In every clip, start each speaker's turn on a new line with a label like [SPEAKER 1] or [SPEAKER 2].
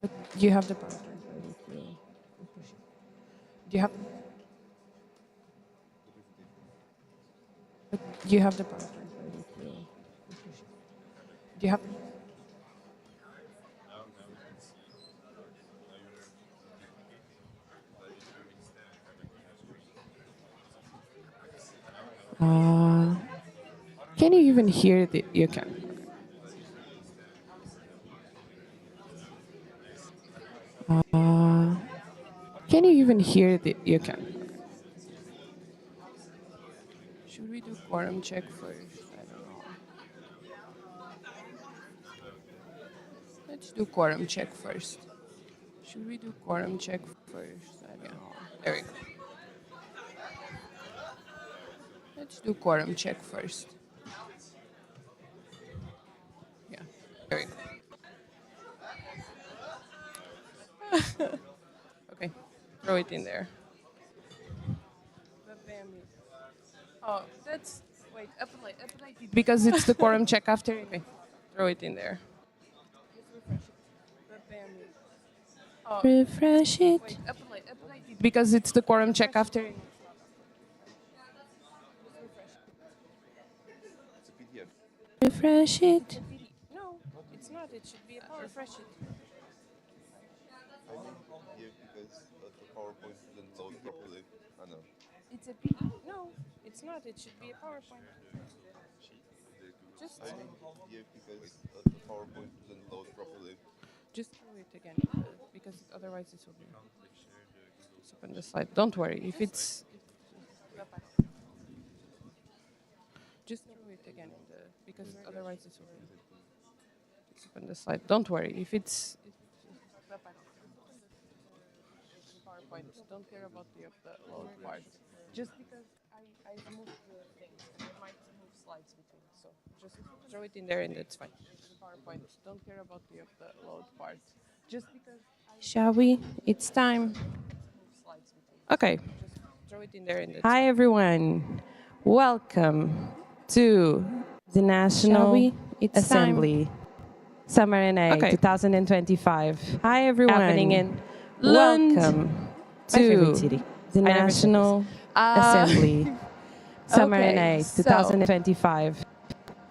[SPEAKER 1] But you have the PowerPoint. Do you have? But you have the PowerPoint. Do you have? Can you even hear the? You can. Can you even hear the? You can. Should we do quorum check first? I don't know. Let's do quorum check first. Should we do quorum check first? I don't know. There we go. Let's do quorum check first. Yeah, there we go. Okay, throw it in there. Oh, that's wait. Apply it because it's the quorum check after. Okay, throw it in there. Refresh it. Wait, apply it because it's the quorum check after. Refresh it. No, it's not. It should be a power. Refresh it.
[SPEAKER 2] Because the PowerPoint didn't load properly. I know.
[SPEAKER 1] It's a PDF. No, it's not. It should be a PowerPoint. Just
[SPEAKER 2] because the PowerPoint didn't load properly.
[SPEAKER 1] just throw it again because otherwise this will be. Just open the slide. Don't worry. If it's just throw it again because otherwise this will be. Just open the slide. Don't worry. If it's PowerPoint, don't care about the load part. Just because I moved the things, and I might move slides between. So just throw it in there and it's fine. PowerPoint, don't care about the load part. Just because. Shall we? It's time. Okay. Just throw it in there and it's Hi everyone. Welcome to the National Assembly Summer NA 2025. Hi everyone. Happening in Lund. Welcome to the National Assembly Summer NA 2025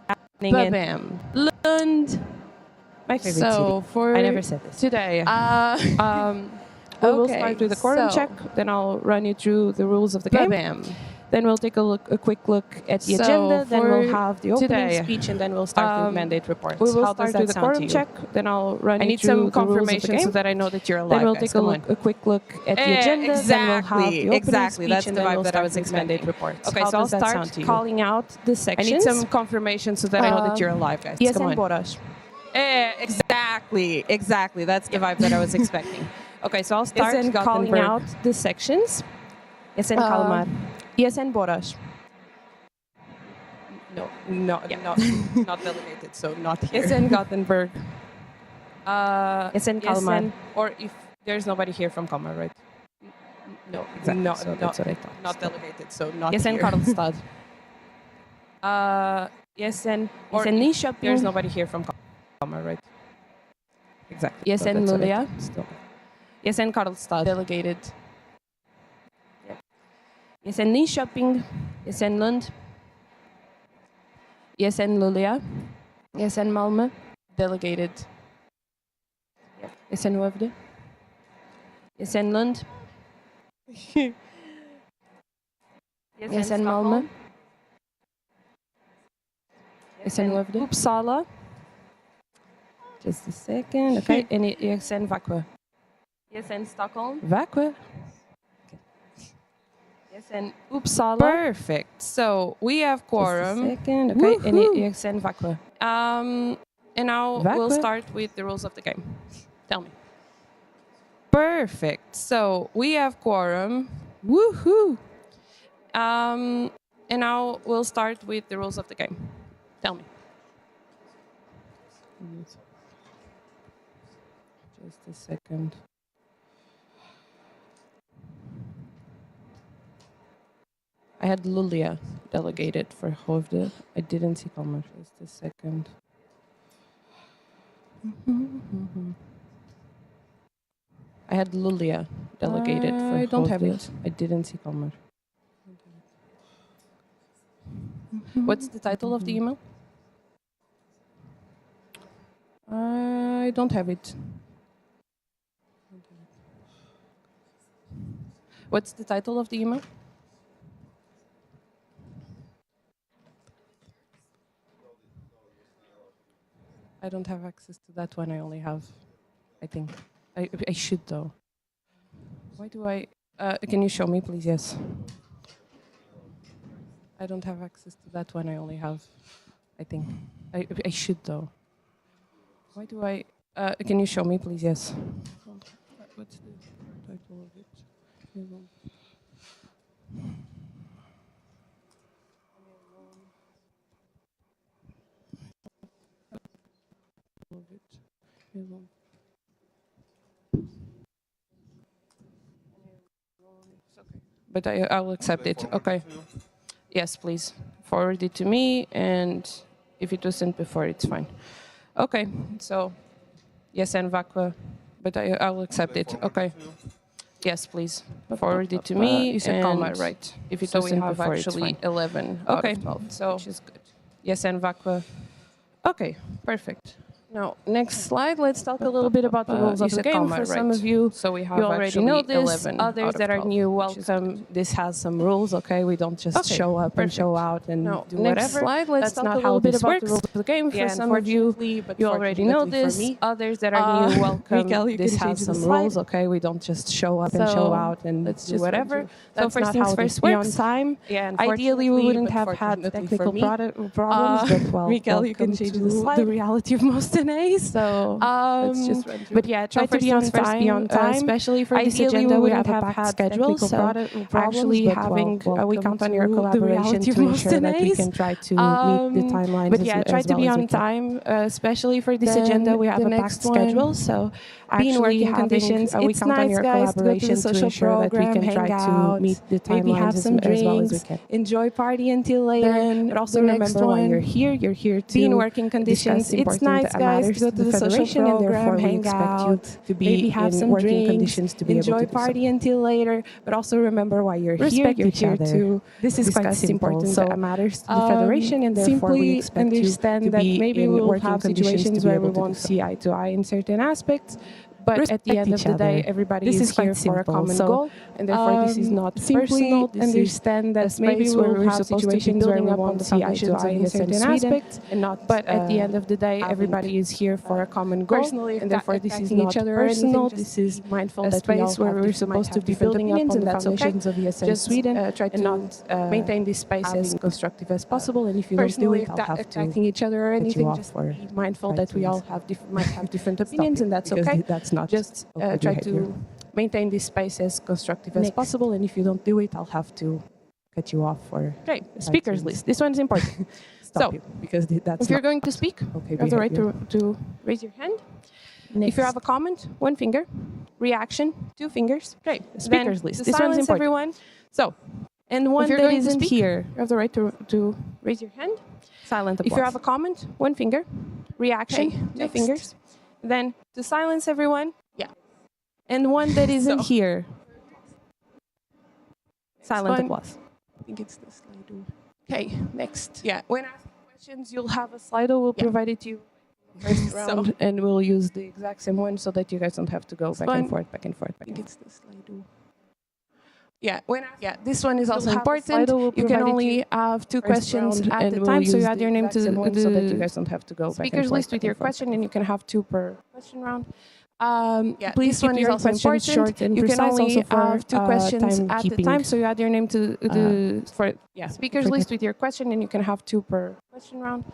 [SPEAKER 1] happening in Lund. My favorite city. For I never said this. Today, we will start with the quorum check. Then I'll run you through the rules of the game. Then we'll take a quick look at the agenda. Then we'll have the opening speech, and then we'll start with mandate reports. We will start with the quorum check. Then I'll run you through the rules of the game so that I know that you're alive. Then we'll take a quick look at the agenda. Then we'll have the opening speech, and then we'll start with mandate reports. Okay, so I'll start calling out the sections. I need some confirmation so that I know that you're alive, guys. ESN Boras. Exactly. That's the vibe that I was expecting. Okay, so I'll start calling out the sections. ESN Kalmar. ESN Boras. Not delegated, so not here. ESN Gothenburg. ESN Kalmar. Or if there's nobody here from Kalmar, right? No, exactly. So that's what I thought. Not delegated, so not ESN here. Karlstad. ESN Nyköping. There's nobody here from Kalmar, right? Exactly. ESN Luleå. ESN Karlstad. Delegated. ESN Nyköping, ESN Lund, ESN Luleå, ESN Malmö, delegated. ESN Skövde, ESN Lund, ESN Malmö, ESN Skövde, Uppsala. Just a second, okay, and ESN Växjö. ESN Stockholm. Växjö. Yes, and Uppsala. Perfect. So we have quorum. Just a second, okay. And ESN Växjö. And now we'll start with the rules of the game. Tell me. Perfect. So we have quorum. Woohoo! And now we'll start with the rules of the game. Tell me. Just a second. I had Luleå delegated for Skövde. I didn't see Kalmar. Just a second. I had Lulia delegated for
[SPEAKER 3] I don't have
[SPEAKER 1] Hosdale.
[SPEAKER 3] it.
[SPEAKER 1] I didn't see Kalmar. What's the title of the email?
[SPEAKER 3] I don't have it.
[SPEAKER 1] What's the title of the email? I don't have access to that one. I only have, I think. I should though. Why do I? Can you show me, please? Yes. I don't have access to that one. I only have, I think. I should though. Why do I? Can you show me, please? Yes. What's the title of it? But I'll accept it. Okay. Yes, please. Forward it to me, and if it was sent before, it's fine. Okay, so ESN Vacua, but I'll accept it. Okay. Yes, please. Forward it to me.
[SPEAKER 3] You said Kalmar,
[SPEAKER 1] and
[SPEAKER 3] right?
[SPEAKER 1] If it
[SPEAKER 3] So
[SPEAKER 1] was
[SPEAKER 3] we
[SPEAKER 1] sent
[SPEAKER 3] have
[SPEAKER 1] before, it's
[SPEAKER 3] actually
[SPEAKER 1] fine.
[SPEAKER 3] 11 out
[SPEAKER 1] Okay,
[SPEAKER 3] of 12,
[SPEAKER 1] so
[SPEAKER 3] which is good.
[SPEAKER 1] ESN Vacua. Okay, perfect. Now, next slide, let's talk a little bit about the rules
[SPEAKER 3] You
[SPEAKER 1] of the
[SPEAKER 3] said
[SPEAKER 1] game.
[SPEAKER 3] Kalmar,
[SPEAKER 1] For some
[SPEAKER 3] right?
[SPEAKER 1] of you,
[SPEAKER 3] So we have
[SPEAKER 1] you already
[SPEAKER 3] actually
[SPEAKER 1] know this.
[SPEAKER 3] 11
[SPEAKER 1] Others
[SPEAKER 3] out of
[SPEAKER 1] that are
[SPEAKER 3] 12,
[SPEAKER 1] new,
[SPEAKER 3] which is
[SPEAKER 1] welcome. This has some rules, okay? We don't just
[SPEAKER 3] Okay,
[SPEAKER 1] show up and show
[SPEAKER 3] perfect.
[SPEAKER 1] out and
[SPEAKER 3] Now,
[SPEAKER 1] do
[SPEAKER 3] next
[SPEAKER 1] whatever.
[SPEAKER 3] slide, let's
[SPEAKER 1] That's
[SPEAKER 3] talk
[SPEAKER 1] not
[SPEAKER 3] a
[SPEAKER 1] how
[SPEAKER 3] little bit
[SPEAKER 1] this
[SPEAKER 3] about
[SPEAKER 1] works.
[SPEAKER 3] the rules of the game.
[SPEAKER 1] Yeah,
[SPEAKER 3] For some of you,
[SPEAKER 1] but
[SPEAKER 3] you already know
[SPEAKER 1] fortunately
[SPEAKER 3] this.
[SPEAKER 1] for me, others that are new, welcome.
[SPEAKER 3] Mikael, you
[SPEAKER 1] This
[SPEAKER 3] can
[SPEAKER 1] has
[SPEAKER 3] change the
[SPEAKER 1] some
[SPEAKER 3] slide.
[SPEAKER 1] rules, okay? We don't just show up and show
[SPEAKER 3] So,
[SPEAKER 1] out and
[SPEAKER 3] let's
[SPEAKER 1] do
[SPEAKER 3] just run
[SPEAKER 1] whatever.
[SPEAKER 3] through.
[SPEAKER 1] So
[SPEAKER 3] That's
[SPEAKER 1] first
[SPEAKER 3] not
[SPEAKER 1] things
[SPEAKER 3] how
[SPEAKER 1] first
[SPEAKER 3] this be on
[SPEAKER 1] works.
[SPEAKER 3] time.
[SPEAKER 1] Yeah,
[SPEAKER 3] Ideally, we wouldn't have had
[SPEAKER 1] unfortunately
[SPEAKER 3] technical
[SPEAKER 1] for me,
[SPEAKER 3] problems, but well,
[SPEAKER 1] Mikael, you can
[SPEAKER 3] welcome
[SPEAKER 1] change
[SPEAKER 3] to
[SPEAKER 1] the slide.
[SPEAKER 3] the reality of most days.
[SPEAKER 1] So
[SPEAKER 3] Let's just run through.
[SPEAKER 1] but yeah, try to
[SPEAKER 3] first
[SPEAKER 1] be on
[SPEAKER 3] things first,
[SPEAKER 1] time,
[SPEAKER 3] be on time.
[SPEAKER 1] especially for this
[SPEAKER 3] Ideally,
[SPEAKER 1] agenda.
[SPEAKER 3] we
[SPEAKER 1] We
[SPEAKER 3] wouldn't
[SPEAKER 1] have a
[SPEAKER 3] have
[SPEAKER 1] packed
[SPEAKER 3] had
[SPEAKER 1] schedule,
[SPEAKER 3] technical
[SPEAKER 1] so
[SPEAKER 3] problems,
[SPEAKER 1] actually
[SPEAKER 3] but
[SPEAKER 1] having
[SPEAKER 3] we
[SPEAKER 1] welcome
[SPEAKER 3] count on
[SPEAKER 1] to
[SPEAKER 3] your
[SPEAKER 1] the
[SPEAKER 3] collaboration
[SPEAKER 1] reality of
[SPEAKER 3] to
[SPEAKER 1] most
[SPEAKER 3] ensure that we
[SPEAKER 1] days.
[SPEAKER 3] can try to meet the timelines.
[SPEAKER 1] But yeah, try to be on time, especially for this agenda. We have a packed schedule, so be in working conditions.
[SPEAKER 3] We
[SPEAKER 1] It's
[SPEAKER 3] count on
[SPEAKER 1] nice,
[SPEAKER 3] your
[SPEAKER 1] guys, to go to
[SPEAKER 3] collaboration
[SPEAKER 1] the
[SPEAKER 3] to
[SPEAKER 1] social
[SPEAKER 3] ensure that we
[SPEAKER 1] program,
[SPEAKER 3] can try
[SPEAKER 1] hang
[SPEAKER 3] to
[SPEAKER 1] out,
[SPEAKER 3] meet the
[SPEAKER 1] maybe have
[SPEAKER 3] timelines
[SPEAKER 1] some
[SPEAKER 3] as well as we
[SPEAKER 1] drinks,
[SPEAKER 3] can.
[SPEAKER 1] enjoy party until later.
[SPEAKER 3] Then
[SPEAKER 1] But also
[SPEAKER 3] the next
[SPEAKER 1] remember why
[SPEAKER 3] one,
[SPEAKER 1] you're here. You're here to
[SPEAKER 3] be in working conditions.
[SPEAKER 1] discuss
[SPEAKER 3] It's
[SPEAKER 1] important
[SPEAKER 3] nice, guys,
[SPEAKER 1] matters
[SPEAKER 3] to go to the social
[SPEAKER 1] Federation, and
[SPEAKER 3] program,
[SPEAKER 1] therefore we
[SPEAKER 3] hang
[SPEAKER 1] expect you
[SPEAKER 3] out,
[SPEAKER 1] to be
[SPEAKER 3] maybe have
[SPEAKER 1] in
[SPEAKER 3] some
[SPEAKER 1] working
[SPEAKER 3] drinks,
[SPEAKER 1] conditions to be able
[SPEAKER 3] enjoy
[SPEAKER 1] to do so.
[SPEAKER 3] party until later.
[SPEAKER 1] But also remember why you're
[SPEAKER 3] Respect
[SPEAKER 1] here. You're
[SPEAKER 3] each
[SPEAKER 1] here
[SPEAKER 3] other.
[SPEAKER 1] to
[SPEAKER 3] This is quite
[SPEAKER 1] discuss
[SPEAKER 3] simple.
[SPEAKER 1] important
[SPEAKER 3] So,
[SPEAKER 1] matters to the Federation, and therefore we
[SPEAKER 3] simply
[SPEAKER 1] expect you
[SPEAKER 3] understand
[SPEAKER 1] to
[SPEAKER 3] that
[SPEAKER 1] be
[SPEAKER 3] maybe
[SPEAKER 1] in
[SPEAKER 3] we'll
[SPEAKER 1] working
[SPEAKER 3] have
[SPEAKER 1] conditions
[SPEAKER 3] situations
[SPEAKER 1] to be
[SPEAKER 3] where
[SPEAKER 1] able
[SPEAKER 3] we
[SPEAKER 1] to
[SPEAKER 3] won't
[SPEAKER 1] do so.
[SPEAKER 3] see eye to eye in certain aspects. But at the
[SPEAKER 1] Respect
[SPEAKER 3] end of
[SPEAKER 1] each
[SPEAKER 3] the day,
[SPEAKER 1] other.
[SPEAKER 3] everybody
[SPEAKER 1] This
[SPEAKER 3] is
[SPEAKER 1] is quite
[SPEAKER 3] here for a
[SPEAKER 1] simple.
[SPEAKER 3] common
[SPEAKER 1] So,
[SPEAKER 3] goal, and therefore this is not
[SPEAKER 1] simply
[SPEAKER 3] personal. This
[SPEAKER 1] understand
[SPEAKER 3] is
[SPEAKER 1] that
[SPEAKER 3] a
[SPEAKER 1] maybe
[SPEAKER 3] space
[SPEAKER 1] we'll
[SPEAKER 3] where we're
[SPEAKER 1] have
[SPEAKER 3] supposed to be
[SPEAKER 1] situations where
[SPEAKER 3] building
[SPEAKER 1] we
[SPEAKER 3] up on
[SPEAKER 1] won't
[SPEAKER 3] the
[SPEAKER 1] see eye to
[SPEAKER 3] foundations
[SPEAKER 1] eye
[SPEAKER 3] of
[SPEAKER 1] in
[SPEAKER 3] ESN
[SPEAKER 1] certain
[SPEAKER 3] Sweden,
[SPEAKER 1] aspects,
[SPEAKER 3] and not.
[SPEAKER 1] but at the end of the day, everybody is here for a common goal.
[SPEAKER 3] Personally,
[SPEAKER 1] And therefore, this is
[SPEAKER 3] attacking
[SPEAKER 1] not
[SPEAKER 3] each other or anything,
[SPEAKER 1] personal.
[SPEAKER 3] just
[SPEAKER 1] This is
[SPEAKER 3] be mindful
[SPEAKER 1] a
[SPEAKER 3] that we all
[SPEAKER 1] space where
[SPEAKER 3] have
[SPEAKER 1] we're
[SPEAKER 3] might
[SPEAKER 1] supposed to
[SPEAKER 3] have
[SPEAKER 1] be
[SPEAKER 3] different
[SPEAKER 1] building up
[SPEAKER 3] opinions,
[SPEAKER 1] on
[SPEAKER 3] and
[SPEAKER 1] the
[SPEAKER 3] that's okay.
[SPEAKER 1] foundations of ESN
[SPEAKER 3] Just
[SPEAKER 1] Sweden.
[SPEAKER 3] try
[SPEAKER 1] and
[SPEAKER 3] to
[SPEAKER 1] not
[SPEAKER 3] maintain this space
[SPEAKER 1] as
[SPEAKER 3] as
[SPEAKER 1] constructive as possible. And if you don't do
[SPEAKER 3] personally
[SPEAKER 1] it, I'll have to
[SPEAKER 3] attacking each other or
[SPEAKER 1] cut you
[SPEAKER 3] anything.
[SPEAKER 1] off
[SPEAKER 3] Just
[SPEAKER 1] or
[SPEAKER 3] be mindful
[SPEAKER 1] try
[SPEAKER 3] that
[SPEAKER 1] to
[SPEAKER 3] we all might have different opinions, and that's
[SPEAKER 1] because
[SPEAKER 3] okay.
[SPEAKER 1] that's not
[SPEAKER 3] Just
[SPEAKER 1] okay
[SPEAKER 3] try
[SPEAKER 1] behavior.
[SPEAKER 3] to maintain this space as constructive as
[SPEAKER 1] Next.
[SPEAKER 3] possible. And if you don't do it, I'll have to
[SPEAKER 1] cut you off or
[SPEAKER 3] Okay, speakers list. This one's important.
[SPEAKER 1] stop
[SPEAKER 3] So,
[SPEAKER 1] you because that's
[SPEAKER 3] if you're
[SPEAKER 1] not
[SPEAKER 3] going to speak,
[SPEAKER 1] okay
[SPEAKER 3] you have the right
[SPEAKER 1] behavior.
[SPEAKER 3] to raise your hand. If you have a comment, one finger. Reaction, two fingers. Great.
[SPEAKER 1] Speakers
[SPEAKER 3] Then
[SPEAKER 1] list.
[SPEAKER 3] to
[SPEAKER 1] This one's
[SPEAKER 3] silence
[SPEAKER 1] important.
[SPEAKER 3] everyone. So, and one
[SPEAKER 1] you're
[SPEAKER 3] that
[SPEAKER 1] going to
[SPEAKER 3] isn't
[SPEAKER 1] speak,
[SPEAKER 3] here. You have the right to raise your hand.
[SPEAKER 1] Silent
[SPEAKER 3] If you have a comment, one finger. Reaction,
[SPEAKER 1] Okay,
[SPEAKER 3] two
[SPEAKER 1] next.
[SPEAKER 3] fingers. Then to silence everyone. Yeah. And one that isn't
[SPEAKER 1] So-
[SPEAKER 3] here. Silent
[SPEAKER 1] one.
[SPEAKER 3] applause.
[SPEAKER 1] I think it's the Slido.
[SPEAKER 3] Okay, next.
[SPEAKER 1] Yeah.
[SPEAKER 3] When asking questions, you'll have a Slido. We'll
[SPEAKER 1] Yeah.
[SPEAKER 3] provide it to you first
[SPEAKER 1] So-
[SPEAKER 3] round, and we'll use the exact same one so that you guys don't have to go back
[SPEAKER 1] fine.
[SPEAKER 3] and forth, back and forth,
[SPEAKER 1] I
[SPEAKER 3] back
[SPEAKER 1] think
[SPEAKER 3] and forth.
[SPEAKER 1] it's the Slido.
[SPEAKER 3] Yeah,
[SPEAKER 1] Yeah.
[SPEAKER 3] this one is also
[SPEAKER 1] have a
[SPEAKER 3] important.
[SPEAKER 1] Slido, we'll
[SPEAKER 3] You can
[SPEAKER 1] provide it to
[SPEAKER 3] only
[SPEAKER 1] you
[SPEAKER 3] have two
[SPEAKER 1] first
[SPEAKER 3] questions
[SPEAKER 1] round,
[SPEAKER 3] at
[SPEAKER 1] and
[SPEAKER 3] the
[SPEAKER 1] we'll
[SPEAKER 3] time, so you
[SPEAKER 1] use
[SPEAKER 3] add
[SPEAKER 1] the
[SPEAKER 3] your name
[SPEAKER 1] exact
[SPEAKER 3] to
[SPEAKER 1] same one so that you
[SPEAKER 3] the
[SPEAKER 1] guys don't have to go back and
[SPEAKER 3] speakers
[SPEAKER 1] forth,
[SPEAKER 3] list with
[SPEAKER 1] back
[SPEAKER 3] your
[SPEAKER 1] and forth,
[SPEAKER 3] question,
[SPEAKER 1] back
[SPEAKER 3] and
[SPEAKER 1] and
[SPEAKER 3] you can have two per question round.
[SPEAKER 1] Yeah,
[SPEAKER 3] Please
[SPEAKER 1] this one
[SPEAKER 3] keep
[SPEAKER 1] is
[SPEAKER 3] your
[SPEAKER 1] also
[SPEAKER 3] questions
[SPEAKER 1] important.
[SPEAKER 3] short and
[SPEAKER 1] You can
[SPEAKER 3] precise.
[SPEAKER 1] only
[SPEAKER 3] Also for
[SPEAKER 1] have two questions
[SPEAKER 3] time
[SPEAKER 1] at the
[SPEAKER 3] keeping.
[SPEAKER 1] time,
[SPEAKER 3] So you add your name to the speakers
[SPEAKER 1] for
[SPEAKER 3] list with your question, and you can have two per question round.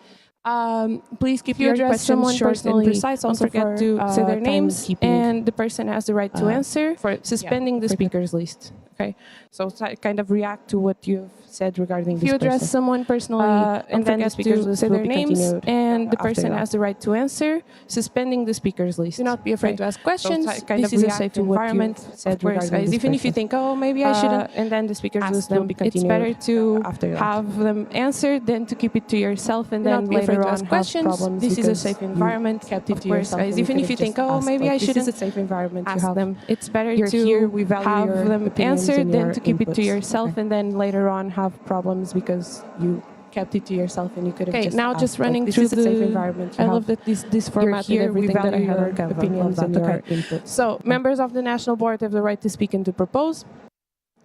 [SPEAKER 3] Please keep
[SPEAKER 1] you
[SPEAKER 3] your
[SPEAKER 1] address
[SPEAKER 3] questions
[SPEAKER 1] someone
[SPEAKER 3] short and
[SPEAKER 1] personally,
[SPEAKER 3] precise.
[SPEAKER 1] don't
[SPEAKER 3] Also
[SPEAKER 1] forget
[SPEAKER 3] to
[SPEAKER 1] to
[SPEAKER 3] say their
[SPEAKER 1] time
[SPEAKER 3] names,
[SPEAKER 1] keeping,
[SPEAKER 3] and the person has the right to answer.
[SPEAKER 1] for
[SPEAKER 3] Suspending the speakers list. Okay, so kind of react to what you've said regarding
[SPEAKER 1] If
[SPEAKER 3] this
[SPEAKER 1] you address
[SPEAKER 3] person.
[SPEAKER 1] someone personally,
[SPEAKER 3] And then the speakers list
[SPEAKER 1] say
[SPEAKER 3] will
[SPEAKER 1] their
[SPEAKER 3] be
[SPEAKER 1] names,
[SPEAKER 3] continued
[SPEAKER 1] and the
[SPEAKER 3] after
[SPEAKER 1] person
[SPEAKER 3] that.
[SPEAKER 1] has the right to answer, suspending the speakers list. Do not be afraid to ask questions.
[SPEAKER 3] kind
[SPEAKER 1] This
[SPEAKER 3] of
[SPEAKER 1] is a
[SPEAKER 3] react
[SPEAKER 1] safe
[SPEAKER 3] to what you
[SPEAKER 1] environment.
[SPEAKER 3] said
[SPEAKER 1] Of course,
[SPEAKER 3] regarding
[SPEAKER 1] guys,
[SPEAKER 3] this
[SPEAKER 1] even if you
[SPEAKER 3] person.
[SPEAKER 1] think, oh, maybe I shouldn't,
[SPEAKER 3] And then the speakers
[SPEAKER 1] ask
[SPEAKER 3] list
[SPEAKER 1] them.
[SPEAKER 3] will be
[SPEAKER 1] It's
[SPEAKER 3] continued
[SPEAKER 1] better to
[SPEAKER 3] after that.
[SPEAKER 1] have them answered than to keep it to yourself and
[SPEAKER 3] Do
[SPEAKER 1] then
[SPEAKER 3] not be afraid
[SPEAKER 1] later
[SPEAKER 3] to
[SPEAKER 1] on
[SPEAKER 3] ask
[SPEAKER 1] have
[SPEAKER 3] questions.
[SPEAKER 1] problems. This is a safe
[SPEAKER 3] you
[SPEAKER 1] environment.
[SPEAKER 3] kept it
[SPEAKER 1] Of
[SPEAKER 3] to
[SPEAKER 1] course,
[SPEAKER 3] yourself
[SPEAKER 1] guys,
[SPEAKER 3] and you
[SPEAKER 1] even
[SPEAKER 3] could
[SPEAKER 1] if you
[SPEAKER 3] have
[SPEAKER 1] think,
[SPEAKER 3] just
[SPEAKER 1] oh,
[SPEAKER 3] asked,
[SPEAKER 1] maybe
[SPEAKER 3] like,
[SPEAKER 1] I
[SPEAKER 3] this
[SPEAKER 1] shouldn't,
[SPEAKER 3] is a safe environment. You
[SPEAKER 1] ask
[SPEAKER 3] have
[SPEAKER 1] them. It's better
[SPEAKER 3] you're
[SPEAKER 1] to
[SPEAKER 3] here, we value
[SPEAKER 1] have
[SPEAKER 3] your
[SPEAKER 1] them
[SPEAKER 3] opinions
[SPEAKER 1] answered
[SPEAKER 3] and
[SPEAKER 1] than
[SPEAKER 3] your
[SPEAKER 1] to keep it to
[SPEAKER 3] inputs.
[SPEAKER 1] yourself
[SPEAKER 3] Okay.
[SPEAKER 1] and then later on have problems because you
[SPEAKER 3] kept it to yourself and you could have
[SPEAKER 1] Okay,
[SPEAKER 3] just
[SPEAKER 1] now
[SPEAKER 3] asked,
[SPEAKER 1] just running
[SPEAKER 3] like, this
[SPEAKER 1] through
[SPEAKER 3] is a safe
[SPEAKER 1] the.
[SPEAKER 3] environment. You
[SPEAKER 1] I
[SPEAKER 3] have
[SPEAKER 1] love that this formatted
[SPEAKER 3] here, we
[SPEAKER 1] everything that I
[SPEAKER 3] value
[SPEAKER 1] had
[SPEAKER 3] your
[SPEAKER 1] on
[SPEAKER 3] Canva,
[SPEAKER 1] opinions
[SPEAKER 3] love
[SPEAKER 1] and
[SPEAKER 3] that,
[SPEAKER 1] your
[SPEAKER 3] okay. Inputs.
[SPEAKER 1] So, members of the national board have the right to speak and to propose.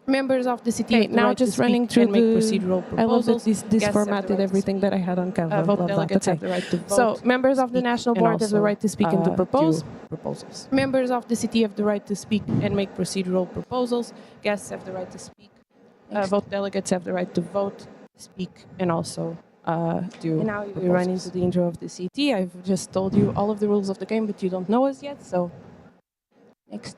[SPEAKER 1] Members of the city
[SPEAKER 3] Okay,
[SPEAKER 1] have the
[SPEAKER 3] now
[SPEAKER 1] right to
[SPEAKER 3] just
[SPEAKER 1] speak
[SPEAKER 3] running through
[SPEAKER 1] and make
[SPEAKER 3] the-
[SPEAKER 1] procedural
[SPEAKER 3] I love that
[SPEAKER 1] proposals.
[SPEAKER 3] this
[SPEAKER 1] Guests have the
[SPEAKER 3] formatted
[SPEAKER 1] right to
[SPEAKER 3] everything
[SPEAKER 1] speak.
[SPEAKER 3] that I had on Canva.
[SPEAKER 1] Vote
[SPEAKER 3] Love that,
[SPEAKER 1] delegates
[SPEAKER 3] okay.
[SPEAKER 1] have the right to vote.
[SPEAKER 3] So,
[SPEAKER 1] members of the
[SPEAKER 3] speak
[SPEAKER 1] national
[SPEAKER 3] and
[SPEAKER 1] board have the
[SPEAKER 3] also,
[SPEAKER 1] right to speak and to propose.
[SPEAKER 3] do proposals.
[SPEAKER 1] Members of the city have the right to speak and make procedural proposals. Guests have the right to speak. Vote delegates have the right to vote, speak, and also do.
[SPEAKER 3] And now
[SPEAKER 1] we run into the intro of the CT. I've just told you all of the rules of the game, but you don't know us yet. So, next.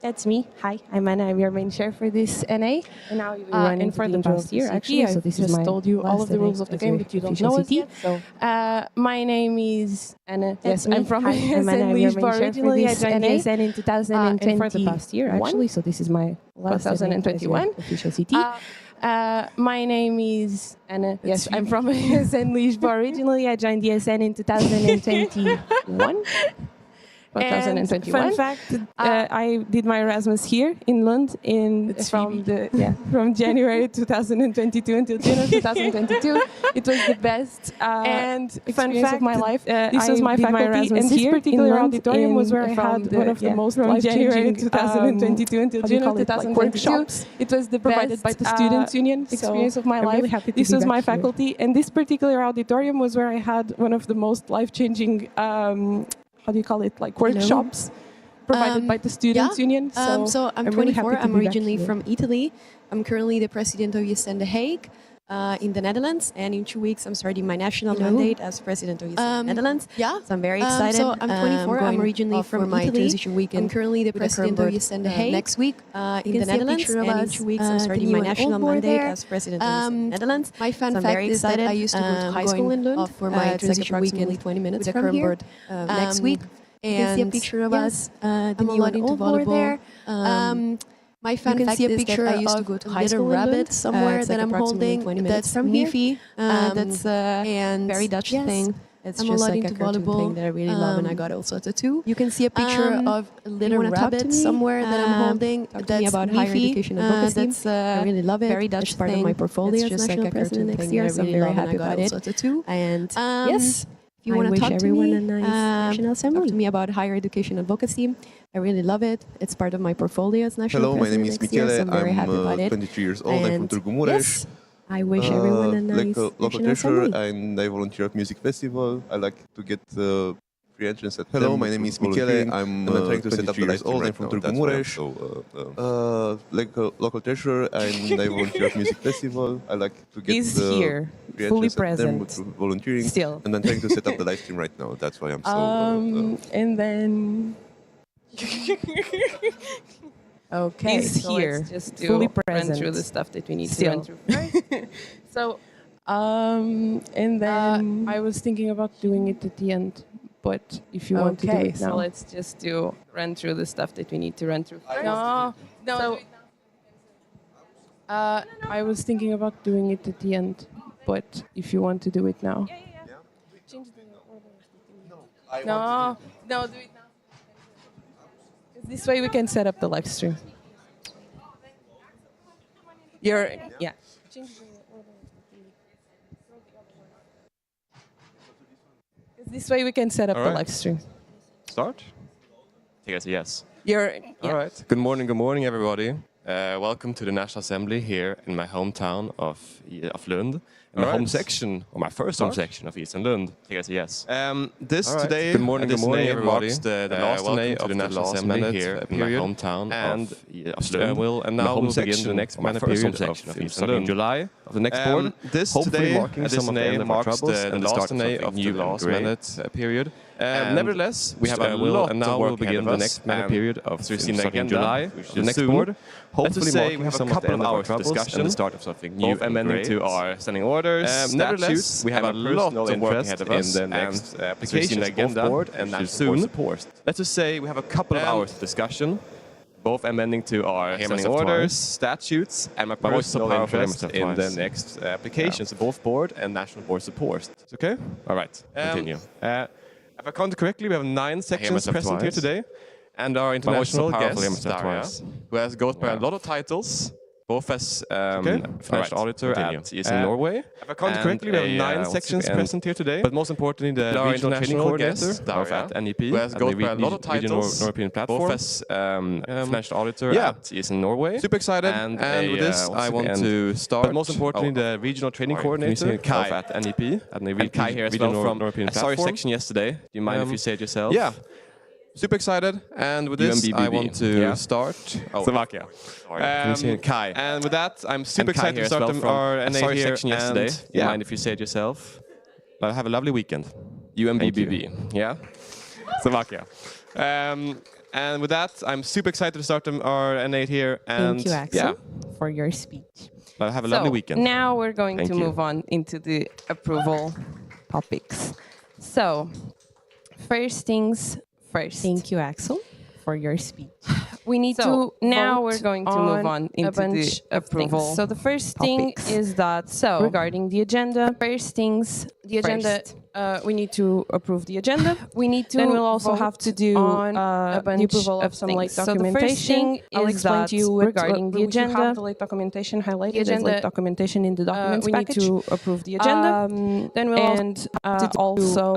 [SPEAKER 1] That's me. Hi, I'm Anna. I'm your main chair for this NA.
[SPEAKER 3] And now we run
[SPEAKER 1] And
[SPEAKER 3] into
[SPEAKER 1] for
[SPEAKER 3] the
[SPEAKER 1] the
[SPEAKER 3] intro
[SPEAKER 1] past
[SPEAKER 3] of the
[SPEAKER 1] year,
[SPEAKER 3] CT,
[SPEAKER 1] actually,
[SPEAKER 3] so
[SPEAKER 1] I've
[SPEAKER 3] this is
[SPEAKER 1] just
[SPEAKER 3] my
[SPEAKER 1] told you all
[SPEAKER 3] last
[SPEAKER 1] of the
[SPEAKER 3] NA
[SPEAKER 1] rules of the
[SPEAKER 3] as
[SPEAKER 1] game,
[SPEAKER 3] your
[SPEAKER 1] but you don't
[SPEAKER 3] official
[SPEAKER 1] know us
[SPEAKER 3] CT.
[SPEAKER 1] yet. So, my name is Anna. Yes,
[SPEAKER 3] me.
[SPEAKER 1] I'm from
[SPEAKER 3] Hi, I'm Anna. I'm your
[SPEAKER 1] ESN
[SPEAKER 3] main chair for
[SPEAKER 1] originally. I
[SPEAKER 3] this
[SPEAKER 1] joined
[SPEAKER 3] NA.
[SPEAKER 1] ESN in 2021.
[SPEAKER 3] And for the past year, actually, so this is my last NA as your
[SPEAKER 1] 2021.
[SPEAKER 3] official CT.
[SPEAKER 1] My name is Anna. Yes,
[SPEAKER 3] me.
[SPEAKER 1] I'm from ESN Lisbon originally. I joined ESN in 2021. 2021.
[SPEAKER 3] Fun fact, I did my Erasmus here in Lund
[SPEAKER 1] from January 2022 until June of 2022. It was the best
[SPEAKER 3] and
[SPEAKER 1] experience of my life. This
[SPEAKER 3] I
[SPEAKER 1] was my
[SPEAKER 3] did my
[SPEAKER 1] faculty,
[SPEAKER 3] Erasmus
[SPEAKER 1] and this
[SPEAKER 3] here
[SPEAKER 1] particular
[SPEAKER 3] in Lund
[SPEAKER 1] auditorium was where I
[SPEAKER 3] from
[SPEAKER 1] had
[SPEAKER 3] the-
[SPEAKER 1] one of the
[SPEAKER 3] yeah,
[SPEAKER 1] most
[SPEAKER 3] from
[SPEAKER 1] life-changing
[SPEAKER 3] January
[SPEAKER 1] 2022 until
[SPEAKER 3] how do you
[SPEAKER 1] June of
[SPEAKER 3] call it, like
[SPEAKER 1] 2022.
[SPEAKER 3] workshops
[SPEAKER 1] It was the
[SPEAKER 3] provided
[SPEAKER 1] best
[SPEAKER 3] by the Students' Union. So
[SPEAKER 1] experience of my
[SPEAKER 3] I'm
[SPEAKER 1] life.
[SPEAKER 3] really happy to
[SPEAKER 1] This
[SPEAKER 3] be
[SPEAKER 1] was
[SPEAKER 3] back
[SPEAKER 1] my
[SPEAKER 3] here.
[SPEAKER 1] faculty, and this particular auditorium was where I had one of the most life-changing, how do you call it, like workshops provided by the Students' Union.
[SPEAKER 4] So I'm
[SPEAKER 1] really
[SPEAKER 4] 24.
[SPEAKER 1] happy to
[SPEAKER 4] I'm
[SPEAKER 1] be back
[SPEAKER 4] originally
[SPEAKER 1] here.
[SPEAKER 4] from Italy. I'm currently the president of ESN The Hague in the Netherlands. And in 2 weeks, I'm starting my national mandate as president of ESN Netherlands.
[SPEAKER 5] Yeah.
[SPEAKER 4] So I'm very excited.
[SPEAKER 5] So I'm 24. I'm
[SPEAKER 4] going
[SPEAKER 5] originally
[SPEAKER 4] off for
[SPEAKER 5] from
[SPEAKER 4] my
[SPEAKER 5] Italy.
[SPEAKER 4] transition weekend.
[SPEAKER 5] I'm currently the
[SPEAKER 4] with
[SPEAKER 5] president
[SPEAKER 4] current
[SPEAKER 5] of
[SPEAKER 4] board,
[SPEAKER 5] ESN The Hague.
[SPEAKER 4] next week
[SPEAKER 5] You
[SPEAKER 4] in
[SPEAKER 5] can
[SPEAKER 4] the
[SPEAKER 5] see a
[SPEAKER 4] Netherlands.
[SPEAKER 5] picture of
[SPEAKER 4] And in
[SPEAKER 5] us,
[SPEAKER 4] 2 weeks, I'm
[SPEAKER 5] the
[SPEAKER 4] starting
[SPEAKER 5] new
[SPEAKER 4] my
[SPEAKER 5] and
[SPEAKER 4] national
[SPEAKER 5] old board
[SPEAKER 4] mandate
[SPEAKER 5] there.
[SPEAKER 4] as president of ESN Netherlands.
[SPEAKER 5] My fun
[SPEAKER 4] So I'm
[SPEAKER 5] fact
[SPEAKER 4] very
[SPEAKER 5] is that
[SPEAKER 4] excited.
[SPEAKER 5] I used to go to high
[SPEAKER 4] going
[SPEAKER 5] school
[SPEAKER 4] in Lund
[SPEAKER 5] for my
[SPEAKER 4] it's like
[SPEAKER 5] transition
[SPEAKER 4] approximately
[SPEAKER 5] weekend
[SPEAKER 4] 20 minutes
[SPEAKER 5] with the
[SPEAKER 4] from
[SPEAKER 5] current
[SPEAKER 4] here.
[SPEAKER 5] board next week.
[SPEAKER 4] You can see a
[SPEAKER 5] And
[SPEAKER 4] picture of
[SPEAKER 5] yes,
[SPEAKER 4] us, the
[SPEAKER 5] I'm a
[SPEAKER 4] new
[SPEAKER 5] lot
[SPEAKER 4] and
[SPEAKER 5] into
[SPEAKER 4] old board
[SPEAKER 5] volleyball.
[SPEAKER 4] there.
[SPEAKER 5] My fun
[SPEAKER 4] you can
[SPEAKER 5] fact
[SPEAKER 4] see a
[SPEAKER 5] is
[SPEAKER 4] picture
[SPEAKER 5] that I used to
[SPEAKER 4] of
[SPEAKER 5] go to
[SPEAKER 4] a
[SPEAKER 5] high
[SPEAKER 4] little
[SPEAKER 5] school in
[SPEAKER 4] rabbit
[SPEAKER 5] Lund, somewhere
[SPEAKER 4] it's
[SPEAKER 5] that
[SPEAKER 4] like
[SPEAKER 5] I'm
[SPEAKER 4] approximately
[SPEAKER 5] holding.
[SPEAKER 4] 20 minutes
[SPEAKER 5] That's
[SPEAKER 4] from
[SPEAKER 5] Mifi.
[SPEAKER 4] here.
[SPEAKER 5] That's
[SPEAKER 4] and very Dutch
[SPEAKER 5] yes,
[SPEAKER 4] thing. It's
[SPEAKER 5] I'm a
[SPEAKER 4] just
[SPEAKER 5] lot
[SPEAKER 4] like a
[SPEAKER 5] into
[SPEAKER 4] cartoon
[SPEAKER 5] volleyball.
[SPEAKER 4] thing that I really love, and I got also a tattoo.
[SPEAKER 5] You can see a picture of a little
[SPEAKER 4] wanna talk to
[SPEAKER 5] rabbit
[SPEAKER 4] me?
[SPEAKER 5] somewhere that I'm holding.
[SPEAKER 4] Talk to
[SPEAKER 5] That's
[SPEAKER 4] me about higher
[SPEAKER 5] Mifi.
[SPEAKER 4] education advocacy.
[SPEAKER 5] That's
[SPEAKER 4] I really love it.
[SPEAKER 5] very Dutch
[SPEAKER 4] it's part
[SPEAKER 5] thing.
[SPEAKER 4] of my portfolio.
[SPEAKER 5] It's
[SPEAKER 4] It's
[SPEAKER 5] just
[SPEAKER 4] just
[SPEAKER 5] like
[SPEAKER 4] like
[SPEAKER 5] a
[SPEAKER 4] a
[SPEAKER 5] cartoon
[SPEAKER 4] cartoon
[SPEAKER 5] next
[SPEAKER 4] thing
[SPEAKER 5] year,
[SPEAKER 4] that I
[SPEAKER 5] so I'm
[SPEAKER 4] really
[SPEAKER 5] very
[SPEAKER 4] love, and
[SPEAKER 5] happy
[SPEAKER 4] I got
[SPEAKER 5] about it.
[SPEAKER 4] also a tattoo. And
[SPEAKER 5] Yes, if you
[SPEAKER 4] I
[SPEAKER 5] want to
[SPEAKER 4] wish
[SPEAKER 5] talk to
[SPEAKER 4] everyone
[SPEAKER 5] me,
[SPEAKER 4] a nice National Assembly. Talk to me about higher education advocacy. I really love it. It's part of my portfolio as national
[SPEAKER 2] Hello, my name
[SPEAKER 4] president
[SPEAKER 2] is
[SPEAKER 4] next year, so
[SPEAKER 2] Michele.
[SPEAKER 4] I'm very happy about
[SPEAKER 2] I'm
[SPEAKER 4] it.
[SPEAKER 2] 23 years old. I'm from
[SPEAKER 4] And
[SPEAKER 2] Târgu Mureș.
[SPEAKER 4] yes, I wish everyone a
[SPEAKER 2] Like
[SPEAKER 4] nice
[SPEAKER 2] a local
[SPEAKER 4] National
[SPEAKER 2] treasurer,
[SPEAKER 4] Assembly.
[SPEAKER 2] and I volunteer at music festival. I like to get free entrance at
[SPEAKER 6] Hello,
[SPEAKER 2] them
[SPEAKER 6] my
[SPEAKER 2] with
[SPEAKER 6] name is
[SPEAKER 2] volunteering,
[SPEAKER 6] Michele. I'm
[SPEAKER 2] and I'm trying to set up the
[SPEAKER 6] 23
[SPEAKER 2] live
[SPEAKER 6] years
[SPEAKER 2] stream
[SPEAKER 6] old. I'm
[SPEAKER 2] right
[SPEAKER 6] from
[SPEAKER 2] now.
[SPEAKER 6] Târgu
[SPEAKER 2] That's why I'm
[SPEAKER 6] Mureș.
[SPEAKER 2] so like a local treasurer, and I volunteer at music festival. I like to get
[SPEAKER 1] Is here,
[SPEAKER 2] free
[SPEAKER 1] fully
[SPEAKER 2] entrance at them
[SPEAKER 1] present,
[SPEAKER 2] with volunteering,
[SPEAKER 1] still.
[SPEAKER 2] and I'm trying to set up the live stream right now. That's why I'm so.
[SPEAKER 1] And then
[SPEAKER 3] Okay,
[SPEAKER 1] is
[SPEAKER 3] so
[SPEAKER 1] here,
[SPEAKER 3] let's just do
[SPEAKER 1] fully
[SPEAKER 3] run
[SPEAKER 1] present.
[SPEAKER 3] through the stuff that we need
[SPEAKER 1] Still.
[SPEAKER 3] to run through first.
[SPEAKER 1] So, and then
[SPEAKER 3] I was thinking about doing it at the end, but if you want to do it
[SPEAKER 1] so
[SPEAKER 3] now.
[SPEAKER 1] let's just do run through the stuff that we need to run through first.
[SPEAKER 3] No,
[SPEAKER 1] So,
[SPEAKER 3] I was thinking about doing it at the end, but if you want to do it now.
[SPEAKER 1] change the order. No, do it now. 'Cause this way we can set up the live stream. Yeah. Change the order. 'Cause this way we can set up
[SPEAKER 7] All
[SPEAKER 1] the
[SPEAKER 7] right.
[SPEAKER 1] live stream.
[SPEAKER 7] Start? I think that's a yes.
[SPEAKER 1] Yeah.
[SPEAKER 7] All right. Good morning, everybody. Welcome to the National Assembly here in my hometown of Lund. In my home section, or my first home section of ESN Lund. I think that's a yes.
[SPEAKER 6] This
[SPEAKER 7] All right.
[SPEAKER 6] today,
[SPEAKER 7] Good morning,
[SPEAKER 6] everybody.
[SPEAKER 7] marks the last day of the National Assembly here in my hometown
[SPEAKER 6] and
[SPEAKER 7] of Lund. And now we'll begin the next minor period of starting in July of the next board.
[SPEAKER 6] This
[SPEAKER 7] Hopefully
[SPEAKER 6] today,
[SPEAKER 7] marking
[SPEAKER 6] this
[SPEAKER 7] some of the
[SPEAKER 6] day
[SPEAKER 7] end of our
[SPEAKER 6] marks
[SPEAKER 7] troubles
[SPEAKER 6] the
[SPEAKER 7] and the
[SPEAKER 6] last
[SPEAKER 7] start
[SPEAKER 6] day
[SPEAKER 7] of
[SPEAKER 6] of
[SPEAKER 7] the
[SPEAKER 6] the
[SPEAKER 7] new
[SPEAKER 6] last
[SPEAKER 7] and great
[SPEAKER 6] minute
[SPEAKER 7] period. Nevertheless, we have a lot and now we'll begin the next period of starting in July, the next board. Hopefully, say we have a couple of hours of discussion and the start of something new, both amending to our standing orders. Nevertheless, we have a lot of work ahead of us in the next application agenda board and national support. Let's just say we have a couple of hours of discussion, both amending to our standing orders, statutes, and my personal interest in the next applications, both board and national board support. Okay? All right, continue. If I counted correctly, we have 9 sections present here today. And our international guest, Daria, who has got by a lot of titles, both as financial auditor at ESN Norway. If I counted correctly, we have 9 sections present here today. But most importantly, the regional training coordinator at NEP, who has got by a lot of titles, European platform, both as financial auditor at ESN Norway. Super excited. And with this, I want to start. But most importantly, the regional training coordinator at NEP. And Kai here as well from European platform. I saw your section yesterday. Do you mind if you say it yourself? Yeah. Super excited, and with this, I want to start. Slovakia. Kai. And with that, I'm super excited to start our NA here. Section yesterday. Do you mind if you say it yourself? Have a lovely weekend. UMBBB. Yeah? Slovakia. And with that, I'm super excited to start our NA here. And
[SPEAKER 3] thank you, Axel, for your speech.
[SPEAKER 7] Have a lovely weekend.
[SPEAKER 3] Now we're going to move on into the approval topics. So, first things first.
[SPEAKER 5] Thank you, Axel, for your speech.
[SPEAKER 3] We need to now we're going to move on into the approval.
[SPEAKER 5] So the first thing is that regarding the agenda,
[SPEAKER 3] first things the agenda. We need to approve the agenda.
[SPEAKER 5] We need to.
[SPEAKER 3] Then we'll also have to do
[SPEAKER 5] a bunch
[SPEAKER 3] the approval
[SPEAKER 5] of
[SPEAKER 3] some late
[SPEAKER 5] things.
[SPEAKER 3] documentation.
[SPEAKER 5] I'll explain to you
[SPEAKER 3] regarding the agenda.
[SPEAKER 5] You have
[SPEAKER 3] the late documentation highlighted as late documentation in the documents package. We need to approve the agenda. Then we'll also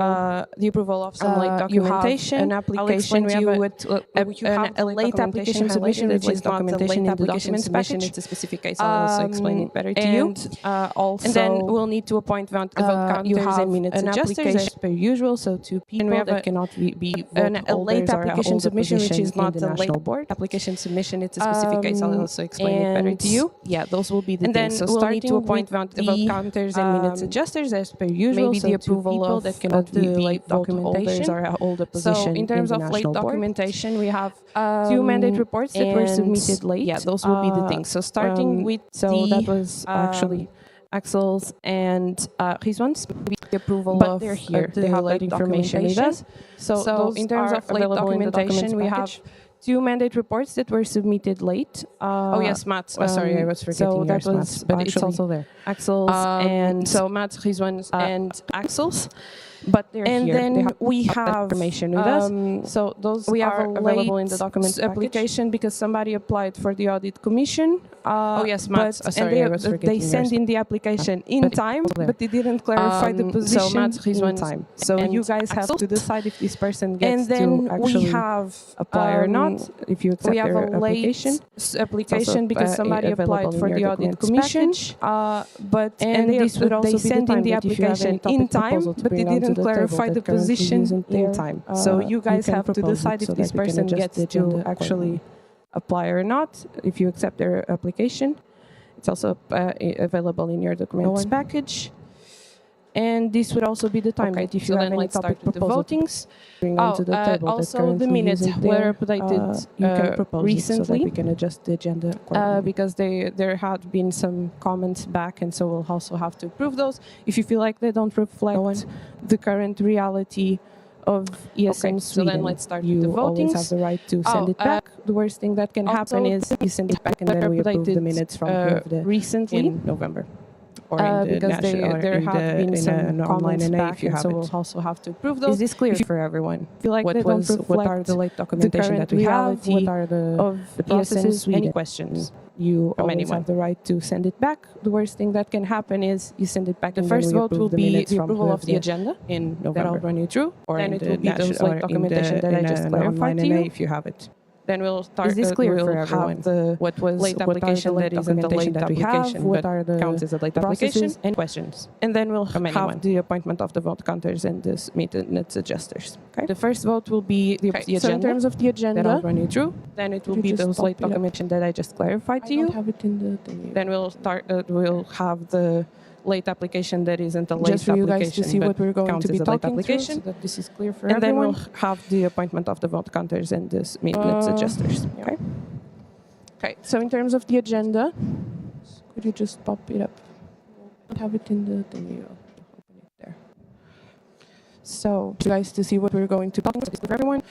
[SPEAKER 3] the approval of some late documentation.
[SPEAKER 5] An application.
[SPEAKER 3] We have
[SPEAKER 5] a late application submission, which is documentation in the documents package.
[SPEAKER 3] It's a specific case. I'll also explain it better to you.
[SPEAKER 5] And
[SPEAKER 3] then we'll need to appoint vote counters and minutes adjusters as per usual. So 2 people that cannot be
[SPEAKER 5] a late application submission, which is not
[SPEAKER 3] the national board. Application submission, it's a specific case. I'll also explain it better to you.
[SPEAKER 5] Yeah, those will be the
[SPEAKER 3] things.
[SPEAKER 5] Then
[SPEAKER 3] so we'll need to appoint vote counters and minutes adjusters as per usual.
[SPEAKER 5] Maybe the approval of
[SPEAKER 3] that cannot be
[SPEAKER 5] late
[SPEAKER 3] documentation
[SPEAKER 5] or hold a
[SPEAKER 3] So
[SPEAKER 5] position
[SPEAKER 3] in terms of late documentation, we have 2 mandate reports that were submitted late.
[SPEAKER 5] Yeah, those will be the things.
[SPEAKER 3] So starting with
[SPEAKER 5] that was actually
[SPEAKER 3] Axel's and Rizwan's approval
[SPEAKER 5] but
[SPEAKER 3] of
[SPEAKER 5] they're here.
[SPEAKER 3] They have that information with us. So in terms of late documentation, we have 2 mandate reports that were submitted late.
[SPEAKER 5] Oh yes, Matt.
[SPEAKER 3] Sorry, I was forgetting
[SPEAKER 5] so that
[SPEAKER 3] yours,
[SPEAKER 5] was,
[SPEAKER 3] Matt,
[SPEAKER 5] but it's also there.
[SPEAKER 3] Axel's and
[SPEAKER 5] so
[SPEAKER 3] Matt, Rizwan's and
[SPEAKER 5] Axel's. But they're
[SPEAKER 3] and
[SPEAKER 5] here.
[SPEAKER 3] then we have
[SPEAKER 5] information with us.
[SPEAKER 3] So those
[SPEAKER 5] we
[SPEAKER 3] are
[SPEAKER 5] have
[SPEAKER 3] available in the documents application because somebody applied for the audit commission.
[SPEAKER 5] Oh yes, Matt.
[SPEAKER 3] Sorry, I was forgetting
[SPEAKER 5] they sent in the application in time, but they didn't clarify the position
[SPEAKER 3] so Matt,
[SPEAKER 5] in time.
[SPEAKER 3] So you guys have to decide if this person gets to actually
[SPEAKER 5] we have
[SPEAKER 3] apply or not. If you accept
[SPEAKER 5] we have
[SPEAKER 3] their
[SPEAKER 5] a late
[SPEAKER 3] application because somebody applied for the audit commission.
[SPEAKER 5] But
[SPEAKER 3] this would also
[SPEAKER 5] they sent in the application in time, but they didn't clarify the position in time.
[SPEAKER 3] So you guys have to decide if this person gets to actually apply or not. If you accept their application, it's also available in your documents package. And this would also be the time that if you have any topic votings, bring onto the table.
[SPEAKER 5] Also, the minutes were updated
[SPEAKER 3] you can propose
[SPEAKER 5] recently,
[SPEAKER 3] so that we can adjust the agenda because there had been some comments back, and so we'll also have to approve those. If you feel like they don't reflect the current reality of ESN Sweden,
[SPEAKER 5] so then let's start
[SPEAKER 3] you
[SPEAKER 5] with the
[SPEAKER 3] always
[SPEAKER 5] votings.
[SPEAKER 3] have the right to send it back. The worst thing that can happen is you send it back and then we approve the minutes from
[SPEAKER 5] recently
[SPEAKER 3] in November. Or
[SPEAKER 5] because there have been some comments back,
[SPEAKER 3] if you have
[SPEAKER 5] so
[SPEAKER 3] it.
[SPEAKER 5] we'll also have to approve those.
[SPEAKER 3] Is this clear for everyone?
[SPEAKER 5] Feel like
[SPEAKER 3] what are the late documentation that we have? What are the processes? Any questions? You always have the right to send it back. The worst thing that can happen is you send it back.
[SPEAKER 5] The
[SPEAKER 3] and
[SPEAKER 5] first
[SPEAKER 3] then we
[SPEAKER 5] vote
[SPEAKER 3] approve
[SPEAKER 5] will
[SPEAKER 3] the
[SPEAKER 5] be
[SPEAKER 3] minutes
[SPEAKER 5] the
[SPEAKER 3] from
[SPEAKER 5] approval of the agenda
[SPEAKER 3] in November.
[SPEAKER 5] that I'll run you through,
[SPEAKER 3] or
[SPEAKER 5] then
[SPEAKER 3] in
[SPEAKER 5] it will be those late documentation that I just clarified to you.
[SPEAKER 3] If you have it.
[SPEAKER 5] Then we'll start.
[SPEAKER 3] Is this clear for
[SPEAKER 5] have
[SPEAKER 3] everyone?
[SPEAKER 5] what was
[SPEAKER 3] late
[SPEAKER 5] what
[SPEAKER 3] application
[SPEAKER 5] are the
[SPEAKER 3] that isn't a late
[SPEAKER 5] that we have?
[SPEAKER 3] application,
[SPEAKER 5] What
[SPEAKER 3] but
[SPEAKER 5] are the
[SPEAKER 3] counts as a late application
[SPEAKER 5] processes
[SPEAKER 3] and questions.
[SPEAKER 5] And then we'll
[SPEAKER 3] From
[SPEAKER 5] have
[SPEAKER 3] anyone. The appointment of the vote counters and the minutes adjusters. Okay. The first vote will be the agenda.
[SPEAKER 5] So in terms of the agenda,
[SPEAKER 3] that I'll run you through, then it will be those late documentation that I just clarified to you.
[SPEAKER 5] Have it in the thing.
[SPEAKER 3] Then we'll start. We'll have the late application that isn't a late
[SPEAKER 5] just for you guys to
[SPEAKER 3] application,
[SPEAKER 5] see
[SPEAKER 3] but
[SPEAKER 5] what we're going
[SPEAKER 3] counts
[SPEAKER 5] to be
[SPEAKER 3] as a late
[SPEAKER 5] talking through,
[SPEAKER 3] application.
[SPEAKER 5] so that this is clear for
[SPEAKER 3] And then
[SPEAKER 5] everyone.
[SPEAKER 3] we'll have the appointment of the vote counters and the minutes adjusters. Okay. Okay. So in terms of the agenda, could you just pop it up? Have it in the thingy. Open it there. So, you guys to see what we're going to talk about for everyone.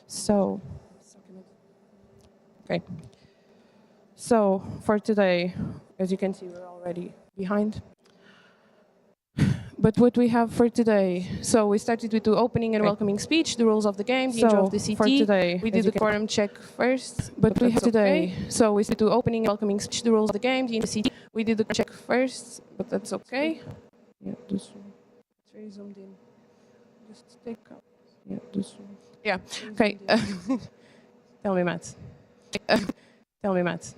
[SPEAKER 3] So, okay. So for today, as you can see, we're already behind. But what we have for today, so we started with the opening and welcoming speech, the rules of the game, the intro of the CT.
[SPEAKER 5] For today,
[SPEAKER 3] We did the quorum check first, but we have today. So we started with the opening and welcoming speech, the rules of the game, the CT. We did the check first, but that's okay. Yeah, this one. It's very zoomed in. Just take out. Yeah, this one. Yeah. Okay. Tell me, Matt. Tell me, Matt.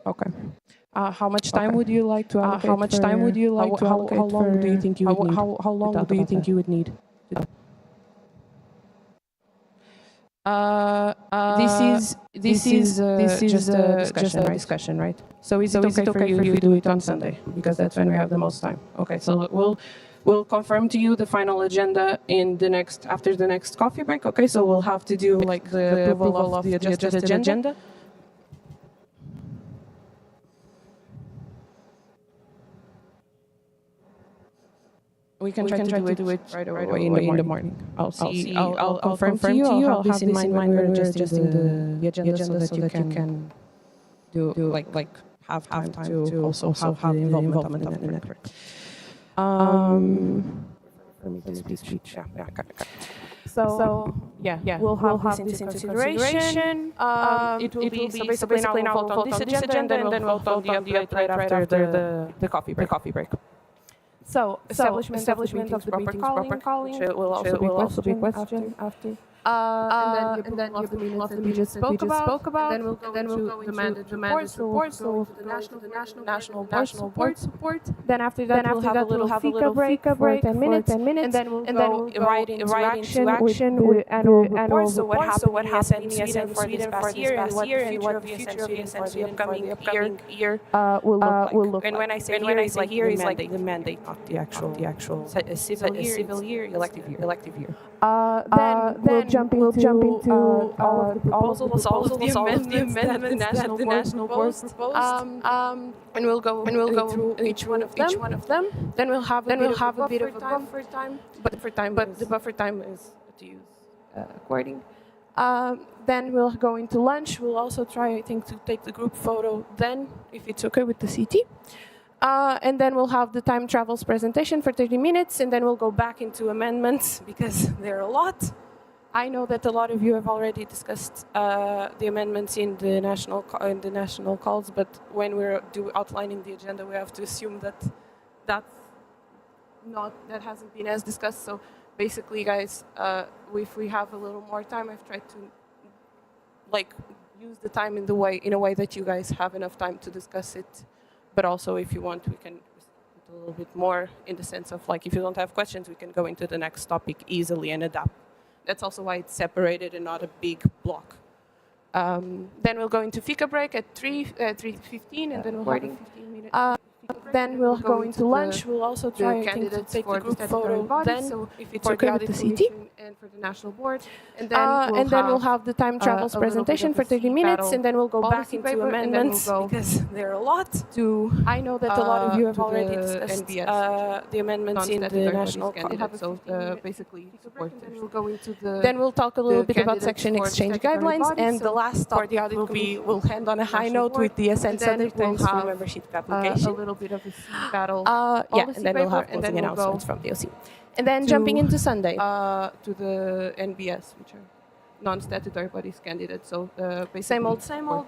[SPEAKER 3] Okay. How much time would you like to allocate? How much time would you like to allocate? How long do you think you would need? How long do you think you would need? This is just a discussion, right? So is it okay for you if we do it on Sunday, because that's when we have the most time? Okay, so we'll confirm to you the final agenda in the next after the next coffee break. Okay, so we'll have to do like the approval of the adjusted agenda. We can try to do it right away in the morning. I'll confirm to you. I'll have this in mind when we're adjusting the agenda so that you can do like have time to also have the involvement of the network. For me to speech. Yeah. So we'll have this into consideration. It will be so basically now we'll vote on this agenda and then we'll vote on the update right after the coffee break. So establishment of the proper calling, which will also be a question after. And then you have the minutes that we just spoke about. Then we'll go into the mandate reports. So the national board support. Then after that we'll have a little fika break for 10 minutes, and then we'll go right into action with annual reports. So what happened in ESN Sweden for this past year, and what the future of ESN Sweden for the upcoming year will look like. And when I say here is like the mandate, not the actual civil year, elective year. Then we'll jump into all of the proposals, all of the amendments that the national board proposed, and we'll go through each one of them. Then we'll have a bit of a buffer time, but the buffer time is to use according. Then we'll go into lunch. We'll also try, I think, to take the group photo then, if it's okay with the CT. And then we'll have the time travels presentation for 30 minutes, and then we'll go back into amendments because there are a lot. I know that a lot of you have already discussed the amendments in the national calls, but when we're outlining the agenda, we have to assume that that hasn't been as discussed. So basically, guys, if we have a little more time, I've tried to use the time in a way that you guys have enough time to discuss it. But also, if you want, we can do a little bit more in the sense of if you don't have questions, we can go into the next topic easily and adapt. That's also why it's separated and not a big block. Then we'll go into fika break at 3:15, and then we'll have a 15-minute. Then we'll go into lunch. We'll also try to take the group photo then, so if it's okay with the CT and for the national board. And then we'll have the time travels presentation for 30 minutes, and then we'll go back into amendments because there are a lot. I know that a lot of you have already discussed the amendments in the national candidates. So basically, then we'll talk a little bit about section exchange guidelines, and the last part will end on a high note with the ESN Southern Times free membership application. A little bit of a battle. And then we'll have closing announcements from the OC. And then jumping into Sunday to the NBS, which are non-statutory bodies candidate. So
[SPEAKER 1] Same old.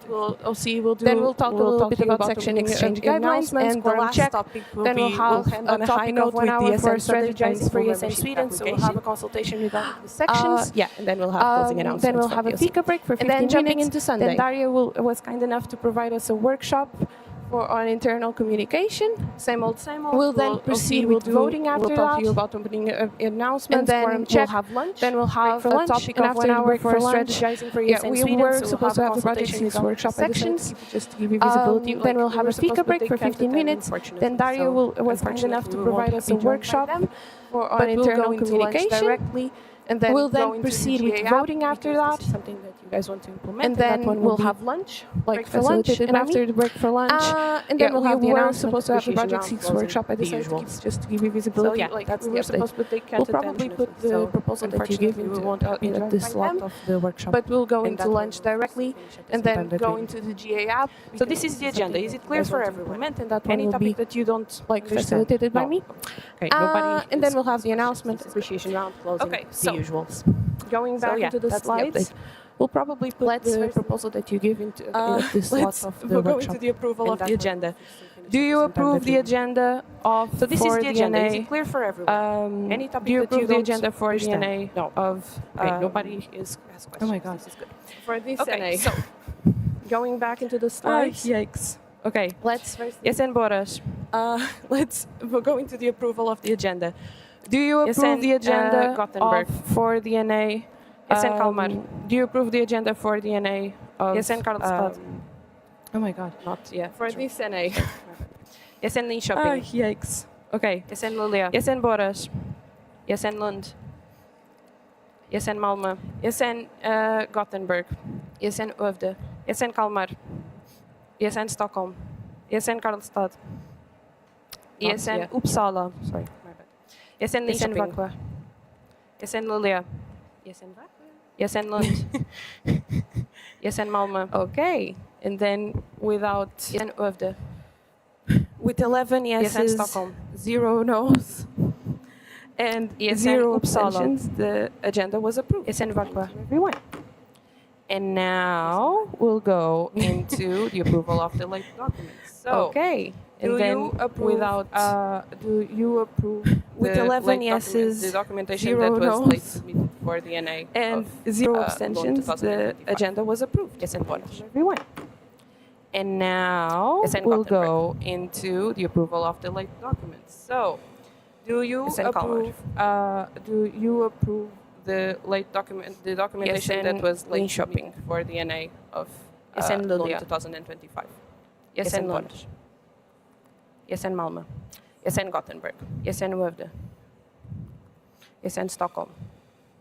[SPEAKER 1] We'll see. We'll talk a
[SPEAKER 3] we'll
[SPEAKER 1] little
[SPEAKER 3] talk
[SPEAKER 1] bit
[SPEAKER 3] to you
[SPEAKER 1] about
[SPEAKER 3] about
[SPEAKER 1] section
[SPEAKER 3] opening
[SPEAKER 1] exchange
[SPEAKER 3] announcements,
[SPEAKER 1] guidelines, and the
[SPEAKER 3] quorum
[SPEAKER 1] last
[SPEAKER 3] check.
[SPEAKER 1] topic will
[SPEAKER 3] Then
[SPEAKER 1] be
[SPEAKER 3] we'll have
[SPEAKER 1] a topic of 1 hour for strategizing for
[SPEAKER 3] Sweden. So we'll have a consultation regarding the
[SPEAKER 1] sections.
[SPEAKER 3] sections. And then we'll have closing announcements.
[SPEAKER 1] Then we'll have a fika break for 15 minutes.
[SPEAKER 3] Jumping into Sunday.
[SPEAKER 1] Then Daria was kind enough to provide us a workshop on internal communication.
[SPEAKER 3] Same old.
[SPEAKER 1] We'll then proceed with voting after
[SPEAKER 3] We'll talk
[SPEAKER 1] that.
[SPEAKER 3] to you about opening announcements.
[SPEAKER 1] And then
[SPEAKER 3] quorum
[SPEAKER 1] we'll
[SPEAKER 3] check.
[SPEAKER 1] have lunch.
[SPEAKER 3] Then we'll have
[SPEAKER 1] for lunch.
[SPEAKER 3] a topic
[SPEAKER 1] And
[SPEAKER 3] of
[SPEAKER 1] after
[SPEAKER 3] 1
[SPEAKER 1] the
[SPEAKER 3] hour
[SPEAKER 1] break
[SPEAKER 3] for
[SPEAKER 1] for lunch.
[SPEAKER 3] strategizing for
[SPEAKER 1] Yeah,
[SPEAKER 3] ESN
[SPEAKER 1] we
[SPEAKER 3] Sweden.
[SPEAKER 1] were
[SPEAKER 3] So we'll
[SPEAKER 1] supposed to have a project
[SPEAKER 3] consultation
[SPEAKER 1] six
[SPEAKER 3] regarding
[SPEAKER 1] workshop
[SPEAKER 3] sections.
[SPEAKER 1] sections.
[SPEAKER 3] Just to give you visibility.
[SPEAKER 1] Then we'll have a fika break for 15 minutes. Then Daria was kind enough to provide us a workshop on internal communication directly.
[SPEAKER 3] And then
[SPEAKER 1] we'll then
[SPEAKER 3] go
[SPEAKER 1] proceed
[SPEAKER 3] into
[SPEAKER 1] with
[SPEAKER 3] the GA
[SPEAKER 1] voting
[SPEAKER 3] app,
[SPEAKER 1] after
[SPEAKER 3] because
[SPEAKER 1] that.
[SPEAKER 3] this is something that you guys want to implement.
[SPEAKER 1] And then
[SPEAKER 3] that one
[SPEAKER 1] we'll
[SPEAKER 3] will
[SPEAKER 1] have
[SPEAKER 3] be
[SPEAKER 1] lunch,
[SPEAKER 3] like
[SPEAKER 1] for lunch.
[SPEAKER 3] facilitated
[SPEAKER 1] And
[SPEAKER 3] by
[SPEAKER 1] after
[SPEAKER 3] me.
[SPEAKER 1] the break for lunch,
[SPEAKER 3] And then we'll have the
[SPEAKER 1] we were
[SPEAKER 3] announcement,
[SPEAKER 1] supposed to have a
[SPEAKER 3] appreciation
[SPEAKER 1] Project
[SPEAKER 3] round,
[SPEAKER 1] 6
[SPEAKER 3] closing,
[SPEAKER 1] workshop. I
[SPEAKER 3] the
[SPEAKER 1] decided to
[SPEAKER 3] usual.
[SPEAKER 1] keep just to give you visibility.
[SPEAKER 3] So that's
[SPEAKER 1] we
[SPEAKER 3] the
[SPEAKER 1] were
[SPEAKER 3] update.
[SPEAKER 1] supposed to take
[SPEAKER 3] We'll probably put the proposal that you give into this slot of the workshop.
[SPEAKER 1] But we'll go
[SPEAKER 3] And
[SPEAKER 1] into
[SPEAKER 3] that
[SPEAKER 1] lunch
[SPEAKER 3] will
[SPEAKER 1] directly and then go into the GA app.
[SPEAKER 3] So this is the agenda. Is it clear for everyone?
[SPEAKER 1] And that one
[SPEAKER 3] Any
[SPEAKER 1] will
[SPEAKER 3] topic
[SPEAKER 1] be
[SPEAKER 3] that you don't like
[SPEAKER 1] facilitated by me.
[SPEAKER 3] Okay, nobody.
[SPEAKER 1] And then we'll have the announcement.
[SPEAKER 3] Appreciation round closing.
[SPEAKER 1] Okay,
[SPEAKER 3] the
[SPEAKER 1] so
[SPEAKER 3] usuals.
[SPEAKER 1] going back into the
[SPEAKER 3] that's
[SPEAKER 1] slides.
[SPEAKER 3] update. We'll probably put
[SPEAKER 1] Let's
[SPEAKER 3] the
[SPEAKER 1] first-
[SPEAKER 3] proposal that you give into this slot of the
[SPEAKER 1] we'll go
[SPEAKER 3] workshop.
[SPEAKER 1] into the approval
[SPEAKER 3] And
[SPEAKER 1] of
[SPEAKER 3] that
[SPEAKER 1] the
[SPEAKER 3] one
[SPEAKER 1] agenda.
[SPEAKER 3] will
[SPEAKER 1] Do you
[SPEAKER 3] finish
[SPEAKER 1] approve the agenda of
[SPEAKER 3] So this is the agenda. Is
[SPEAKER 1] DNA?
[SPEAKER 3] it clear for everyone? Any topic
[SPEAKER 1] Do you
[SPEAKER 3] that you
[SPEAKER 1] approve the
[SPEAKER 3] don't
[SPEAKER 1] agenda for
[SPEAKER 3] understand?
[SPEAKER 1] DNA
[SPEAKER 3] No.
[SPEAKER 1] of
[SPEAKER 3] Okay, nobody has questions.
[SPEAKER 1] Oh my God.
[SPEAKER 3] This is good.
[SPEAKER 1] for this
[SPEAKER 3] Okay,
[SPEAKER 1] NA?
[SPEAKER 3] so
[SPEAKER 1] Going back into the slides.
[SPEAKER 3] yikes. Okay.
[SPEAKER 1] Let's first
[SPEAKER 3] ESN Boras.
[SPEAKER 1] we'll go into the approval of the agenda. Do you approve
[SPEAKER 3] ESN,
[SPEAKER 1] the agenda
[SPEAKER 3] Gothenburg.
[SPEAKER 1] for DNA?
[SPEAKER 3] ESN Kalmar.
[SPEAKER 1] Do you approve the agenda for DNA of
[SPEAKER 3] ESN Karlstad.
[SPEAKER 1] oh my God,
[SPEAKER 3] Not yet.
[SPEAKER 1] for this NA?
[SPEAKER 3] ESN Linköping.
[SPEAKER 1] Yikes. Okay.
[SPEAKER 3] ESN Luleå.
[SPEAKER 1] ESN Boras.
[SPEAKER 3] ESN Lund. ESN Malmö.
[SPEAKER 1] ESN Gothenburg.
[SPEAKER 3] ESN Övde. ESN Kalmar. ESN Stockholm. ESN Karlstad. ESN
[SPEAKER 1] yet.
[SPEAKER 3] Uppsala.
[SPEAKER 1] Sorry.
[SPEAKER 3] My bad. ESN
[SPEAKER 1] ESN
[SPEAKER 3] Linköping.
[SPEAKER 1] Växjö.
[SPEAKER 3] ESN Luleå.
[SPEAKER 1] ESN Växjö.
[SPEAKER 3] ESN Lund. ESN Malmö.
[SPEAKER 1] Okay. And then without
[SPEAKER 3] ESN Övde.
[SPEAKER 1] with 11
[SPEAKER 3] ESN
[SPEAKER 1] yeses,
[SPEAKER 3] Stockholm.
[SPEAKER 1] 0 no's, and
[SPEAKER 3] ESN
[SPEAKER 1] 0
[SPEAKER 3] Uppsala.
[SPEAKER 1] abstentions, the agenda was approved.
[SPEAKER 3] ESN Växjö.
[SPEAKER 1] Everyone. And now we'll go into the approval of the late documents. So,
[SPEAKER 3] Okay.
[SPEAKER 1] and
[SPEAKER 3] Do
[SPEAKER 1] then
[SPEAKER 3] you approve,
[SPEAKER 1] without, do you approve
[SPEAKER 3] With
[SPEAKER 1] the
[SPEAKER 3] 11
[SPEAKER 1] late
[SPEAKER 3] yeses,
[SPEAKER 1] the documentation
[SPEAKER 3] 0
[SPEAKER 1] that was
[SPEAKER 3] no's,
[SPEAKER 1] late submitted for the NA
[SPEAKER 3] and
[SPEAKER 1] of,
[SPEAKER 3] 0
[SPEAKER 1] Lund
[SPEAKER 3] abstentions, the
[SPEAKER 1] 2025.
[SPEAKER 3] agenda was approved.
[SPEAKER 1] ESN Boras. Everyone. And now
[SPEAKER 3] ESN
[SPEAKER 1] we'll
[SPEAKER 3] Gothenburg.
[SPEAKER 1] go into the approval of the late documents. So, do you
[SPEAKER 3] ESN Kalmar.
[SPEAKER 1] approve? Do you approve the late document, the documentation
[SPEAKER 3] ESN
[SPEAKER 1] that was late
[SPEAKER 3] Linköping.
[SPEAKER 1] submitted for the NA of
[SPEAKER 3] ESN
[SPEAKER 1] Lund
[SPEAKER 3] Luleå.
[SPEAKER 1] 2025?
[SPEAKER 3] ESN
[SPEAKER 1] Lund.
[SPEAKER 3] Lund. ESN Malmö.
[SPEAKER 1] ESN Gothenburg.
[SPEAKER 3] ESN Övde. ESN Stockholm.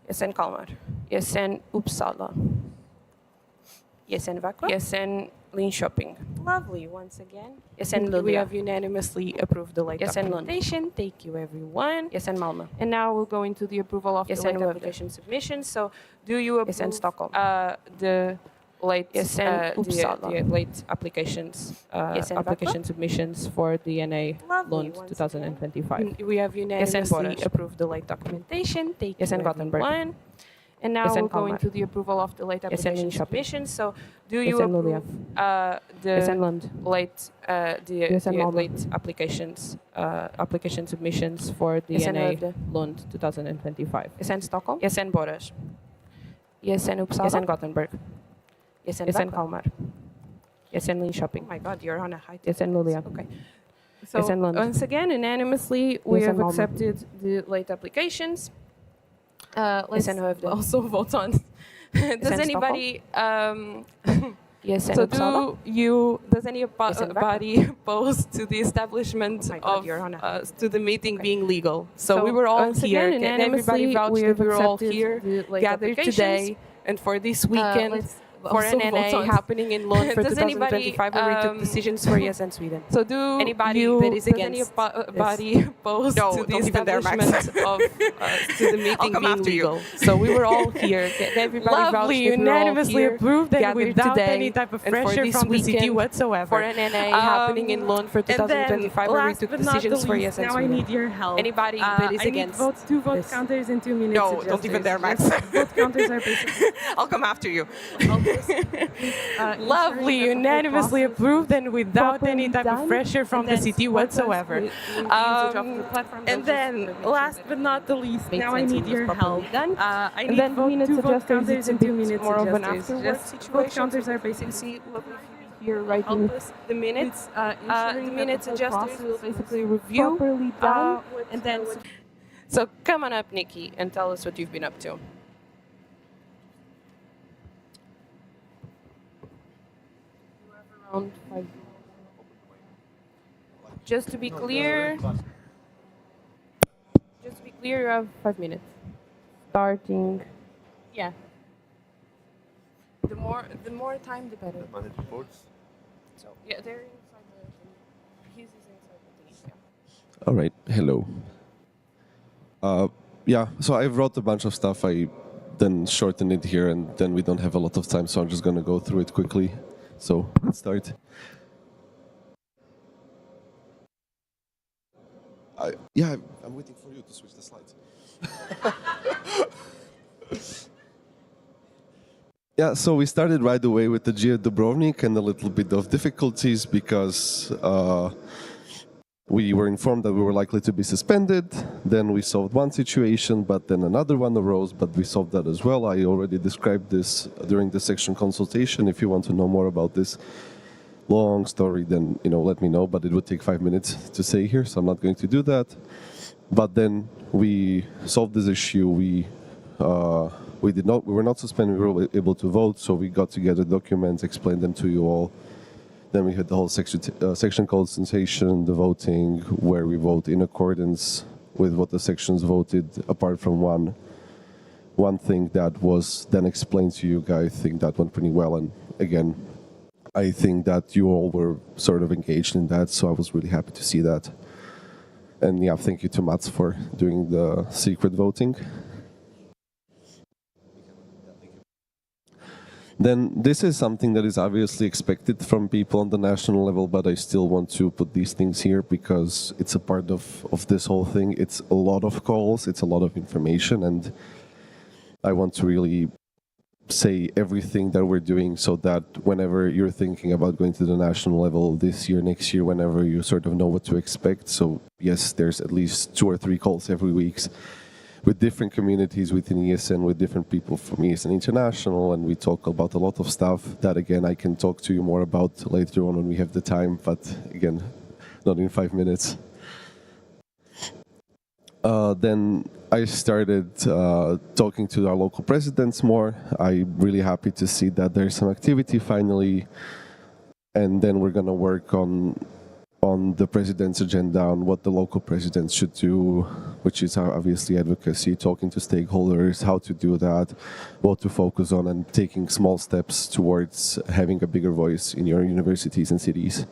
[SPEAKER 3] ESN Kalmar.
[SPEAKER 1] ESN Uppsala.
[SPEAKER 3] ESN Växjö.
[SPEAKER 1] ESN Linköping.
[SPEAKER 3] Lovely. Once again.
[SPEAKER 1] ESN
[SPEAKER 3] Luleå.
[SPEAKER 1] We have unanimously approved the late
[SPEAKER 3] ESN Lund.
[SPEAKER 1] documentation. Thank you, everyone.
[SPEAKER 3] ESN Malmö.
[SPEAKER 1] And now we'll go into the approval of the
[SPEAKER 3] ESN
[SPEAKER 1] late
[SPEAKER 3] Övde.
[SPEAKER 1] application submission. So, do you approve
[SPEAKER 3] ESN Stockholm.
[SPEAKER 1] The late
[SPEAKER 3] ESN Uppsala.
[SPEAKER 1] the late applications
[SPEAKER 3] ESN
[SPEAKER 1] application submissions for DNA
[SPEAKER 3] Lovely.
[SPEAKER 1] Lund
[SPEAKER 3] Once
[SPEAKER 1] 2025. We have unanimously
[SPEAKER 3] Boras.
[SPEAKER 1] approved the late documentation. Thank you,
[SPEAKER 3] ESN Gothenburg.
[SPEAKER 1] everyone. And now
[SPEAKER 3] ESN
[SPEAKER 1] we'll go
[SPEAKER 3] Kalmar.
[SPEAKER 1] into the approval of the late application
[SPEAKER 3] Linköping.
[SPEAKER 1] submissions. So, do you
[SPEAKER 3] ESN Luleå.
[SPEAKER 1] approve the
[SPEAKER 3] ESN Lund.
[SPEAKER 1] late the
[SPEAKER 3] ESN Malmö.
[SPEAKER 1] late applications application submissions for
[SPEAKER 3] ESN
[SPEAKER 1] DNA
[SPEAKER 3] Övde.
[SPEAKER 1] Lund 2025?
[SPEAKER 3] ESN Stockholm.
[SPEAKER 1] ESN Boras.
[SPEAKER 3] ESN Uppsala.
[SPEAKER 1] ESN Gothenburg.
[SPEAKER 3] ESN
[SPEAKER 1] ESN
[SPEAKER 3] Växjö.
[SPEAKER 1] Kalmar. ESN Linköping.
[SPEAKER 3] Oh my God, you're on a high.
[SPEAKER 1] ESN Luleå.
[SPEAKER 3] Okay.
[SPEAKER 1] So
[SPEAKER 3] ESN Lund.
[SPEAKER 1] once again, unanimously, we
[SPEAKER 3] ESN
[SPEAKER 1] have
[SPEAKER 3] Malmö.
[SPEAKER 1] accepted the late applications. Let's
[SPEAKER 3] ESN Övde.
[SPEAKER 1] also vote on. Does
[SPEAKER 3] ESN
[SPEAKER 1] anybody?
[SPEAKER 3] ESN
[SPEAKER 1] So
[SPEAKER 3] Uppsala.
[SPEAKER 1] does anybody
[SPEAKER 3] ESN Växjö.
[SPEAKER 1] oppose to the establishment
[SPEAKER 3] Oh my God,
[SPEAKER 1] of
[SPEAKER 3] you're on a-
[SPEAKER 1] to the meeting
[SPEAKER 3] Okay.
[SPEAKER 1] being legal? So,
[SPEAKER 3] So
[SPEAKER 1] we were all
[SPEAKER 3] once
[SPEAKER 1] here.
[SPEAKER 3] again,
[SPEAKER 1] Can everybody
[SPEAKER 3] unanimously,
[SPEAKER 1] vouch
[SPEAKER 3] we
[SPEAKER 1] that
[SPEAKER 3] have
[SPEAKER 1] we were all
[SPEAKER 3] accepted
[SPEAKER 1] here,
[SPEAKER 3] the late
[SPEAKER 1] gathered
[SPEAKER 3] applications.
[SPEAKER 1] today, and for this weekend.
[SPEAKER 3] for an NA happening in Lund for 2025, where we took decisions for ESN Sweden.
[SPEAKER 5] So do
[SPEAKER 3] Anybody
[SPEAKER 5] you,
[SPEAKER 3] that is
[SPEAKER 5] does
[SPEAKER 3] against
[SPEAKER 5] anybody opposed
[SPEAKER 3] No,
[SPEAKER 5] to the
[SPEAKER 3] don't even dare, Max.
[SPEAKER 5] establishment of
[SPEAKER 3] to the meeting
[SPEAKER 5] come
[SPEAKER 3] being
[SPEAKER 5] after you.
[SPEAKER 3] legal. So we were all here. Everybody
[SPEAKER 5] lovely,
[SPEAKER 3] vouched that we were all
[SPEAKER 5] unanimously
[SPEAKER 3] here,
[SPEAKER 5] approved and
[SPEAKER 3] gathered
[SPEAKER 5] without
[SPEAKER 3] today,
[SPEAKER 5] any type of
[SPEAKER 3] and for
[SPEAKER 5] pressure
[SPEAKER 3] this
[SPEAKER 5] from the city
[SPEAKER 3] weekend
[SPEAKER 5] whatsoever.
[SPEAKER 3] for an NA happening in Lund for
[SPEAKER 5] And then,
[SPEAKER 3] 2025, where we
[SPEAKER 5] last
[SPEAKER 3] took
[SPEAKER 5] but not
[SPEAKER 3] decisions
[SPEAKER 5] the
[SPEAKER 3] for
[SPEAKER 5] least,
[SPEAKER 3] ESN
[SPEAKER 5] now
[SPEAKER 3] Sweden.
[SPEAKER 5] I need your help.
[SPEAKER 3] Anybody that is
[SPEAKER 5] I need
[SPEAKER 3] against
[SPEAKER 5] two vote
[SPEAKER 3] this.
[SPEAKER 5] counters and 2 minutes.
[SPEAKER 3] No, don't even dare, Max.
[SPEAKER 5] Vote counters are basically
[SPEAKER 3] I'll come after you.
[SPEAKER 5] lovely, unanimously approved and without any type of pressure from the city whatsoever. And then, last but not the least, now I need your help. I need two vote counters and 2 minutes
[SPEAKER 3] more of an
[SPEAKER 5] adjusters.
[SPEAKER 3] afterward
[SPEAKER 5] Just
[SPEAKER 3] situation.
[SPEAKER 5] vote counters are basically
[SPEAKER 3] See, lovely here writing the minutes. The minutes adjusters will basically review
[SPEAKER 5] properly done,
[SPEAKER 3] and then. So come on up, Nikki, and tell us what you've been up to. Around 5. Just to be clear, you have 5 minutes. Starting. Yeah. The more time, the better.
[SPEAKER 2] Manage reports.
[SPEAKER 3] So yeah, they're inside the. His is inside the thing. Yeah.
[SPEAKER 6] All right. Hello. Yeah. So I wrote a bunch of stuff. I then shortened it here, and then we don't have a lot of time, so I'm just gonna go through it quickly. So let's start. I'm waiting for you to switch the slides. Yeah, so we started right away with the Gia Dubrovnik and a little bit of difficulties because we were informed that we were likely to be suspended. Then we solved one situation, but then another one arose, but we solved that as well. I already described this during the section consultation. If you want to know more about this long story, then let me know, but it would take 5 minutes to say here, so I'm not going to do that. But then we solved this issue. We were not suspended, we were able to vote, so we got together documents, explained them to you all. Then we had the whole section consultation, the voting, where we vote in accordance with what the sections voted, apart from one thing that was then explained to you guys. I think that went pretty well, and again, I think that you all were sort of engaged in that, so I was really happy to see that. And yeah, thank you to Mats for doing the secret voting. Then this is something that is obviously expected from people on the national level, but I still want to put these things here because it's a part of this whole thing. It's a lot of calls, it's a lot of information, and I want to really say everything that we're doing so that whenever you're thinking about going to the national level this year, next year, whenever you sort of know what to expect. So yes, there's at least 2 or 3 calls every week with different communities within ESN, with different people from ESN International, and we talk about a lot of stuff that, again, I can talk to you more about later on when we have the time, but again, not in 5 minutes. Then I started talking to our local presidents more. I'm really happy to see that there's some activity finally, and then we're going to work on the president's agenda on what the local presidents should do, which is obviously advocacy, talking to stakeholders, how to do that, what to focus on, and taking small steps towards having a bigger voice in your universities and cities.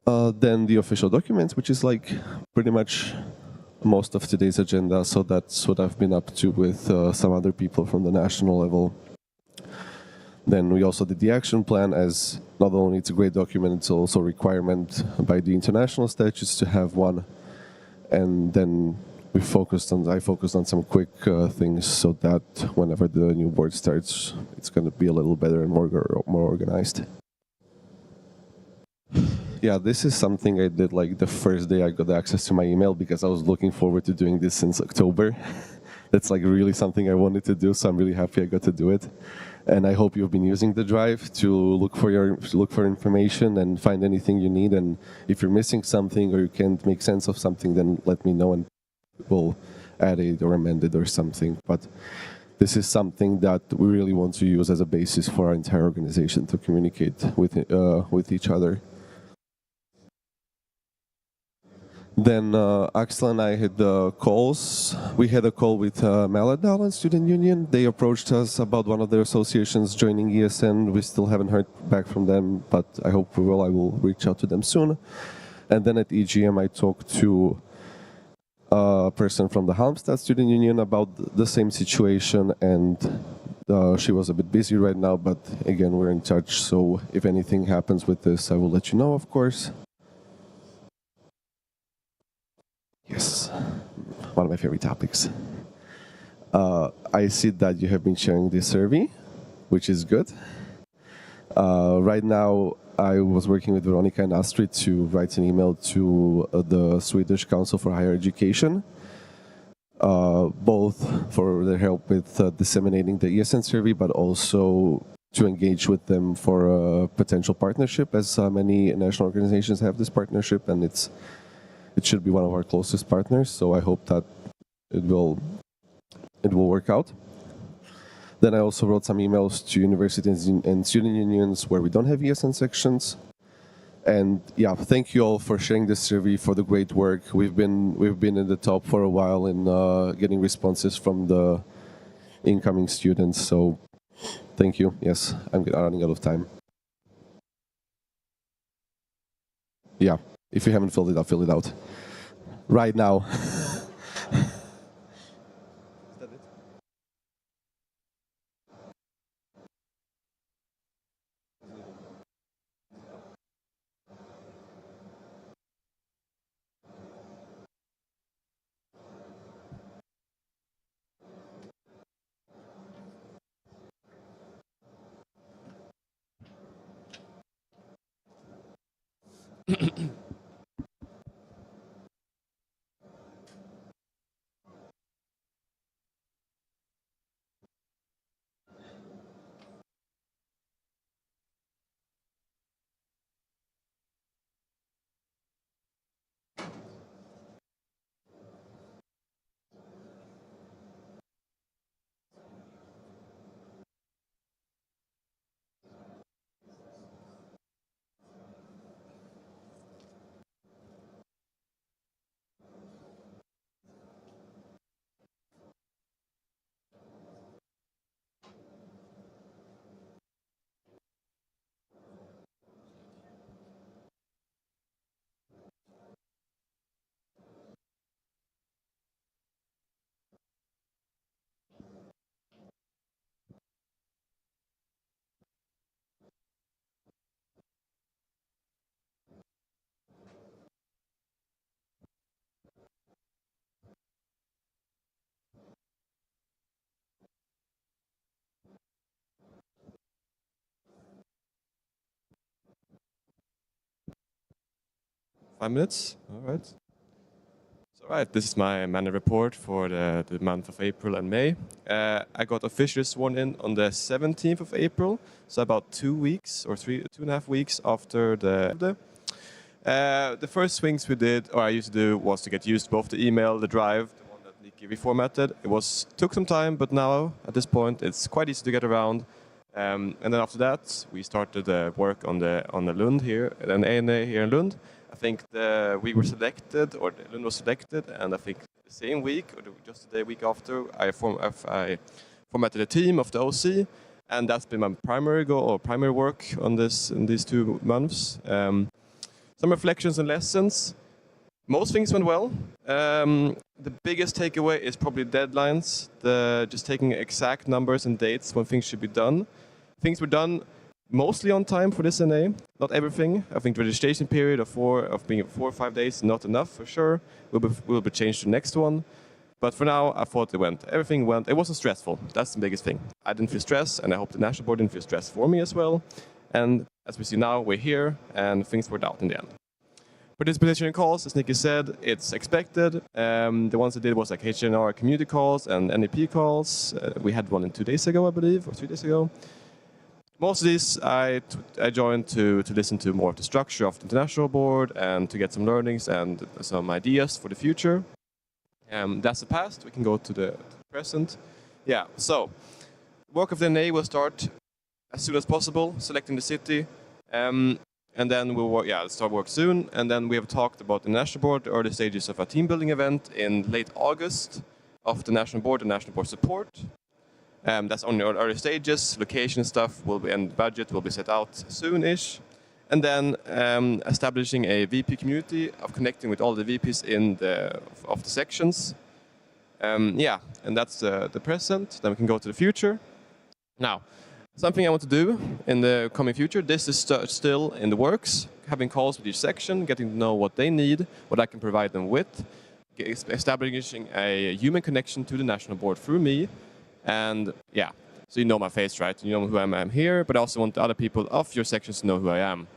[SPEAKER 6] Then the official documents, which is like pretty much most of today's agenda, so that's what I've been up to with some other people from the national level. Then we also did the action plan, as not only it's a great document, it's also a requirement by the international statutes to have one. And then I focused on some quick things so that whenever the new board starts, it's going to be a little better and more organized. Yeah, this is something I did like the first day I got access to my email, because I was looking forward to doing this since October. That's like really something I wanted to do, so I'm really happy I got to do it. And I hope you've been using the drive to look for information and find anything you need. And if you're missing something or you can't make sense of something, then let me know and we'll add it or amend it or something. But this is something that we really want to use as a basis for our entire organization to communicate with each other. Then Axel and I had the calls. We had a call with Maladal and Student Union. They approached us about one of their associations joining ESN. We still haven't heard back from them, but I hope we will. I will reach out to them soon. And then at EGM, I talked to a person from the Halmstad Student Union about the same situation, and she was a bit busy right now, but again, we're in touch. So if anything happens with this, I will let you know, of course. Yes, one of my favorite topics. I see that you have been sharing this survey, which is good. Right now, I was working with Veronica and Astrid to write an email to the Swedish Council for Higher Education, both for their help with disseminating the ESN survey, but also to engage with them for a potential partnership, as many national organizations have this partnership, and it should be one of our closest partners, so I hope that it will work out. Then I also wrote some emails to universities and student unions where we don't have ESN sections. And yeah, thank you all for sharing this survey, for the great work. We've been in the top for a while in getting responses from the incoming students, so thank you. Yes, I'm running out of time. Yeah. If you haven't filled it out, fill it out. Right now.
[SPEAKER 7] Is that it? 5 minutes? All right. So, all right, this is my manner report for the month of April and May. I got officially sworn in on the 17th of April, so about 2 weeks or 2.5 weeks after the first things we did, or I used to do, was to get used to both the email, the drive, the one that Nikki reformatted. It took some time, but now at this point it's quite easy to get around. And then after that, we started work on the Lund here, an ANA here in Lund. I think we were selected, or Lund was selected, and I think the same week, or just the week after, I formatted a team of the OC, and that's been my primary goal or primary work on this in these 2 months. Some reflections and lessons. Most things went well. The biggest takeaway is probably deadlines, just taking exact numbers and dates when things should be done. Things were done mostly on time for this NA, not everything. I think the registration period of being 4 or 5 days is not enough for sure. Will be changed to the next one. But for now, I thought everything went, it wasn't stressful. That's the biggest thing. I didn't feel stress, and I hope the national board didn't feel stress for me as well. And as we see now, we're here, and things worked out in the end. Participation in calls, as Nikki said, it's expected. The ones I did was like HNR community calls and NEP calls. We had one 2 days ago, I believe, or 3 days ago. Most of these I joined to listen to more of the structure of the international board and to get some learnings and some ideas for the future. That's the past. We can go to the present. Yeah, so work of the NA will start as soon as possible, selecting the city. And then we'll start work soon. And then we have talked about the national board, the early stages of a team building event in late August of the national board and national board support. That's on the early stages. Location stuff will be, and budget will be set out soon-ish. And then establishing a VP community of connecting with all the VPs of the sections. Yeah, and that's the present. Then we can go to the future. Now, something I want to do in the coming future, this is still in the works, having calls with each section, getting to know what they need, what I can provide them with, establishing a human connection to the national board through me, and yeah, so you know my face, right? You know who I am here, but I also want the other people of your sections to know who I am.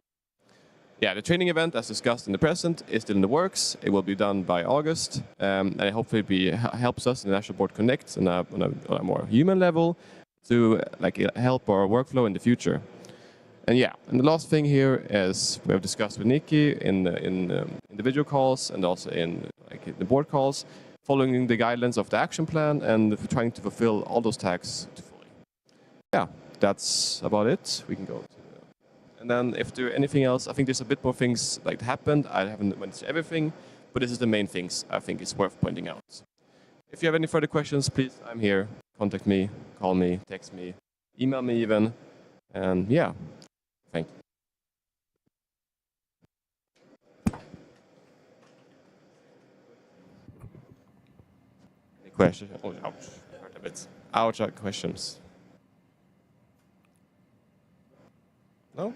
[SPEAKER 7] Yeah, the training event, as discussed in the present, is still in the works. It will be done by August, and it hopefully helps us in the national board connect on a more human level, to help our workflow in the future. And yeah, and the last thing here is we have discussed with Nikki in individual calls and also in the board calls, following the guidelines of the action plan and trying to fulfill all those tasks fully. Yeah, that's about it. We can go to and then if there anything else, I think there's a bit more things that happened. I haven't went through everything, but this is the main things I think is worth pointing out. If you have any further questions, please, I'm here. Contact me, call me, text me, email me even, and yeah, thank you. Any questions? Oh, ouch, I hurt a bit. Ouch, questions. No?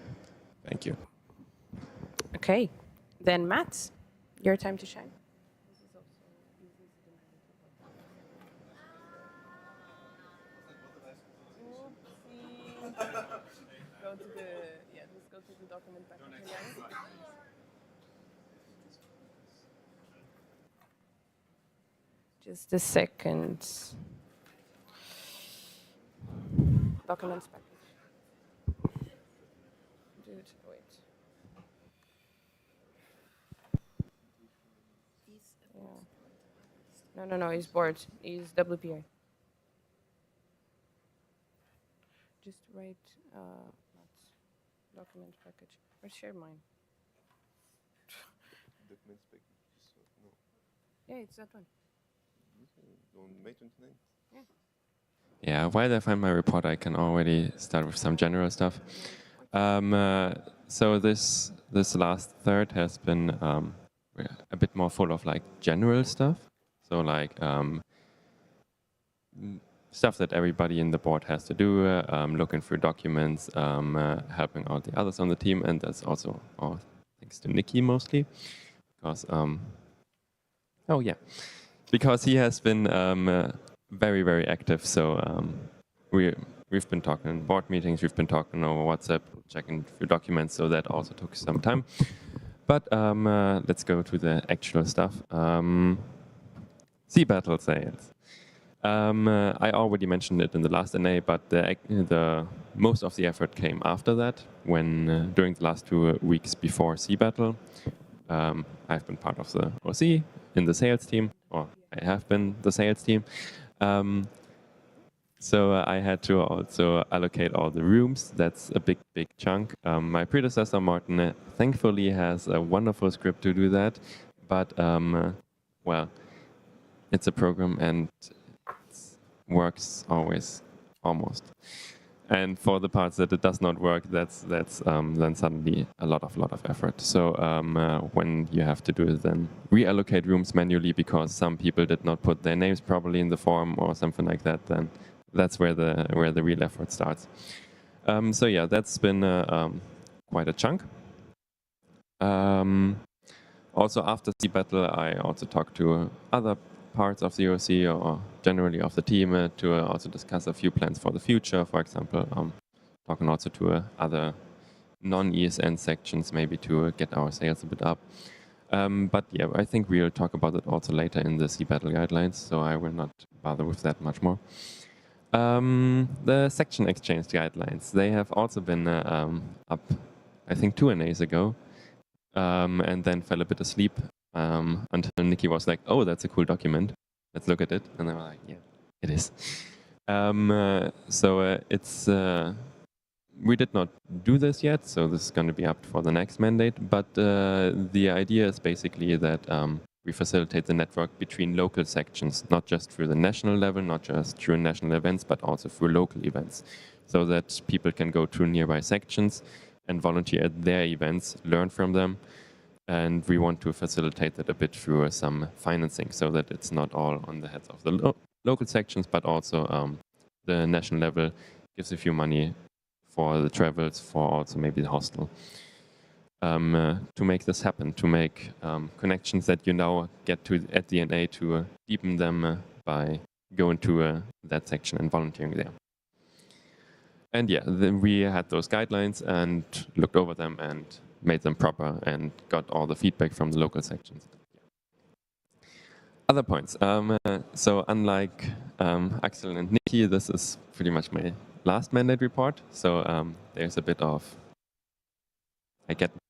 [SPEAKER 7] Thank you.
[SPEAKER 3] Okay, then Matt, your time to shine.
[SPEAKER 1] Let's go to the document package again.
[SPEAKER 3] Just a second. Documents package. Dude, wait. Yeah. No, he's bored. He's WPA. Just write document package. Or share mine.
[SPEAKER 2] Documents package. So, no.
[SPEAKER 3] Yeah, it's that one.
[SPEAKER 2] On May 29th.
[SPEAKER 3] Yeah.
[SPEAKER 8] Yeah, while I find my report, I can already start with some general stuff. So this last third has been a bit more full of general stuff. So stuff that everybody in the board has to do, looking through documents, helping out the others on the team, and that's also all thanks to Nikki mostly, because because he has been very, very active. So we've been talking in board meetings, we've been talking over WhatsApp, checking through documents, so that also took some time. But let's go to the actual stuff. Sea battle sales. I already mentioned it in the last NA, but the most of the effort came after that, when during the last 2 weeks before Sea Battle. I've been part of the OC in the sales team, or I have been the sales team. So I had to also allocate all the rooms. That's a big, big chunk. My predecessor, Martin, thankfully has a wonderful script to do that. But, well, it's a program and works always, almost. And for the parts that it does not work, that's then suddenly a lot of effort. So when you have to do it, then reallocate rooms manually because some people did not put their names properly in the form or something like that, then that's where the real effort starts. So yeah, that's been quite a chunk. Also after Sea Battle, I also talked to other parts of the OC or generally of the team to also discuss a few plans for the future. For example, talking also to other non-ESN sections, maybe to get our sales a bit up. But yeah, I think we'll talk about it also later in the Sea Battle guidelines, so I will not bother with that much more. The section exchange guidelines, they have also been up, I think 2 NAs ago, and then fell a bit asleep. Until Nikki was like, oh, that's a cool document. Let's look at it. And I was like, yeah, it is. So it's We did not do this yet, so this is going to be up for the next mandate. But the idea is basically that we facilitate the network between local sections, not just through the national level, not just through national events, but also through local events, so that people can go to nearby sections and volunteer at their events, learn from them. And we want to facilitate that a bit through some financing, so that it's not all on the heads of the local sections, but also the national level gives a few money for the travels, for also maybe the hostel. To make this happen, to make connections that you now get to at the NA, to deepen them by going to that section and volunteering there. And yeah, then we had those guidelines and looked over them and made them proper and got all the feedback from the local sections. Other points. So unlike Axel and Nikki, this is pretty much my last mandate report. So there's a bit of,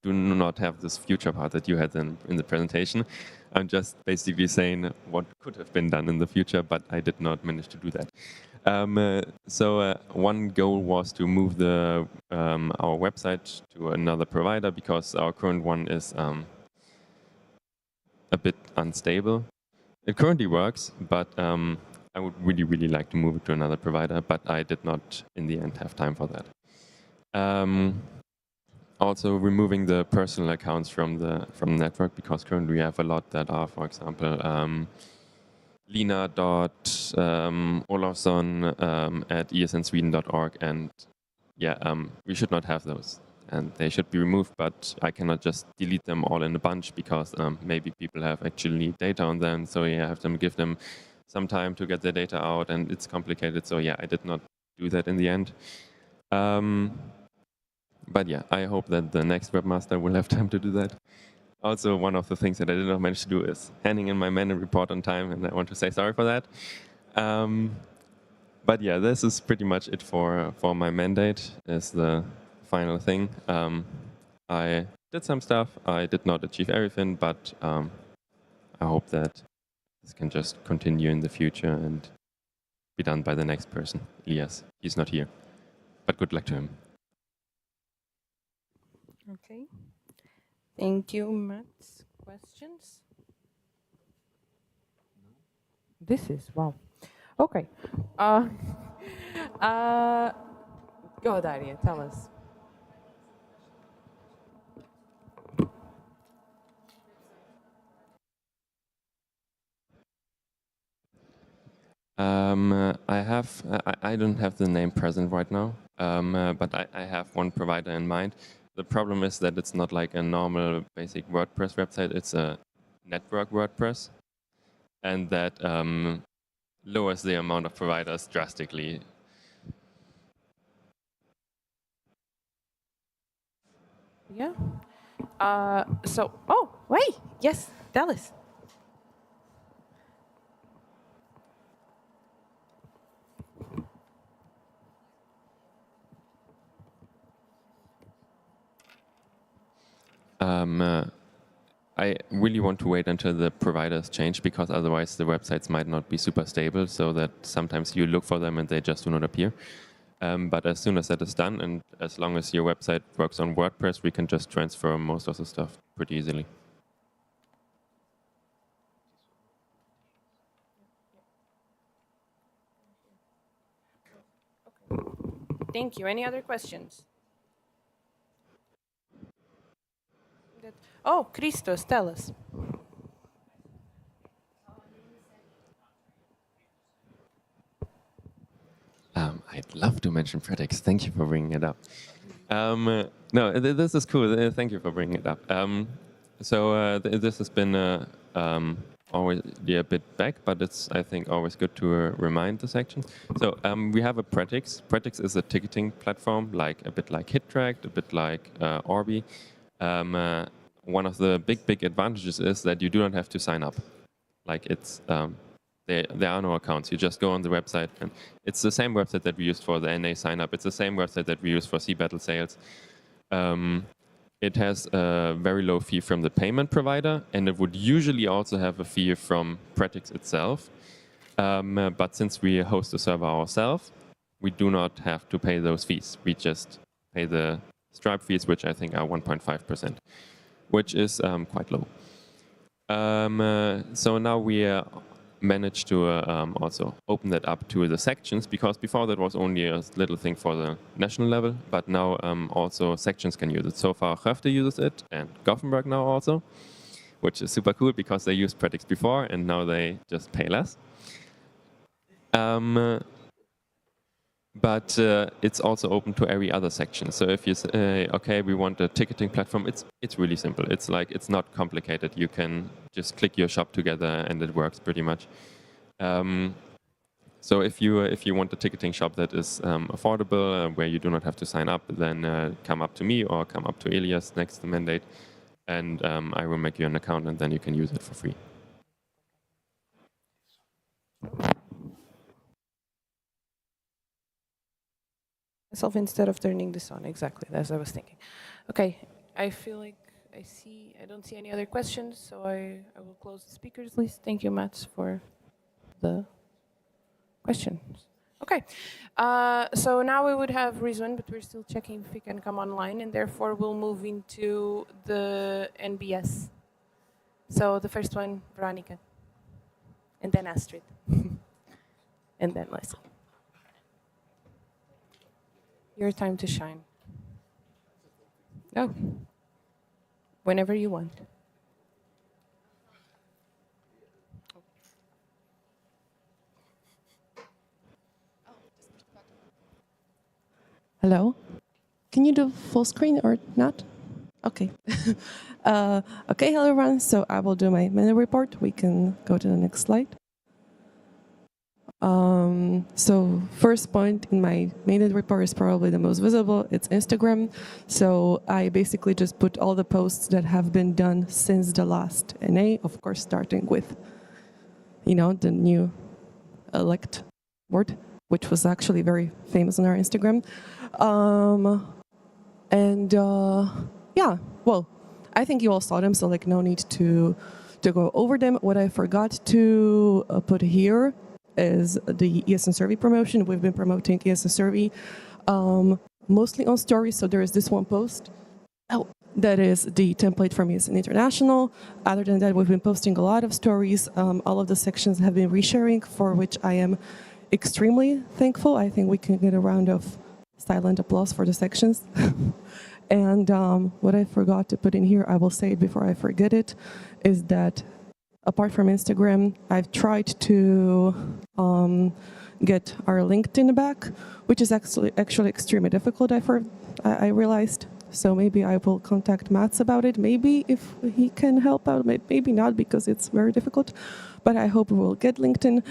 [SPEAKER 8] do not have this future part that you had in the presentation. I'm just basically saying what could have been done in the future, but I did not manage to do that. So one goal was to move our website to another provider, because our current one is a bit unstable. It currently works, but I would really, really like to move it to another provider, but I did not, in the end, have time for that. Also, removing the personal accounts from the network, because currently we have a lot that are, for example, lina.olofsson at esnsweden.org, and yeah, we should not have those, and they should be removed, but I cannot just delete them all in a bunch, because maybe people have actually need data on them, so yeah, I have to give them some time to get their data out, and it's complicated, so yeah, I did not do that in the end. But yeah, I hope that the next webmaster will have time to do that. Also, one of the things that I did not manage to do is handing in my mandate report on time, and I want to say sorry for that. But yeah, this is pretty much it for my mandate, is the final thing. I did some stuff, I did not achieve everything, but I hope that this can just continue in the future and be done by the next person. Elias, he's not here, but good luck to him.
[SPEAKER 3] Okay. Thank you, Matt. Questions? This is, wow. Okay. Go, Daria, tell us.
[SPEAKER 8] I don't have the name present right now, but I have one provider in mind. The problem is that it's not like a normal basic WordPress website, it's a network WordPress, and that lowers the amount of providers drastically.
[SPEAKER 3] Yeah. Oh, wait, yes, tell us.
[SPEAKER 8] I really want to wait until the providers change, because otherwise the websites might not be super stable, so that sometimes you look for them and they just do not appear. But as soon as that is done, and as long as your website works on WordPress, we can just transfer most of the stuff pretty easily.
[SPEAKER 3] Thank you. Any other questions? Oh, Christos, tell us.
[SPEAKER 8] I'd love to mention Predix. Thank you for bringing it up. No, this is cool. Thank you for bringing it up. This has been always a bit back, but it's, I think, always good to remind the section. So we have a Predix. Predix is a ticketing platform, a bit like HitTrack, a bit like Orbi. One of the big advantages is that you do not have to sign up. There are no accounts. You just go on the website, and it's the same website that we used for the NA sign up. It's the same website that we use for Sea Battle sales. It has a very low fee from the payment provider, and it would usually also have a fee from Predix itself. But since we host the server ourselves, we do not have to pay those fees. We just pay the Stripe fees, which I think are 1.5%, which is quite low. So now we managed to also open that up to the sections, because before that was only a little thing for the national level, but now also sections can use it. So far, Höfte uses it, and Gothenburg now also, which is super cool because they used Predix before, and now they just pay less. But it's also open to every other section. So if you say, okay, we want a ticketing platform, it's really simple. It's like, it's not complicated. You can just click your shop together and it works pretty much. So if you want a ticketing shop that is affordable, where you do not have to sign up, then come up to me or come up to Elias next to Mandate, and I will make you an account, and then you can use it for free.
[SPEAKER 3] Myself instead of turning this on, exactly, as I was thinking. Okay, I feel like I don't see any other questions, so I will close the speakers list. Thank you, Mats, for the questions. Okay, so now we would have Rizwan, but we're still checking if he can come online, and therefore we'll move into the NBS. So the first one, Veronica, and then Astrid, and then Leslie. Your time to shine. Oh, whenever you want.
[SPEAKER 9] Hello? Can you do full screen or not? Okay. Okay, hello everyone. So I will do my menu report. We can go to the next slide. So first point in my main report is probably the most visible. It's Instagram. So I basically just put all the posts that have been done since the last NA, of course, starting with, you know, the new elect board, which was actually very famous on our Instagram. Yeah, well, I think you all saw them, so like no need to go over them. What I forgot to put here is the ESN survey promotion. We've been promoting ESN survey mostly on stories. So there is this one post that is the template from ESN International. Other than that, we've been posting a lot of stories. All of the sections have been resharing, for which I am extremely thankful. I think we can get a round of silent applause for the sections. And what I forgot to put in here, I will say it before I forget it, is that apart from Instagram, I've tried to get our LinkedIn back, which is actually extremely difficult, I realized. So maybe I will contact Mats about it, maybe if he can help out, maybe not, because it's very difficult. But I hope we will get LinkedIn.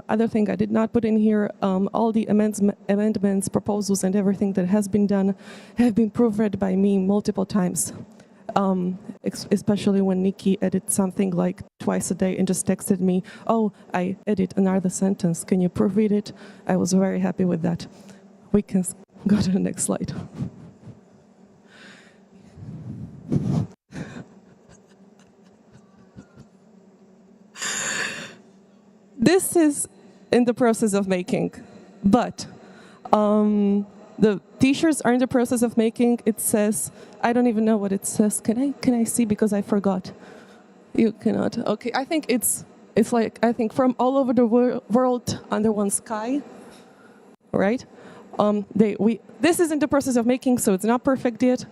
[SPEAKER 9] Other thing I did not put in here, all the amendments, proposals, and everything that has been done have been proofread by me multiple times. Especially when Nikki edits something like twice a day and just texted me, oh, I edit another sentence, can you proofread it? I was very happy with that. We can go to the next slide. This is in the process of making, but the t-shirts are in the process of making. It says, I don't even know what it says. Can I see, because I forgot? You cannot. Okay, I think it's like, I think from all over the world under one sky, right? This is in the process of making, so it's not perfect yet.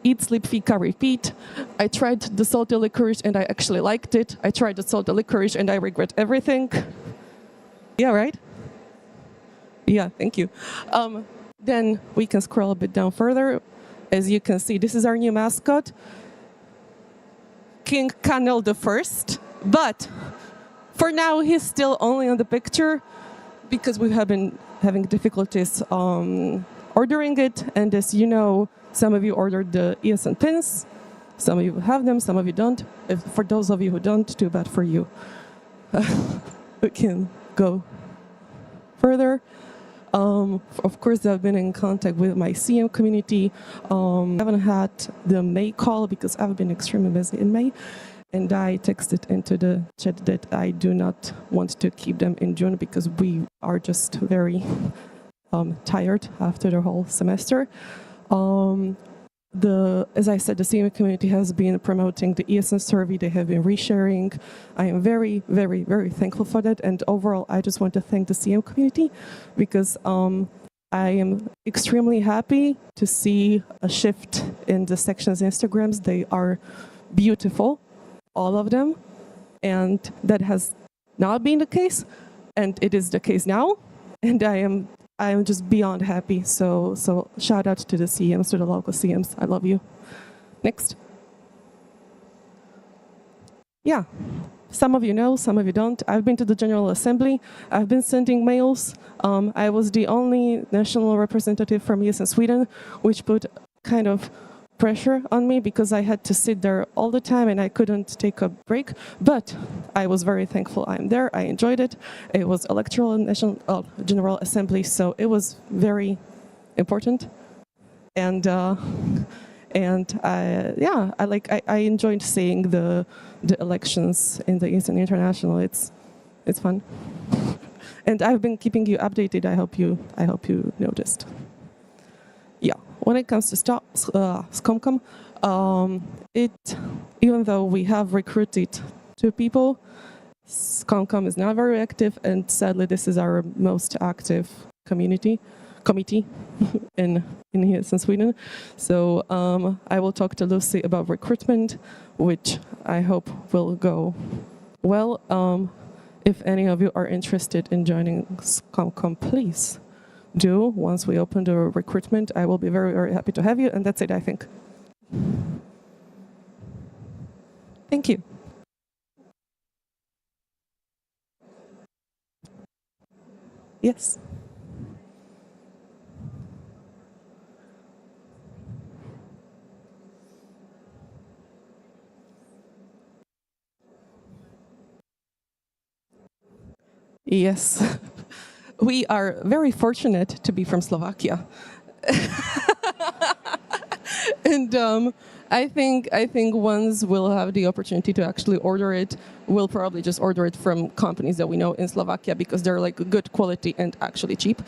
[SPEAKER 9] Eat, sleep, fika, repeat. I tried the salty licorice and I actually liked it. I tried the salty licorice and I regret everything. Yeah, right? Yeah, thank you. Then we can scroll a bit down further. As you can see, this is our new mascot, King Kanel I. But for now, he's still only on the picture because we have been having difficulties ordering it. And as you know, some of you ordered the ESN pins. Some of you have them, some of you don't. For those of you who don't, too bad for you. We can go further. Of course, I've been in contact with my CM community. I haven't had the May call because I've been extremely busy in May. And I texted into the chat that I do not want to keep them in June because we are just very tired after the whole semester. As I said, the CM community has been promoting the ESN survey. They have been resharing. I am very, very, very thankful for that. And overall, I just want to thank the CM community because I am extremely happy to see a shift in the sections Instagrams. They are beautiful, all of them. And that has not been the case, and it is the case now. And I am just beyond happy. So shout out to the CMs, to the local CMs. I love you. Next. Yeah. Some of you know, some of you don't. I've been to the General Assembly. I've been sending mails. I was the only national representative from ESN Sweden, which put kind of pressure on me because I had to sit there all the time and I couldn't take a break. But I was very thankful I'm there. I enjoyed it. It was electoral and national General Assembly, so it was very important. And I enjoyed seeing the elections in the ESN International. It's fun. And I've been keeping you updated. I hope you noticed. Yeah. When it comes to SCOMCOM, even though we have recruited 2 people, SCOMCOM is not very active, and sadly, this is our most active committee in ESN Sweden. So I will talk to Lucy about recruitment, which I hope will go well. If any of you are interested in joining SCOMCOM, please do. Once we open the recruitment, I will be very, very happy to have you, and that's it, I think. Thank you. Yes. Yes. We are very fortunate to be from Slovakia. And I think once we'll have the opportunity to actually order it, we'll probably just order it from companies that we know in Slovakia because they're like good quality and actually cheap.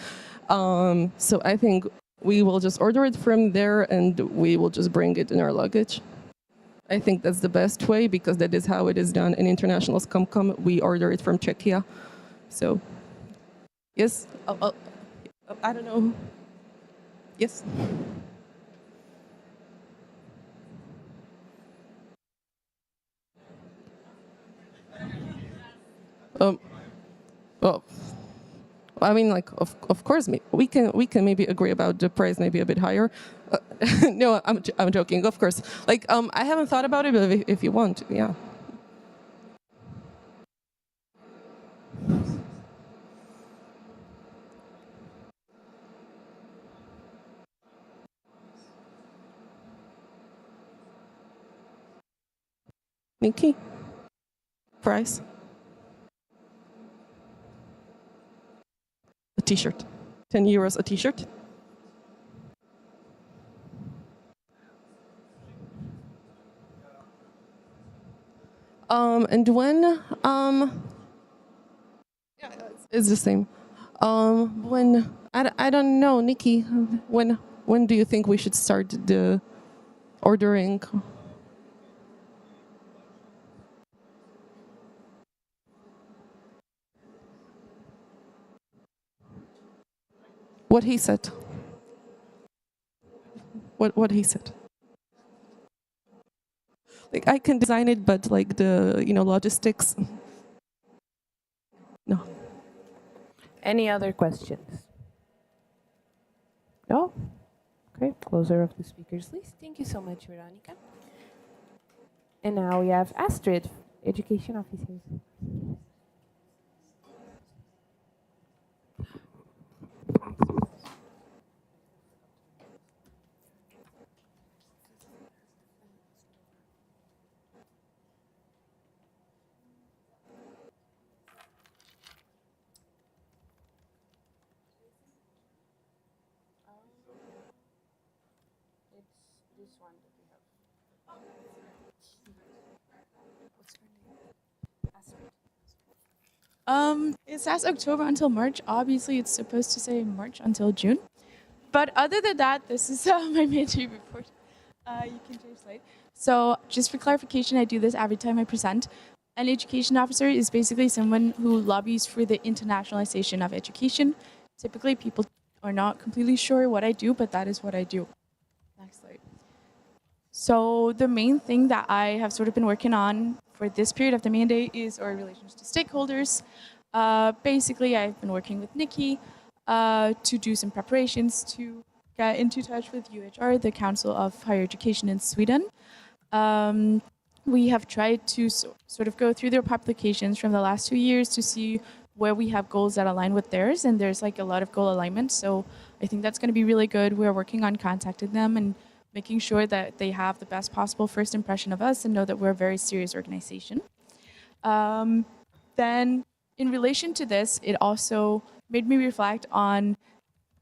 [SPEAKER 9] So I think we will just order it from there and we will just bring it in our luggage. I think that's the best way because that is how it is done in international SCOMCOM. We order it from Czechia. So, yes, I don't know. Yes. Well, I mean, like, of course, we can maybe agree about the price maybe a bit higher. No, I'm joking. Of course, like, I haven't thought about it, but if you want, yeah. Nikki, price. A t-shirt. 10 euros a t-shirt. And when, yeah, it's the same. When, I don't know, Nikki, when do you think we should start the ordering? What he said. What he said. Like, I can design it, but like the, logistics. No.
[SPEAKER 1] Any other questions? No? Okay, closer of the speakers list. Thank you so much, Veronica. And now we have Astrid, Education Officers.
[SPEAKER 10] It says October until March. Obviously, it's supposed to say March until June. But other than that, this is my mandate report. You can change slide. So just for clarification, I do this every time I present. An education officer is basically someone who lobbies for the internationalization of education. Typically, people are not completely sure what I do, but that is what I do. Next slide. So the main thing that I have sort of been working on for this period of the mandate is our relations to stakeholders. Basically, I've been working with Nikki to do some preparations to get into touch with UHR, the Council of Higher Education in Sweden. We have tried to sort of go through their publications from the last 2 years to see where we have goals that align with theirs, and there's like a lot of goal alignment, so I think that's going to be really good. We're working on contacting them and making sure that they have the best possible first impression of us and know that we're a very serious organization. Then in relation to this, it also made me reflect on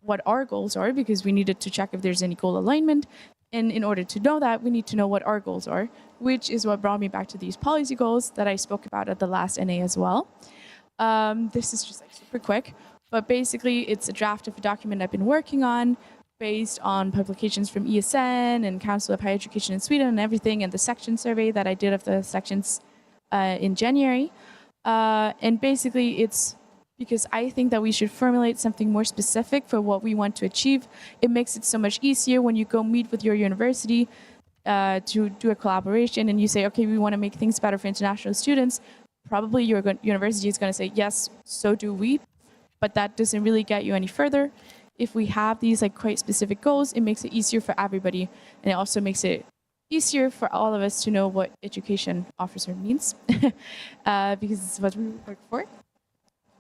[SPEAKER 10] what our goals are, because we needed to check if there's any goal alignment. And in order to know that, we need to know what our goals are, which is what brought me back to these policy goals that I spoke about at the last NA as well. This is just like super quick, but basically it's a draft of a document I've been working on based on publications from ESN and Council of Higher Education in Sweden and everything, and the section survey that I did of the sections in January. And basically it's because I think that we should formulate something more specific for what we want to achieve. It makes it so much easier when you go meet with your university to do a collaboration and you say, okay, we want to make things better for international students. Probably your university is going to say, yes, so do we, but that doesn't really get you any further. If we have these like quite specific goals, it makes it easier for everybody, and it also makes it easier for all of us to know what education officer means, because it's what we work for.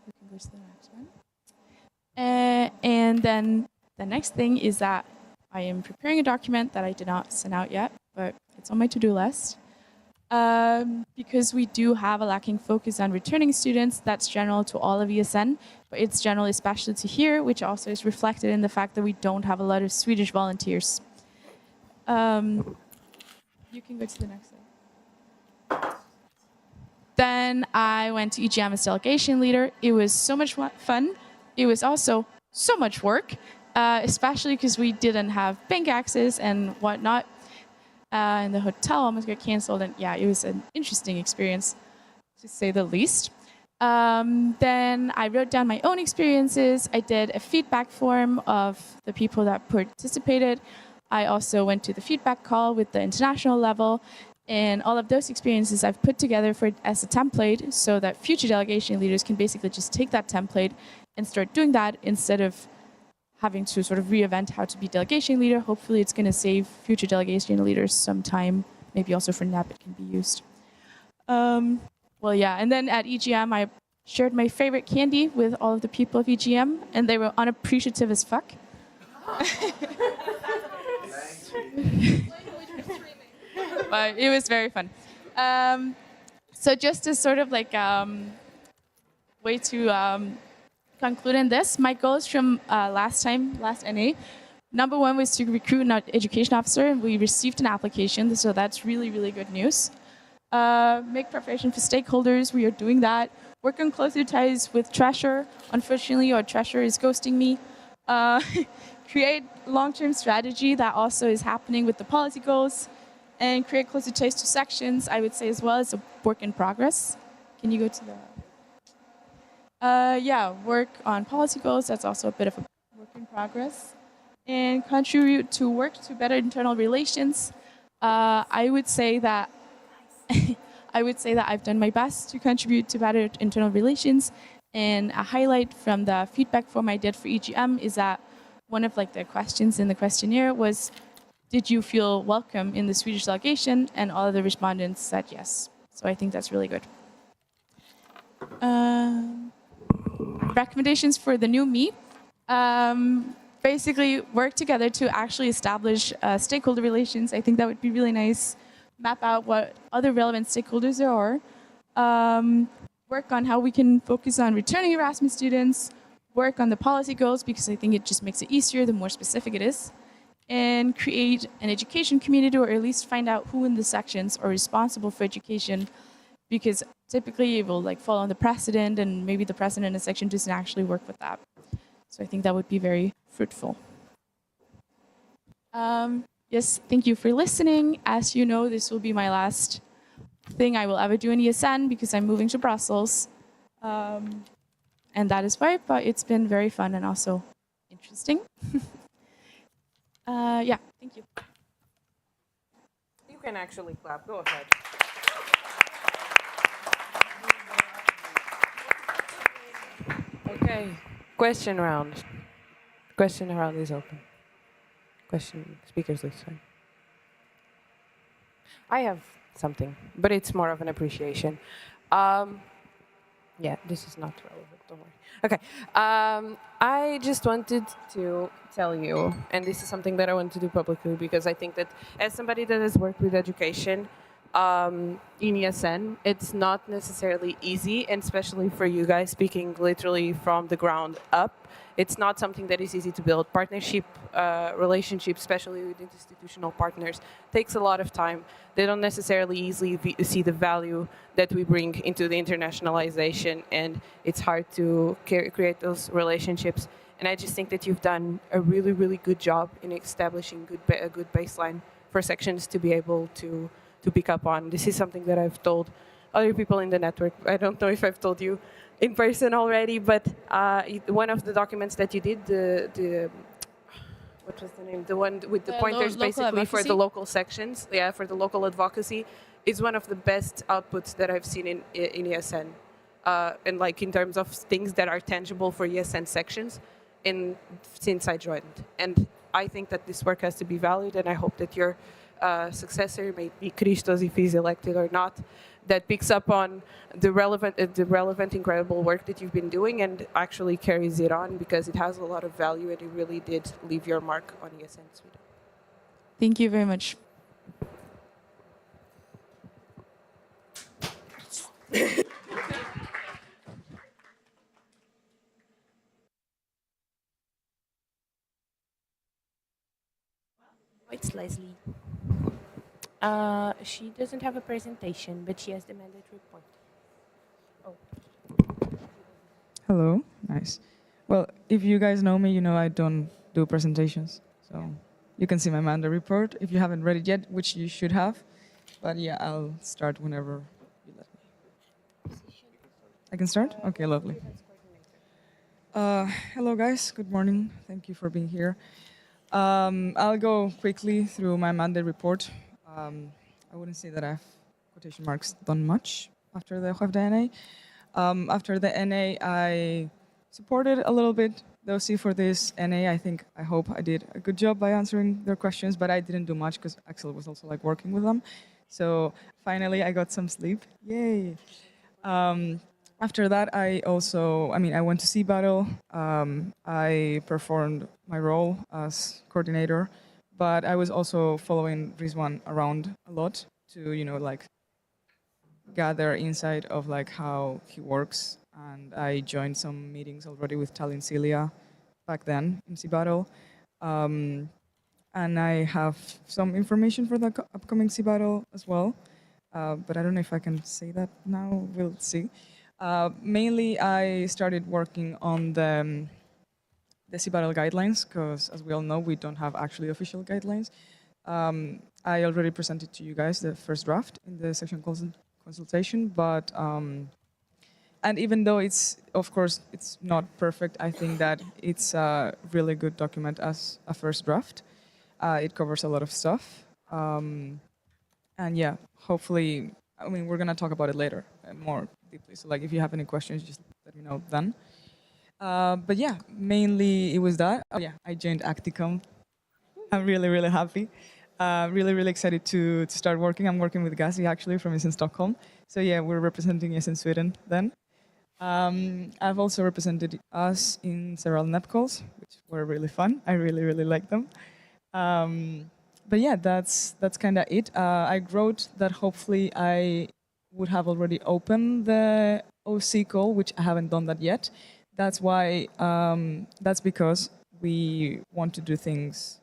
[SPEAKER 10] We can go to the next one. And then the next thing is that I am preparing a document that I did not send out yet, but it's on my to-do list. Because we do have a lacking focus on returning students. That's general to all of ESN, but it's general especially to here, which also is reflected in the fact that we don't have a lot of Swedish volunteers. You can go to the next slide. Then I went to EGM as delegation leader. It was so much fun. It was also so much work, especially because we didn't have bank access and whatnot. And the hotel almost got canceled, and yeah, it was an interesting experience, to say the least. Then I wrote down my own experiences. I did a feedback form of the people that participated. I also went to the feedback call with the international level, and all of those experiences I've put together as a template so that future delegation leaders can basically just take that template and start doing that instead of having to sort of reinvent how to be delegation leader. Hopefully it's going to save future delegation leaders some time. Maybe also for NEP it can be used. Well, yeah, and then at EGM I shared my favorite candy with all of the people of EGM, and they were unappreciative as fuck. But it was very fun. So just as sort of like way to conclude in this, my goals from last NA, number one was to recruit an education officer, and we received an application, so that's really, really good news. Make preparation for stakeholders, we are doing that. Work on closer ties with Treasure. Unfortunately, our Treasure is ghosting me. Create long-term strategy that also is happening with the policy goals, and create closer ties to sections, I would say as well as a work in progress. Can you go to the... yeah, work on policy goals, that's also a bit of a work in progress. And contribute to work to better internal relations. I would say that I've done my best to contribute to better internal relations. And a highlight from the feedback form I did for EGM is that one of like the questions in the questionnaire was, did you feel welcome in the Swedish delegation? And all of the respondents said yes. So I think that's really good. Recommendations for the new me. Basically work together to actually establish stakeholder relations. I think that would be really nice. Map out what other relevant stakeholders there are. Work on how we can focus on returning Erasmus students. Work on the policy goals, because I think it just makes it easier the more specific it is. And create an education community, or at least find out who in the sections are responsible for education, because typically it will like fall on the president, and maybe the president in a section doesn't actually work with that. So I think that would be very fruitful. Yes, thank you for listening. As you know, this will be my last thing I will ever do in ESN because I'm moving to Brussels. And that is why, but it's been very fun and also interesting. Yeah, thank you.
[SPEAKER 5] You can actually clap. Go ahead. Okay. Question round. Question round is open. Speakers list. Sorry. I have something, but it's more of an appreciation. Yeah, this is not relevant. Don't worry. Okay. I just wanted to tell you, and this is something that I want to do publicly because I think that as somebody that has worked with education in ESN, it's not necessarily easy, and especially for you guys speaking literally from the ground up. It's not something that is easy to build. Partnership relationships, especially with institutional partners, takes a lot of time. They don't necessarily easily see the value that we bring into the internationalization, and it's hard to create those relationships. And I just think that you've done a really, really good job in establishing a good baseline for sections to be able to pick up on. This is something that I've told other people in the network. I don't know if I've told you in person already, but one of the documents that you did, what was the name? The one with the pointers basically for the local sections, yeah, for the local advocacy, is one of the best outputs that I've seen in ESN. And like in terms of things that are tangible for ESN sections since I joined. And I think that this work has to be valued, and I hope that your successor, maybe Christos if he's elected or not, that picks up on the relevant, incredible work that you've been doing and actually carries it on, because it has a lot of value and it really did leave your mark on ESN Sweden.
[SPEAKER 10] Thank you very much.
[SPEAKER 5] It's Leslie. She doesn't have a presentation, but she has the mandatory point. Oh.
[SPEAKER 11] Hello, nice. Well, if you guys know me, you know I don't do presentations. So you can see my mandatory report if you haven't read it yet, which you should have. But yeah, I'll start whenever you let me. I can start? Okay, lovely. Hello, guys. Good morning. Thank you for being here. I'll go quickly through my mandate report. I wouldn't say that I've, quotation marks, done much after the NA. After the NA, I supported a little bit the OC for this NA. I hope I did a good job by answering their questions, but I didn't do much because Axel was also like working with them. So finally, I got some sleep. Yay! After that, I went to Sea Battle. I performed my role as coordinator, but I was also following Rizwan around a lot to, gather insight of how he works. And I joined some meetings already with Tallinn Celia back then in Sea Battle. And I have some information for the upcoming Sea Battle as well. But I don't know if I can say that now. We'll see. Mainly, I started working on the Sea Battle guidelines, because as we all know, we don't have actually official guidelines. I already presented to you guys the first draft in the section consultation, but and even though it's not perfect, I think that it's a really good document as a first draft. It covers a lot of stuff, and yeah, hopefully, we're gonna talk about it later more deeply. So if you have any questions, just let me know then. But yeah, mainly it was that. Oh yeah, I joined Acticom. I'm really, really happy. Really, really excited to start working. I'm working with Gassi actually from ESN Stockholm. So yeah, we're representing ESN Sweden then. I've also represented us in several NEP calls, which were really fun. I really, really liked them. But yeah, that's kind of it. I wrote that hopefully I would have already opened the OC call, which I haven't done that yet. That's why. That's because we want to do things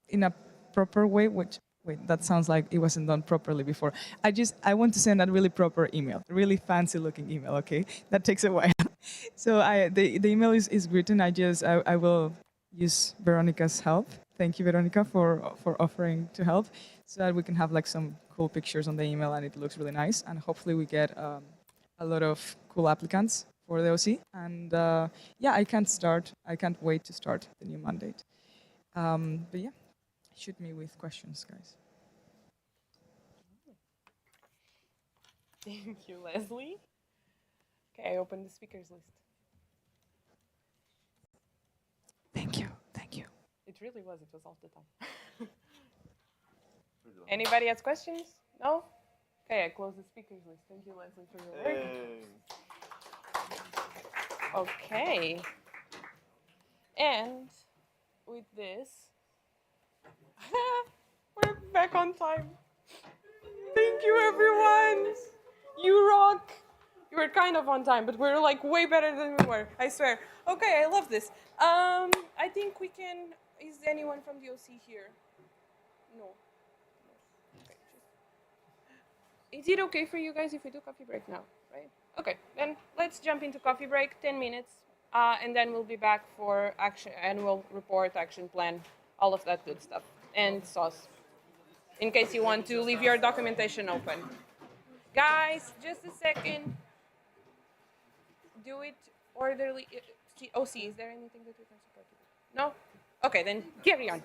[SPEAKER 11] in a proper way. Wait, that sounds like it wasn't done properly before. I want to send a really proper email, a really fancy looking email. Okay, that takes a while. So the email is written. I will use Veronica's help. thank you, Veronica, for offering to help, so that we can have like some cool pictures on the email and it looks really nice. And hopefully we get a lot of cool applicants for the OC. And yeah, I can't wait to start the new mandate. But yeah, shoot me with questions, guys.
[SPEAKER 1] Thank you, Leslie. Okay, I open the speakers list.
[SPEAKER 11] Thank you.
[SPEAKER 1] It really was. It was all the time. Anybody has questions? No? Okay, I close the speakers list. Thank you, Leslie, for your work. Okay. And with this, we're back on time. Thank you, everyone. You rock. You were kind of on time, but we're like way better than we were, I swear. Okay, I love this. I think we can. Is anyone from the OC here? No. Okay. Is it okay for you guys if we do coffee break now? Right? Okay, then let's jump into coffee break, 10 minutes, and then we'll be back for annual report, action plan, all of that good stuff, and sauce. In case you want to leave your documentation open. Guys, just a second. Do it orderly. OC, is there anything that we can support you with? No? Okay, then carry on.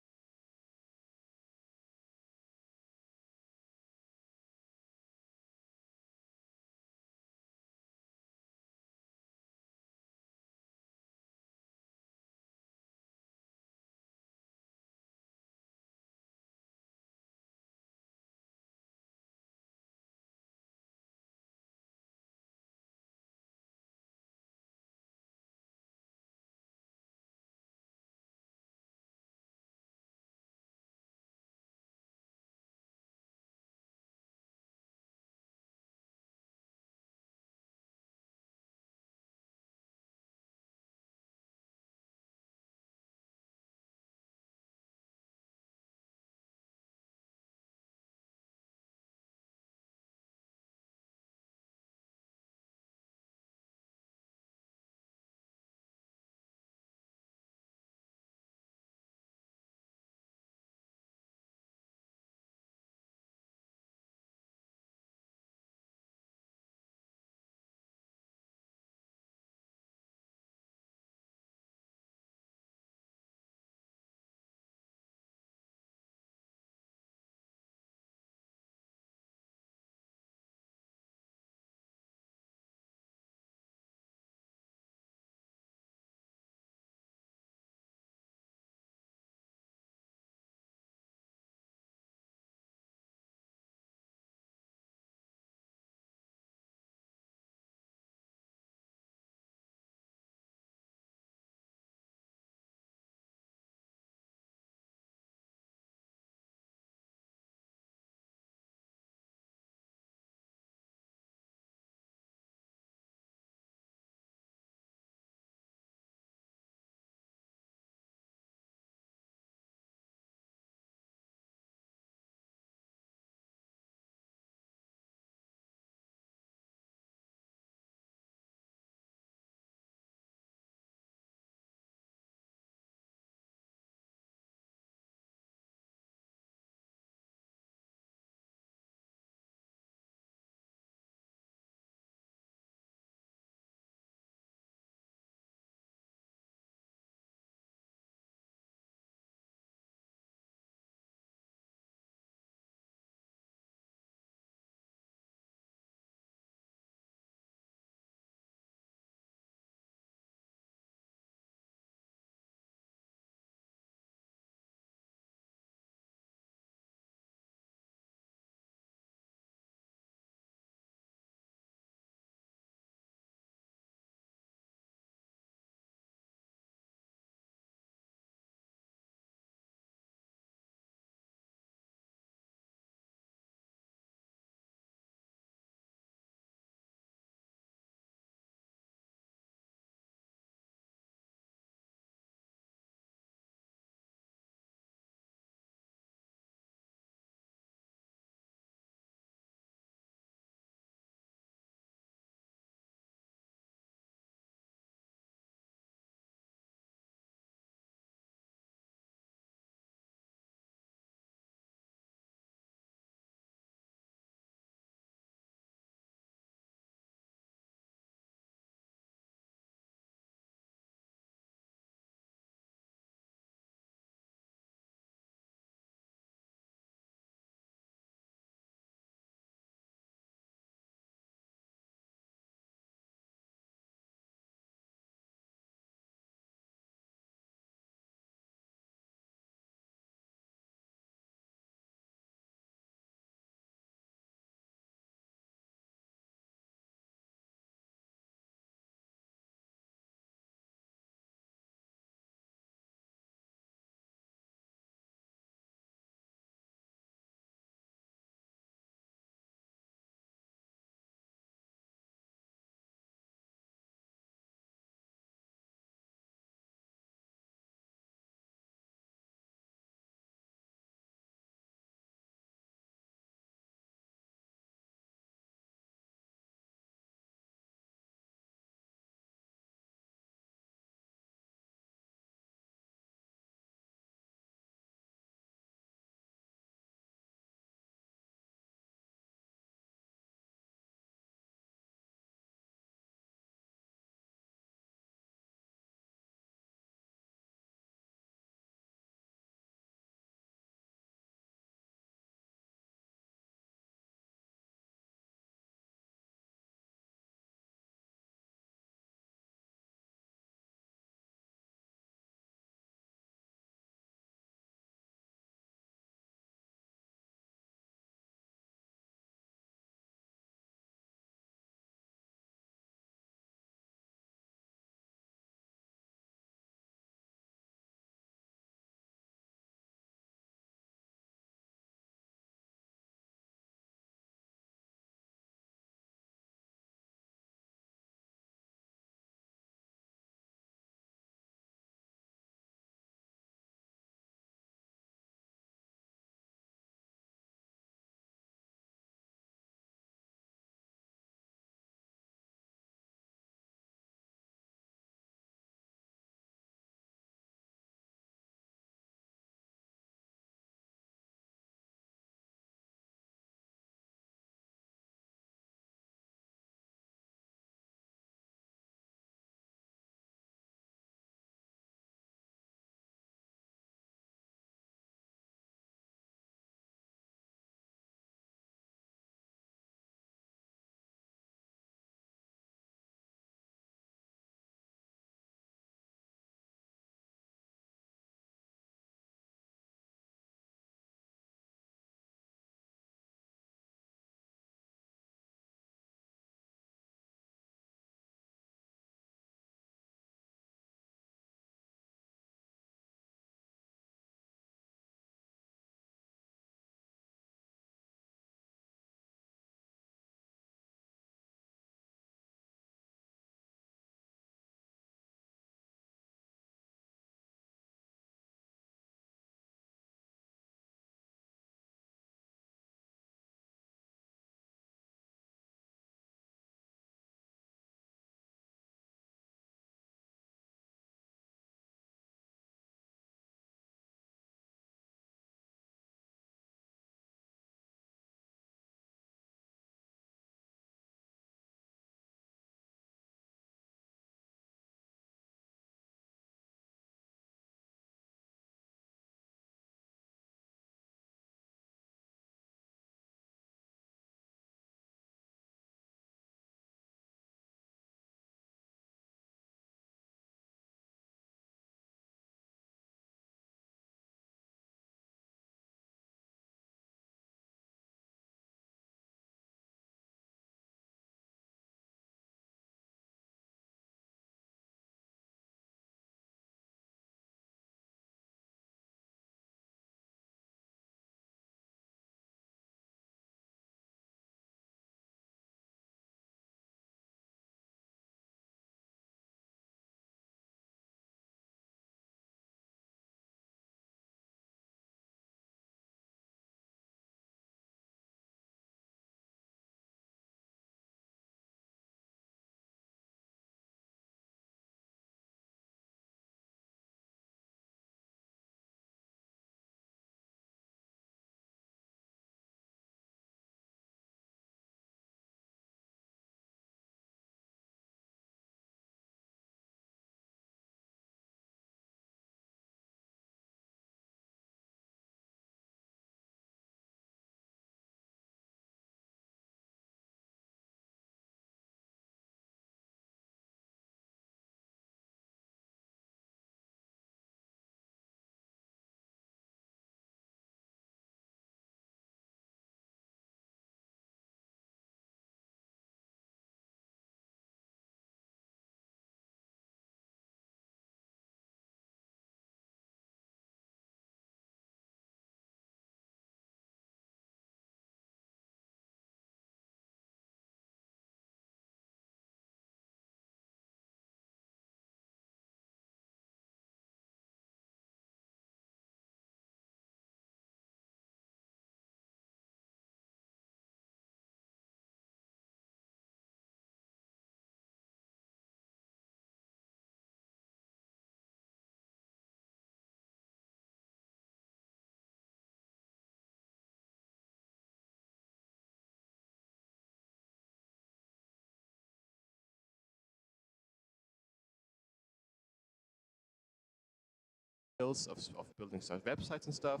[SPEAKER 7] skills of building websites and stuff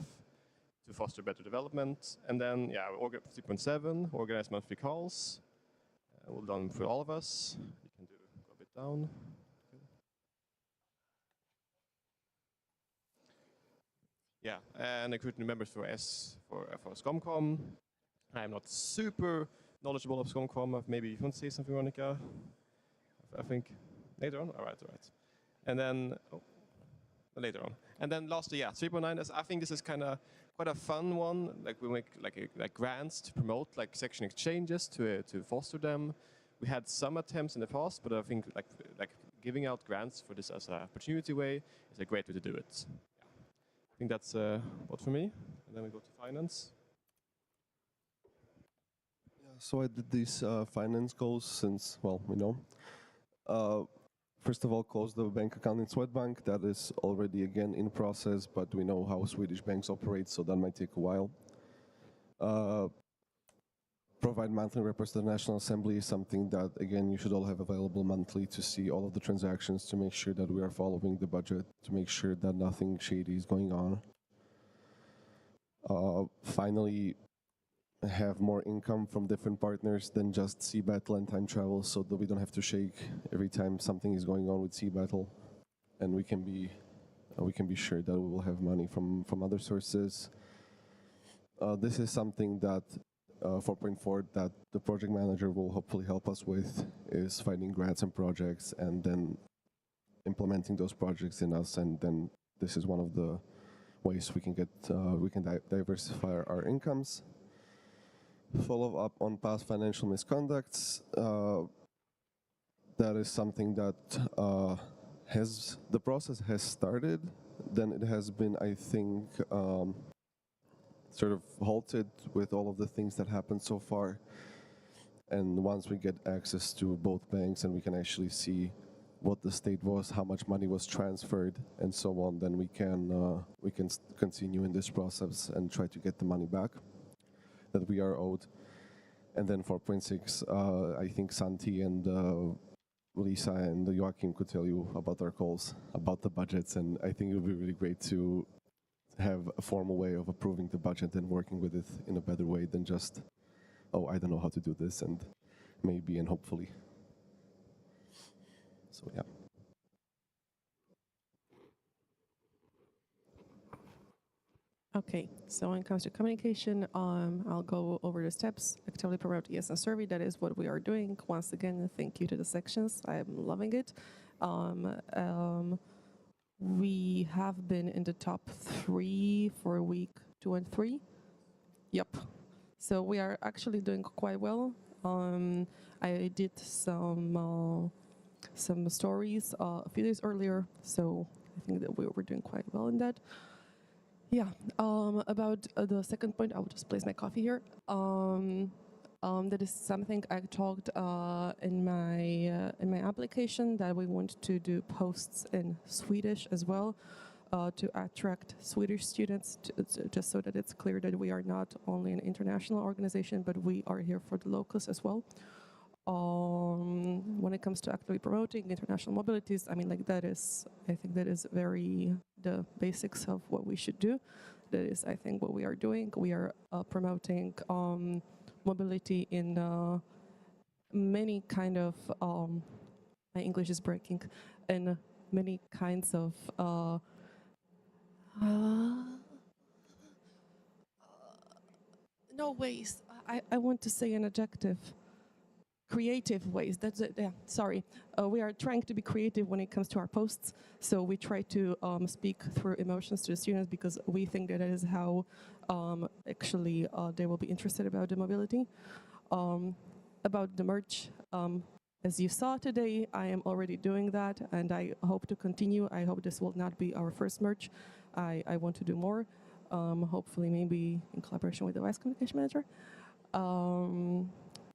[SPEAKER 7] to foster better development. And then, yeah, 3.7, organize monthly calls. We'll done for all of us. You can go a bit down. Yeah, and recruit new members for SCOMCOM. I'm not super knowledgeable of SCOMCOM. Maybe you want to say something, Veronica? I think later on. All right. And then later on. And then lastly, yeah, 3.9. I think this is quite a fun one. Like we make like grants to promote like section exchanges to foster them. We had some attempts in the past, but I think like giving out grants for this as an opportunity way is a great way to do it. I think that's what for me. And then we go to finance.
[SPEAKER 6] Yeah, so I did these finance goals since, well, we know. First of all, close the bank account in Swedbank. That is already, again, in process, but we know how Swedish banks operate, so that might take a while. Provide monthly reports to the National Assembly, something that, again, you should all have available monthly to see all of the transactions, to make sure that we are following the budget, to make sure that nothing shady is going on. Finally, have more income from different partners than just Sea Battle and time travel, so that we don't have to shake every time something is going on with Sea Battle, and we can be sure that we will have money from other sources. This is something that 4.4 that the project manager will hopefully help us with, is finding grants and projects and then implementing those projects in us, and then this is one of the ways we can diversify our incomes. Follow up on past financial misconducts. That is something that the process has started, then it has been, I think, sort of halted with all of the things that happened so far. And once we get access to both banks and we can actually see what the state was, how much money was transferred, and so on, then we can continue in this process and try to get the money back that we are owed. And then 4.6, I think Santi and Lisa and Joachim could tell you about our calls, about the budgets, and I think it would be really great to have a formal way of approving the budget and working with it in a better way than just, oh, I don't know how to do this, and maybe and hopefully. So, yeah.
[SPEAKER 9] Okay, so when it comes to communication, I'll go over the steps. Actively promote ESN survey. That is what we are doing. Once again, thank you to the sections. I'm loving it. We have been in the top 3 for week 2 and 3. Yep. So we are actually doing quite well. I did some stories a few days earlier, so I think that we were doing quite well in that. Yeah, about the second point, I will just place my coffee here. That is something I talked in my application, that we want to do posts in Swedish as well to attract Swedish students, just so that it's clear that we are not only an international organization, but we are here for the locals as well. When it comes to actively promoting international mobilities, I mean, like I think that is very the basics of what we should do. That is, I think, what we are doing. We are promoting mobility in many kind of, my English is breaking, in many kinds of no ways. I want to say an adjective. Creative ways, that's it, yeah, sorry. We are trying to be creative when it comes to our posts, so we try to speak through emotions to the students, because we think that is how actually they will be interested about the mobility. About the merch, as you saw today, I am already doing that, and I hope to continue. I hope this will not be our first merch. I want to do more, hopefully maybe in collaboration with the Vice Communication Manager.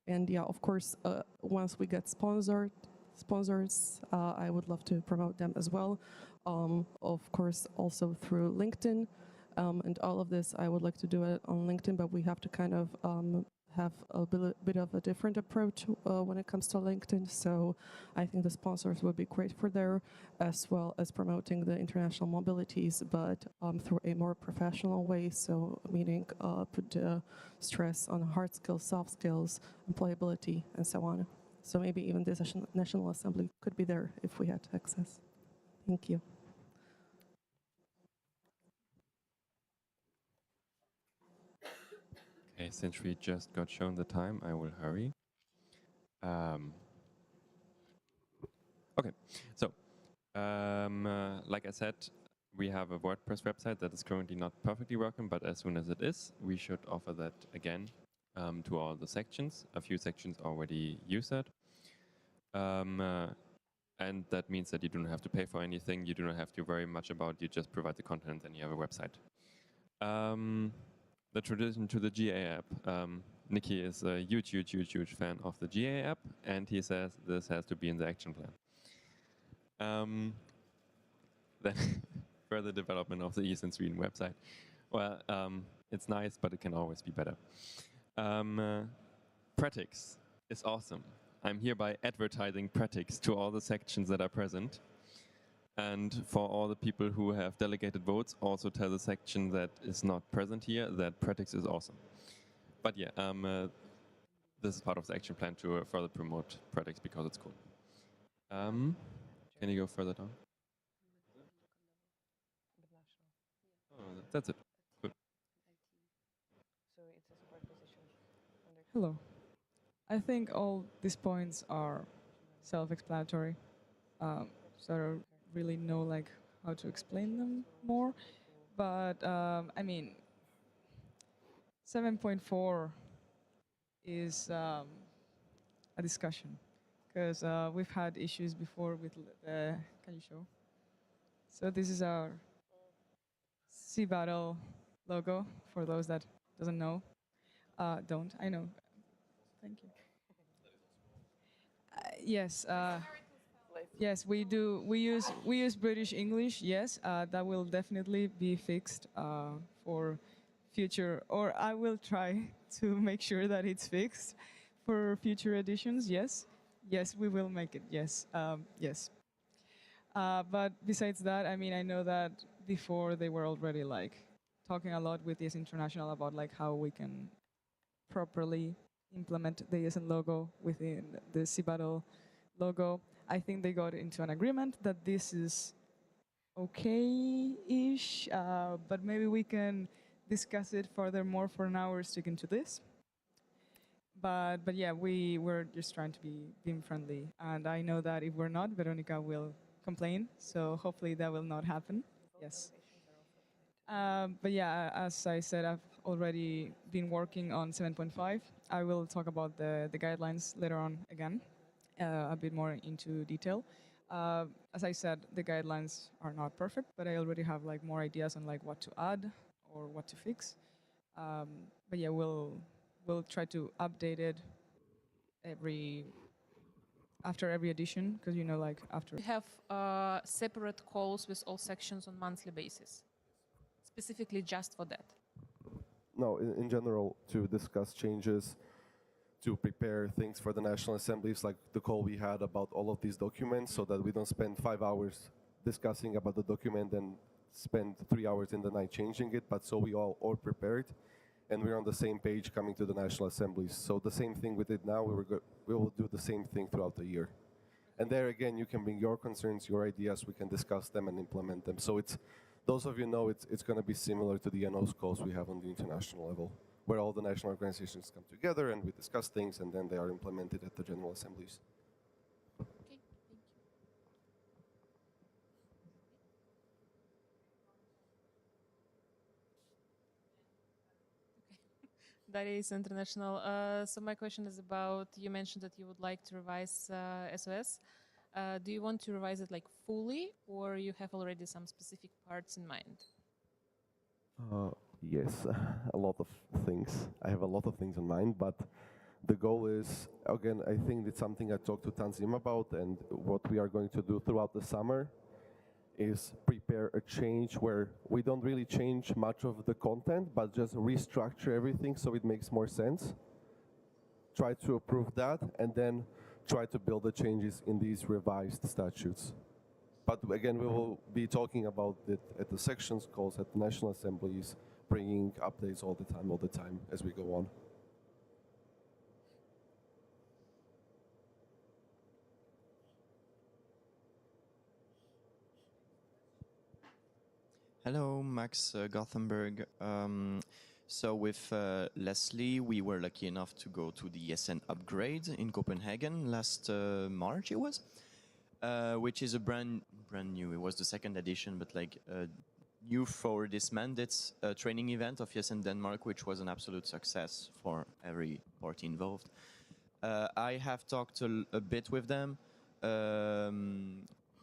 [SPEAKER 9] And yeah, of course, once we get sponsors, I would love to promote them as well. Of course, also through LinkedIn. And all of this, I would like to do it on LinkedIn, but we have to kind of have a bit of a different approach when it comes to LinkedIn. So I think the sponsors would be great for there, as well as promoting the international mobilities, but through a more professional way. So meaning put stress on hard skills, soft skills, employability, and so on. So maybe even this National Assembly could be there if we had access. Thank you.
[SPEAKER 8] Okay, since we just got shown the time, I will hurry. Okay, so like I said, we have a WordPress website that is currently not perfectly working, but as soon as it is, we should offer that again to all the sections. A few sections already use that. And that means that you don't have to pay for anything, you do not have to worry much about, you just provide the content and you have a website. The transition to the GA app. Nikki is a huge fan of the GA app, and he says this has to be in the action plan. Then further development of the ESN Sweden website. Well, it's nice, but it can always be better. Practice is awesome. I'm hereby advertising Practice to all the sections that are present. And for all the people who have delegated votes, also tell the section that is not present here that Practice is awesome. But yeah, this is part of the action plan to further promote Practice because it's cool. Can you go further down? Oh, that's it. Good.
[SPEAKER 1] So it's a support position.
[SPEAKER 11] Hello. I think all these points are self-explanatory. So I don't really know like how to explain them more. But I mean, 7.4 is a discussion because we've had issues before with can you show? So this is our Sea Battle logo for those that doesn't know. Don't, I know. Thank you. Yes. Yes, we do. We use British English. Yes, that will definitely be fixed for future, or I will try to make sure that it's fixed for future editions. Yes, yes, we will make it. Yes, yes. But besides that, I mean, I know that before they were already like talking a lot with ES International about like how we can properly implement the ESN logo within the Sea Battle logo. I think they got into an agreement that this is okay-ish, but maybe we can discuss it furthermore. For now, we're sticking to this. But yeah, we were just trying to be being friendly. And I know that if we're not, Veronica will complain. So hopefully that will not happen. Yes. But yeah, as I said, I've already been working on 7.5. I will talk about the guidelines later on again, a bit more into detail. As I said, the guidelines are not perfect, but I already have like more ideas on like what to add or what to fix. But yeah, we'll try to update it after every edition, because you know, like after.
[SPEAKER 12] We have separate calls with all sections on monthly basis, specifically just for that.
[SPEAKER 6] No, in general, to discuss changes, to prepare things for the National Assemblies, like the call we had about all of these documents, so that we don't spend 5 hours discussing about the document and spend 3 hours in the night changing it, but so we all prepared, and we're on the same page coming to the National Assemblies. So the same thing we did now, we will do the same thing throughout the year. And there again, you can bring your concerns, your ideas, we can discuss them and implement them. So it's, those of you know, it's going to be similar to the NOS calls we have on the international level, where all the national organizations come together and we discuss things, and then they are implemented at the General Assemblies.
[SPEAKER 12] Okay, thank you. Okay. That is international. So my question is about, you mentioned that you would like to revise SOS. Do you want to revise it like fully, or you have already some specific parts in mind?
[SPEAKER 6] Yes, a lot of things. I have a lot of things in mind, but the goal is, again, I think it's something I talked to Tanzim about, and what we are going to do throughout the summer is prepare a change where we don't really change much of the content, but just restructure everything so it makes more sense. try to approve that, and then try to build the changes in these revised statutes. But again, we will be talking about it at the sections calls, at the national assemblies, bringing updates all the time as we go on.
[SPEAKER 13] Hello, Max Gothenburg. So with Leslie, we were lucky enough to go to the ESN upgrade in Copenhagen last March, it was, which is a brand new. It was the second edition, but like new for this mandate training event of ESN Denmark, which was an absolute success for every party involved. I have talked a bit with them.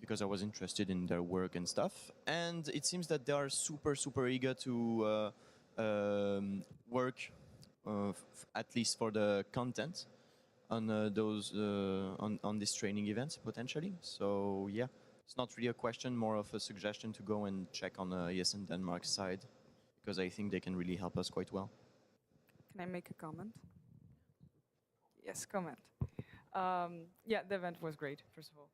[SPEAKER 13] Because I was interested in their work and stuff. And it seems that they are super eager to work, at least for the content, on on these training events, potentially. So yeah, it's not really a question, more of a suggestion to go and check on ESN Denmark's side, because I think they can really help us quite well.
[SPEAKER 11] Can I make a comment? Yes, comment. Yeah, the event was great, first of all.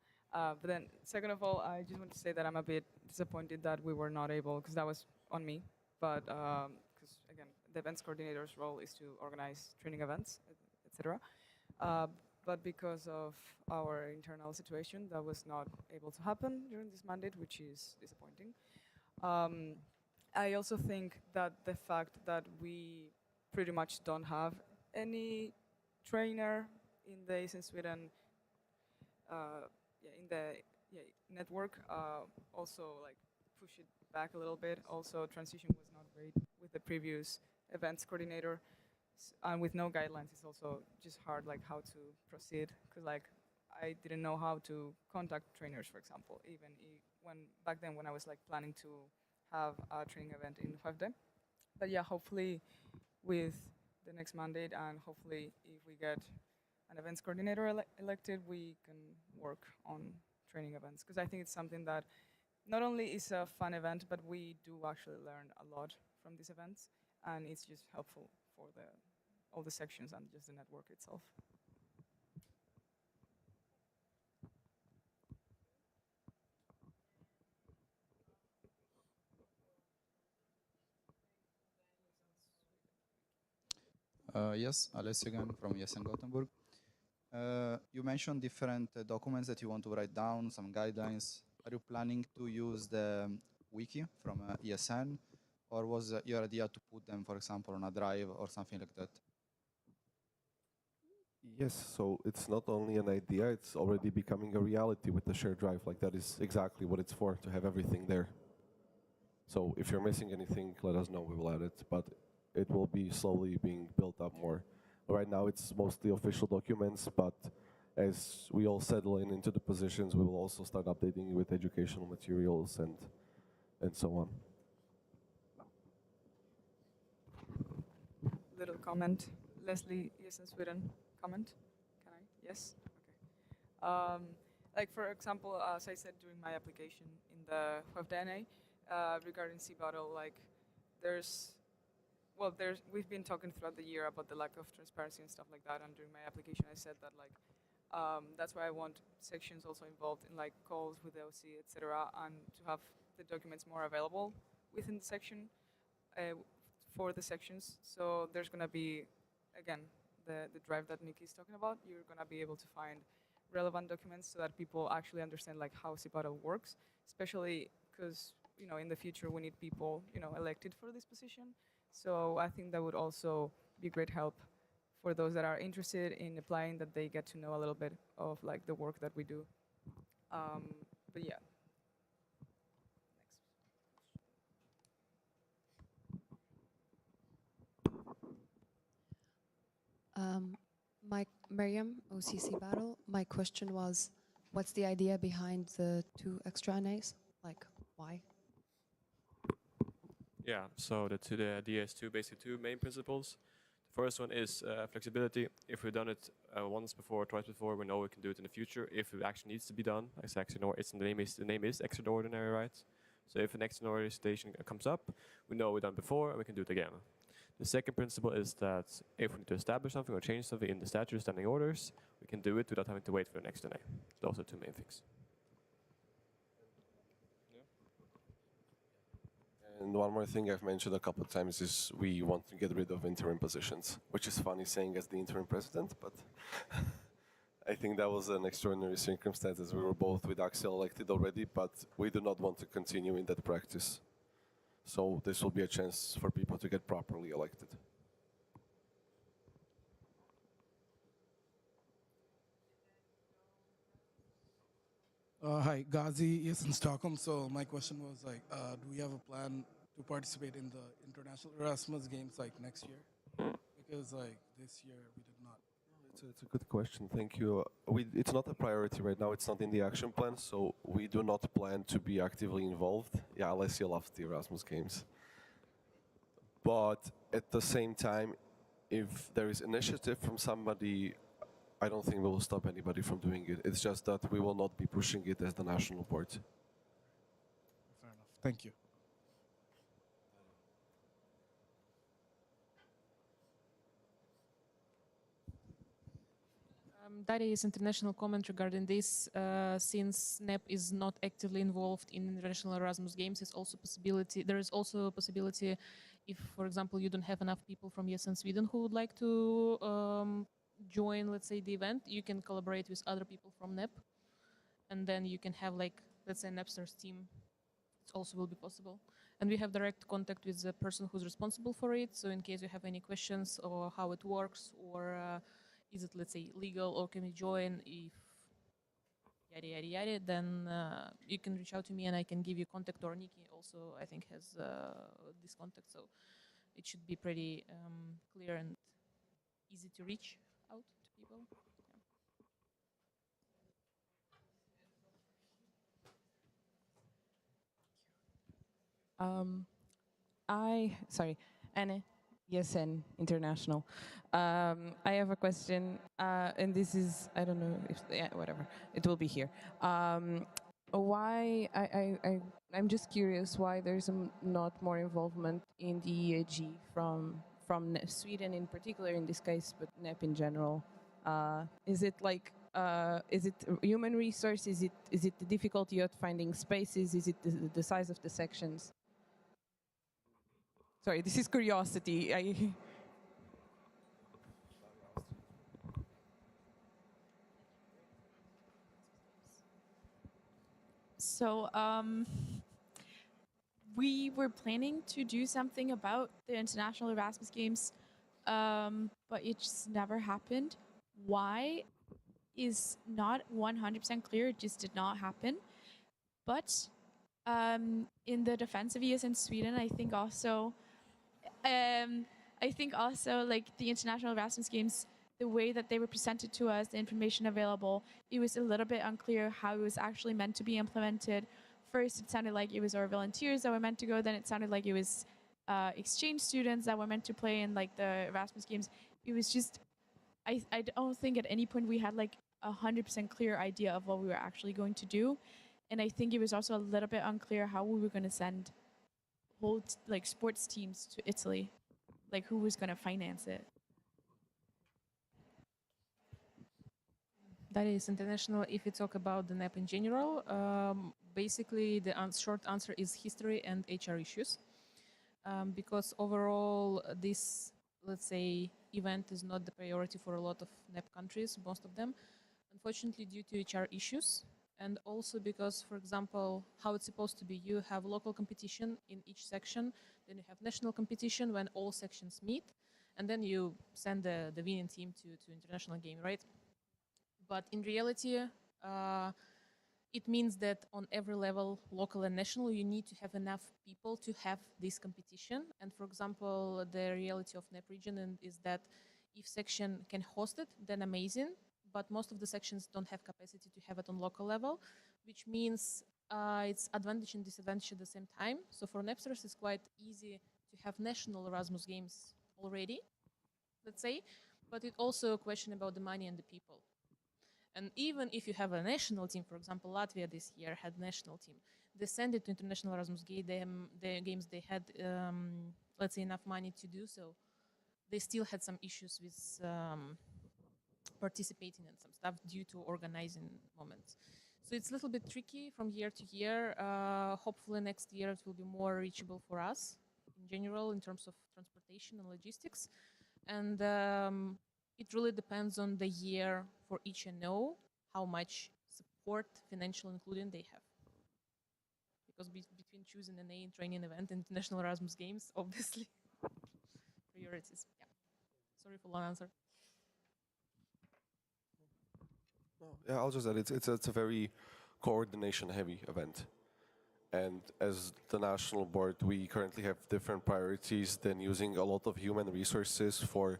[SPEAKER 11] But then, second of all, I just want to say that I'm a bit disappointed that we were not able, because that was on me, but because, again, the events coordinator's role is to organize training events, etc. But because of our internal situation, that was not able to happen during this mandate, which is disappointing. I also think that the fact that we pretty much don't have any trainer in the ESN Sweden in the network, also like push it back a little bit. Also, transition was not great with the previous events coordinator, and with no guidelines, it's also just hard, like how to proceed. Because like I didn't know how to contact trainers, for example, even back then when I was like planning to have a training event in 5D. But yeah, hopefully with the next mandate, and hopefully if we get an events coordinator elected, we can work on training events, because I think it's something that not only is a fun event, but we do actually learn a lot from these events, and it's just helpful for all the sections and just the network itself.
[SPEAKER 14] Yes, Alessio again from ESN Gothenburg. You mentioned different documents that you want to write down, some guidelines. Are you planning to use the wiki from ESN, or was your idea to put them, for example, on a drive or something like that?
[SPEAKER 6] Yes, so it's not only an idea, it's already becoming a reality with the shared drive. Like that is exactly what it's for, to have everything there. So if you're missing anything, let us know, we will add it, but it will be slowly being built up more. Right now it's mostly official documents, but as we all settle into the positions, we will also start updating with educational materials and so on.
[SPEAKER 11] Little comment. Leslie, ESN Sweden, comment? Can I? Yes? Okay. Like for example, as I said during my application in the WebDNA, regarding C-Battle, like we've been talking throughout the year about the lack of transparency and stuff like that, and during my application I said that like that's why I want sections also involved in like calls with the OC, etc., and to have the documents more available within the section for the sections. So there's going to be, again, the drive that Nikki is talking about. You're going to be able to find relevant documents so that people actually understand like how C-Battle works, especially because in the future we need people elected for this position. So I think that would also be great help for those that are interested in applying, that they get to know a little bit of like the work that we do. But yeah.
[SPEAKER 15] Miriam, OCC Battle. My question was, what's the idea behind the 2 extra NAs? Like, why?
[SPEAKER 7] Yeah, so the idea is basically two main principles. The first one is flexibility. If we've done it once before, twice before, we know we can do it in the future. If it actually needs to be done, the name is extraordinary, right? So if an extraordinary situation comes up, we know we've done it before and we can do it again. The second principle is that if we need to establish something or change something in the statute standing orders, we can do it without having to wait for the next NA. Those are two main things.
[SPEAKER 6] And one more thing I've mentioned a couple of times is we want to get rid of interim positions, which is funny saying as the interim president, but I think that was an extraordinary circumstance as we were both with Axel elected already, but we do not want to continue in that practice. So this will be a chance for people to get properly elected.
[SPEAKER 16] Hi, Ghazi is in Stockholm. So my question was like, do we have a plan to participate in the international Erasmus Games like next year? Because like this year we did not.
[SPEAKER 6] It's a good question. Thank you. It's not a priority right now. It's not in the action plan, so we do not plan to be actively involved. Yeah, unless you love the Erasmus Games. But at the same time, if there is initiative from somebody, I don't think we will stop anybody from doing it. It's just that we will not be pushing it as the national board.
[SPEAKER 16] Fair enough. Thank you.
[SPEAKER 12] That is international comment regarding this. Since NEP is not actively involved in international Erasmus Games, there is also a possibility if, for example, you don't have enough people from ESN Sweden who would like to join, let's say, the event, you can collaborate with other people from NEP, and then you can have, like, let's say, Napster's team. It also will be possible. And we have direct contact with the person who's responsible for it, so in case you have any questions or how it works, or is it, let's say, legal, or can we join, if yada, yada, yada, then you can reach out to me and I can give you contact, or Nikki also, I think, has this contact, so it should be pretty clear and easy to reach out to people.
[SPEAKER 5] Sorry, Anne, ESN International. I have a question, and this is, I don't know if, yeah, whatever, it will be here. Why, I'm just curious why there's not more involvement in the EAG from Sweden in particular in this case, but NEP in general. Is it like, is it human resource? Is it the difficulty of finding spaces? Is it the size of the sections? Sorry, this is curiosity.
[SPEAKER 10] So we were planning to do something about the International Erasmus Games, but it just never happened. Why is not 100% clear. It just did not happen. But in the defense of ESN Sweden, I think also like the International Erasmus Games, the way that they were presented to us, the information available, it was a little bit unclear how it was actually meant to be implemented. First, it sounded like it was our volunteers that were meant to go. Then it sounded like it was exchange students that were meant to play in like the Erasmus Games. It was just, I don't think at any point we had like 100% clear idea of what we were actually going to do. And I think it was also a little bit unclear how we were going to send whole like sports teams to Italy, like who was going to finance it.
[SPEAKER 12] That is international. If you talk about the NEP in general, basically the short answer is history and HR issues. Because overall, this, let's say, event is not the priority for a lot of NEP countries, most of them, unfortunately due to HR issues. And also because, for example, how it's supposed to be, you have local competition in each section, then you have national competition when all sections meet, and then you send the winning team to international game, right? But in reality, it means that on every level, local and national, you need to have enough people to have this competition. And for example, the reality of NEP region is that if section can host it, then amazing. But most of the sections don't have capacity to have it on local level, which means it's advantage and disadvantage at the same time. So for NEPsters, it's quite easy to have national Erasmus games already, let's say, but it's also a question about the money and the people. And even if you have a national team, for example, Latvia this year had national team, they send it to international Erasmus games, they had let's say, enough money to do so, they still had some issues with participating in some stuff due to organizing moments. So it's a little bit tricky from year to year. Hopefully next year it will be more reachable for us in general in terms of transportation and logistics. And it really depends on the year for each NO, how much support, financial including, they have. Because between choosing an A training event and International Erasmus Games, obviously, priorities. Yeah. Sorry for long answer.
[SPEAKER 6] Yeah, I'll just add it's a very coordination-heavy event. And as the national board, we currently have different priorities than using a lot of human resources for,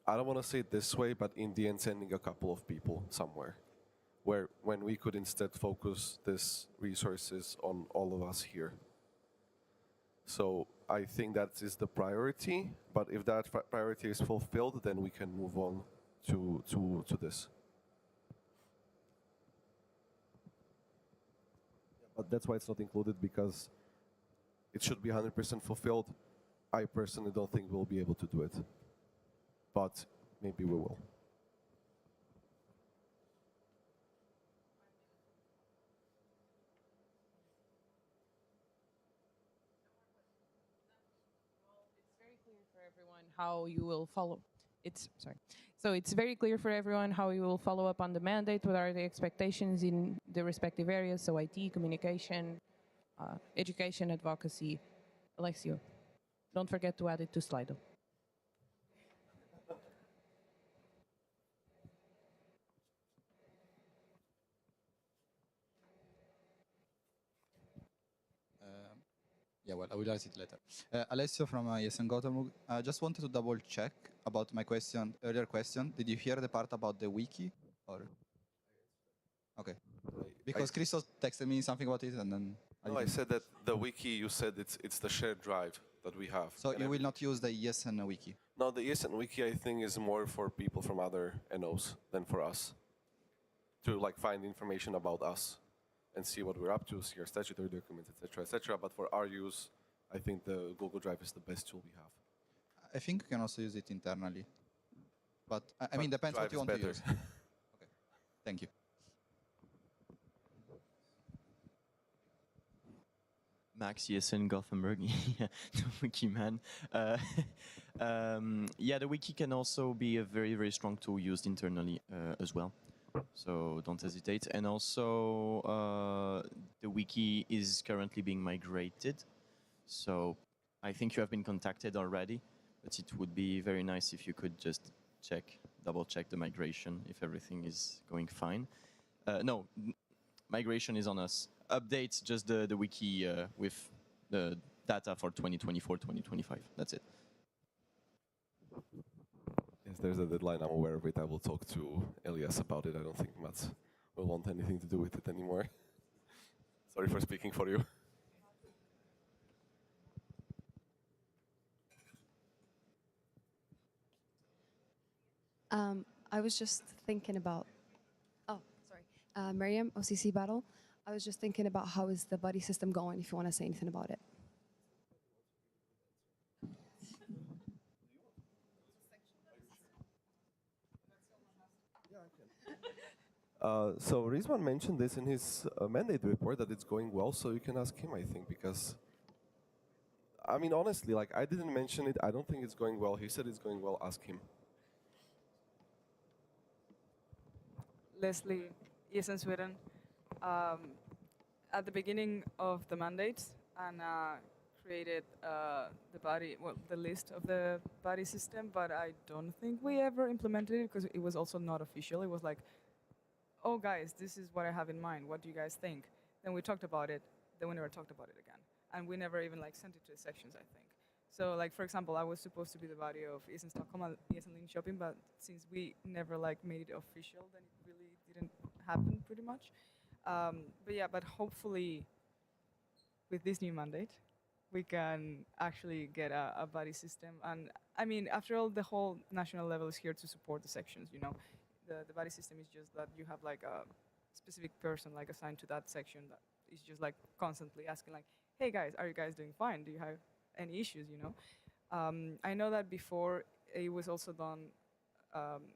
[SPEAKER 6] I don't want to say it this way, but in the end, sending a couple of people somewhere, when we could instead focus these resources on all of us here. So I think that is the priority, but if that priority is fulfilled, then we can move on to this. But that's why it's not included, because it should be 100% fulfilled. I personally don't think we'll be able to do it, but maybe we will.
[SPEAKER 3] How you will follow. So it's very clear for everyone how you will follow up on the mandate. What are the expectations in the respective areas? So IT, communication, education, advocacy. Alessio, don't forget to add it to Slido.
[SPEAKER 14] Yeah, well, I will ask it later. Alessio from ESN Gothenburg. I just wanted to double check about my earlier question. Did you hear the part about the wiki? Or okay, because Christos texted me something about it, and then
[SPEAKER 6] I said that the wiki. You said it's the shared drive that we have.
[SPEAKER 14] So you will not use the ESN wiki?
[SPEAKER 6] No, the ESN wiki I think is more for people from other NOs than for us, to like find information about us and see what we're up to, see our statutory documents, etc., etc. But for our use, I think the Google Drive is the best tool we have.
[SPEAKER 14] I think you can also use it internally, but I mean, depends what you want to use. Okay, thank you.
[SPEAKER 13] Max ESN Gothenburg, yeah, the wiki man. Yeah, the wiki can also be a very, very strong tool used internally as well. So don't hesitate. And also, the wiki is currently being migrated. So I think you have been contacted already, but it would be very nice if you could just double check the migration, if everything is going fine. No, migration is on us. Update just the wiki with the data for 2024, 2025. That's it.
[SPEAKER 6] Yes, there's a deadline. I'm aware of it. I will talk to Elias about it. I don't think Mats will want anything to do with it anymore. Sorry for speaking for you.
[SPEAKER 15] I was just thinking about, Miriam, OCC Battle. I was just thinking about how is the buddy system going, if you want to say anything about it.
[SPEAKER 6] So Rizwan mentioned this in his mandate report, that it's going well, so you can ask him, I think, because, I mean, honestly, like, I didn't mention it. I don't think it's going well. He said it's going well. Ask him.
[SPEAKER 11] Leslie, ESN Sweden. At the beginning of the mandate, Anna created the list of the buddy system, but I don't think we ever implemented it because it was also not official. It was like, oh guys, this is what I have in mind. What do you guys think? Then we talked about it. Then we never talked about it again, and we never even like sent it to the sections, I think. So like, for example, I was supposed to be the buddy of ESN Stockholm and ESN Linköping, but since we never like made it official, then it really didn't happen pretty much. But yeah, but hopefully with this new mandate, we can actually get a buddy system. And I mean, after all, the whole national level is here to support the sections, you know. The buddy system is just that you have like a specific person like assigned to that section that is just like constantly asking like, hey guys, are you guys doing fine? Do you have any issues, you know. I know that before it was also done,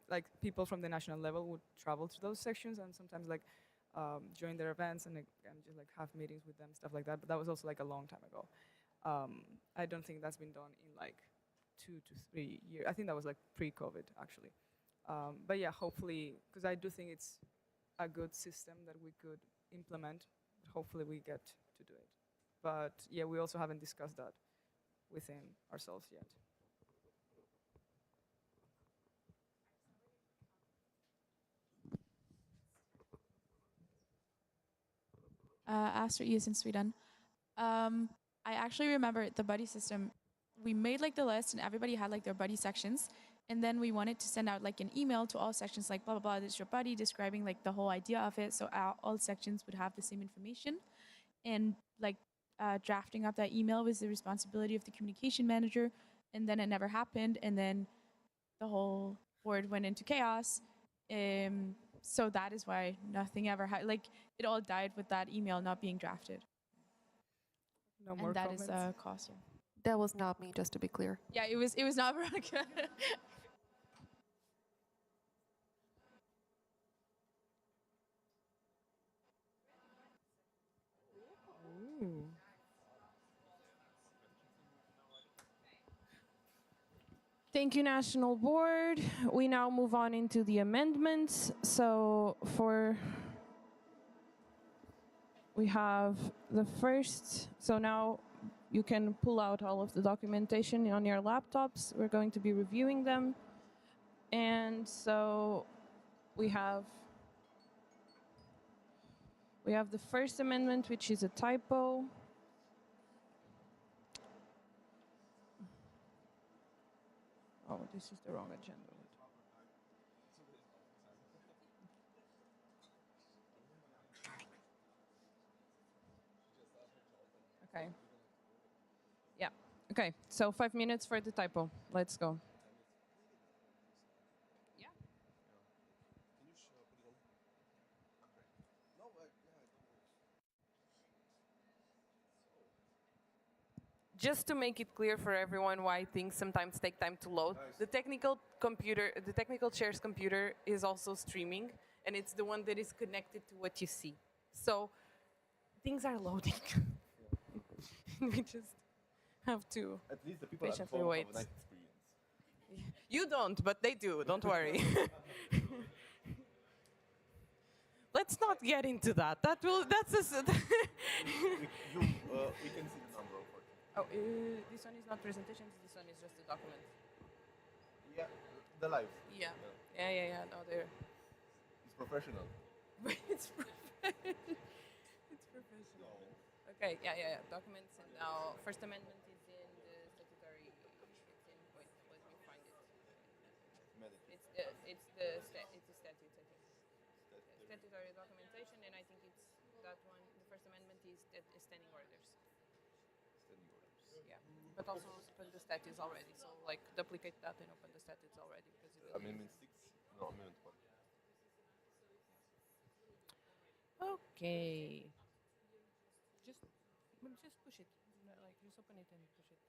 [SPEAKER 11] like people from the national level would travel to those sections and sometimes like join their events and just like have meetings with them, stuff like that. But that was also like a long time ago. I don't think that's been done in like 2 to 3 years. I think that was like pre-COVID actually. But yeah, hopefully, because I do think it's a good system that we could implement. Hopefully we get to do it. But yeah, we also haven't discussed that within ourselves yet.
[SPEAKER 10] After ESN Sweden, I actually remember the buddy system. We made like the list and everybody had like their buddy sections. And then we wanted to send out like an email to all sections like blah, blah, blah, this is your buddy, describing like the whole idea of it. So all sections would have the same information. And like drafting up that email was the responsibility of the communication manager. And then it never happened. And then the whole board went into chaos. So that is why nothing ever like it all died with that email not being drafted.
[SPEAKER 11] No more comments.
[SPEAKER 10] And that is cost. Yeah.
[SPEAKER 15] That was not me, just to be clear.
[SPEAKER 10] Yeah, it was not Veronica.
[SPEAKER 3] Thank you, National Board. We now move on into the amendments. So we have the first, so now you can pull out all of the documentation on your laptops. We're going to be reviewing them. And so we have the first amendment, which is a typo. Oh, this is the wrong agenda. Okay. Yeah. Okay. So 5 minutes for the typo. Let's go. Yeah. Just to make it clear for everyone why things sometimes take time to load, the technical chair's computer is also streaming, and it's the one that is connected to what you see. So things are loading. We just have to
[SPEAKER 2] at least the people
[SPEAKER 3] patiently
[SPEAKER 2] at home
[SPEAKER 3] wait.
[SPEAKER 2] have a nice experience.
[SPEAKER 3] You don't, but they do. Don't worry. Let's not get into that. That's a.
[SPEAKER 2] We can see the number of work.
[SPEAKER 3] Oh, this one is not presentations. This one is just a document.
[SPEAKER 2] Yeah, the live.
[SPEAKER 3] Yeah. Yeah. No, they're.
[SPEAKER 2] It's professional.
[SPEAKER 3] It's professional. Okay. Yeah. Documents, and now First Amendment is in the statutory. It's in. Wait, let me find it. It's the statutes, I think. Statutory documentation, and I think it's that one. The First Amendment is standing orders. Yeah, but also open the statutes already. So like duplicate that and open the statutes already because it will.
[SPEAKER 2] Amendment 6. No, Amendment 1.
[SPEAKER 3] Okay. Just push it. Like just open it and push it.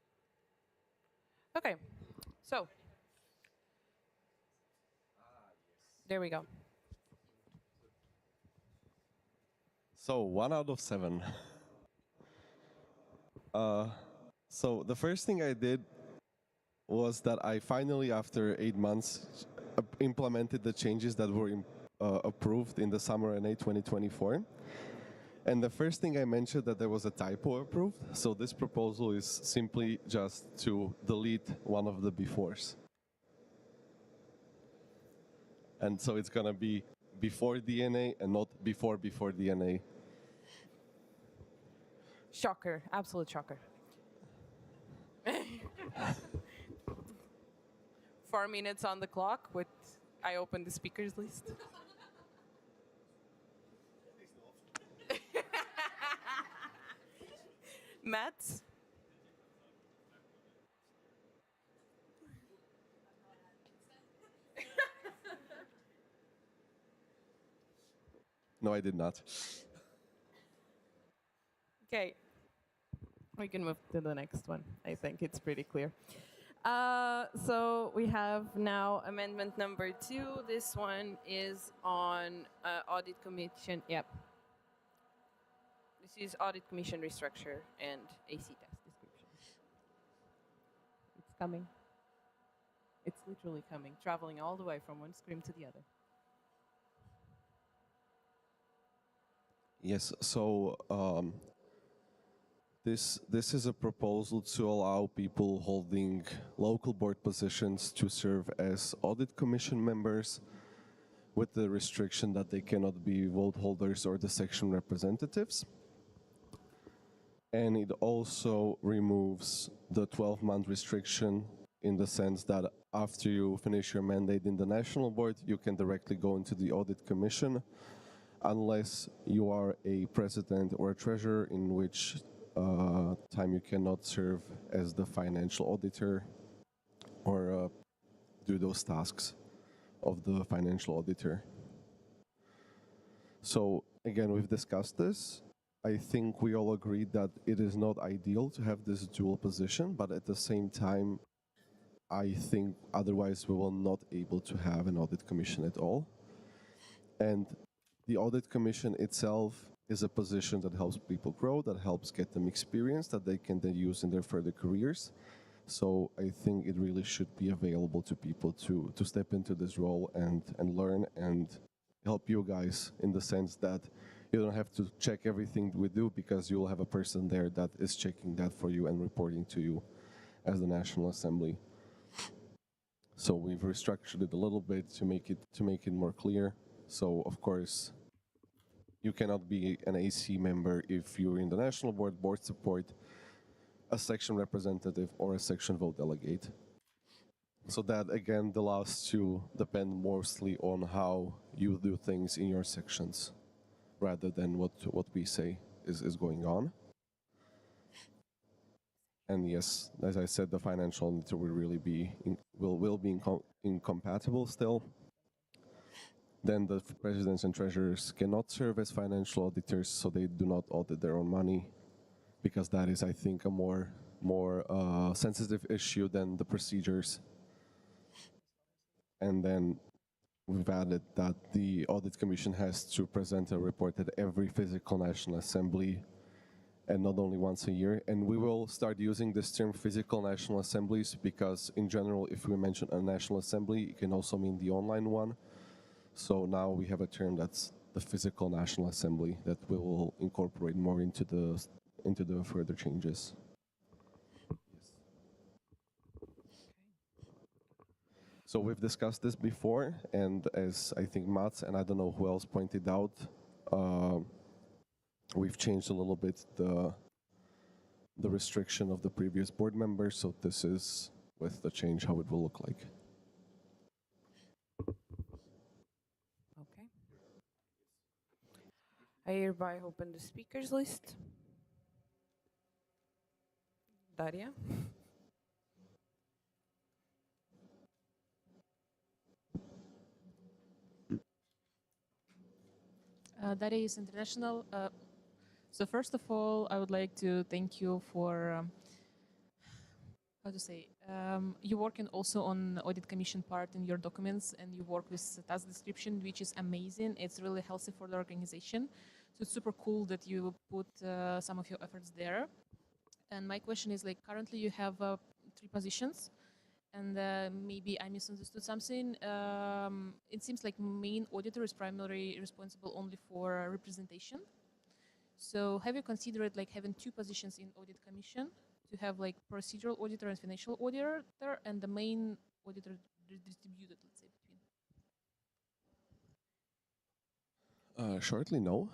[SPEAKER 3] Okay. So. There we go.
[SPEAKER 6] So 1 out of 7. So the first thing I did was that I finally, after 8 months, implemented the changes that were approved in the Summer NA 2024. And the first thing I mentioned that there was a typo approved. So this proposal is simply just to delete one of the befores. And so it's going to be before DNA and not before DNA.
[SPEAKER 3] Shocker, absolute shocker. 4 minutes on the clock with I open the speakers list. Matt?
[SPEAKER 6] No, I did not.
[SPEAKER 3] Okay.
[SPEAKER 5] We can move to the next one. I think it's pretty clear. So we have now amendment number 2. This one is on audit commission. Yep. This is audit commission restructure and AC task description. It's coming. It's literally coming, traveling all the way from one screen to the other.
[SPEAKER 6] Yes, so this is a proposal to allow people holding local board positions to serve as audit commission members with the restriction that they cannot be vote holders or the section representatives. And it also removes the 12-month restriction in the sense that after you finish your mandate in the national board, you can directly go into the audit commission unless you are a president or a treasurer, in which time you cannot serve as the financial auditor or do those tasks of the financial auditor. So again, we've discussed this. I think we all agree that it is not ideal to have this dual position, but at the same time, I think otherwise we will not able to have an audit commission at all. And the audit commission itself is a position that helps people grow, that helps get them experience that they can then use in their further careers. So I think it really should be available to people to step into this role and learn and help you guys in the sense that you don't have to check everything we do because you will have a person there that is checking that for you and reporting to you as the National Assembly. So we've restructured it a little bit to make it more clear. So of course, you cannot be an AC member if you're in the national board support, a section representative, or a section vote delegate. So that again allows to depend mostly on how you do things in your sections, rather than what we say is going on. And yes, as I said, the financial auditor will really be will be incompatible still. Then the presidents and treasurers cannot serve as financial auditors, so they do not audit their own money, because that is, I think, a more sensitive issue than the procedures. And then we've added that the audit commission has to present a report at every physical National Assembly, and not only once a year. And we will start using this term physical National Assemblies because in general, if we mention a National Assembly, it can also mean the online one. So now we have a term that's the physical National Assembly that we will incorporate more into the further changes. Yes. So we've discussed this before, and as I think Mats and I don't know who else pointed out, we've changed a little bit the restriction of the previous board members. So this is with the change how it will look like.
[SPEAKER 5] Okay. I hereby open the speakers list. Daria.
[SPEAKER 12] Daria is International. So first of all, I would like to thank you for, how to say, you working also on audit commission part in your documents, and you work with task description, which is amazing. It's really healthy for the organization. So it's super cool that you put some of your efforts there. And my question is, like, currently you have 3 positions, and maybe I misunderstood something. It seems like main auditor is primarily responsible only for representation. So have you considered like having 2 positions in audit commission to have like procedural auditor and financial auditor, and the main auditor distributed, let's say, between?
[SPEAKER 6] Shortly, no.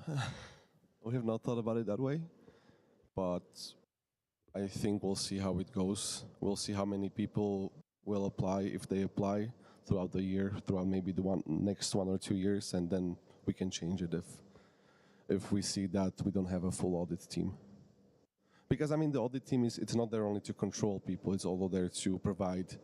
[SPEAKER 6] We have not thought about it that way, but I think we'll see how it goes. We'll see how many people will apply, if they apply throughout the year, throughout maybe the next 1 or 2 years, and then we can change it if we see that we don't have a full audit team. Because I mean, the audit team it's not there only to control people, it's also there to provide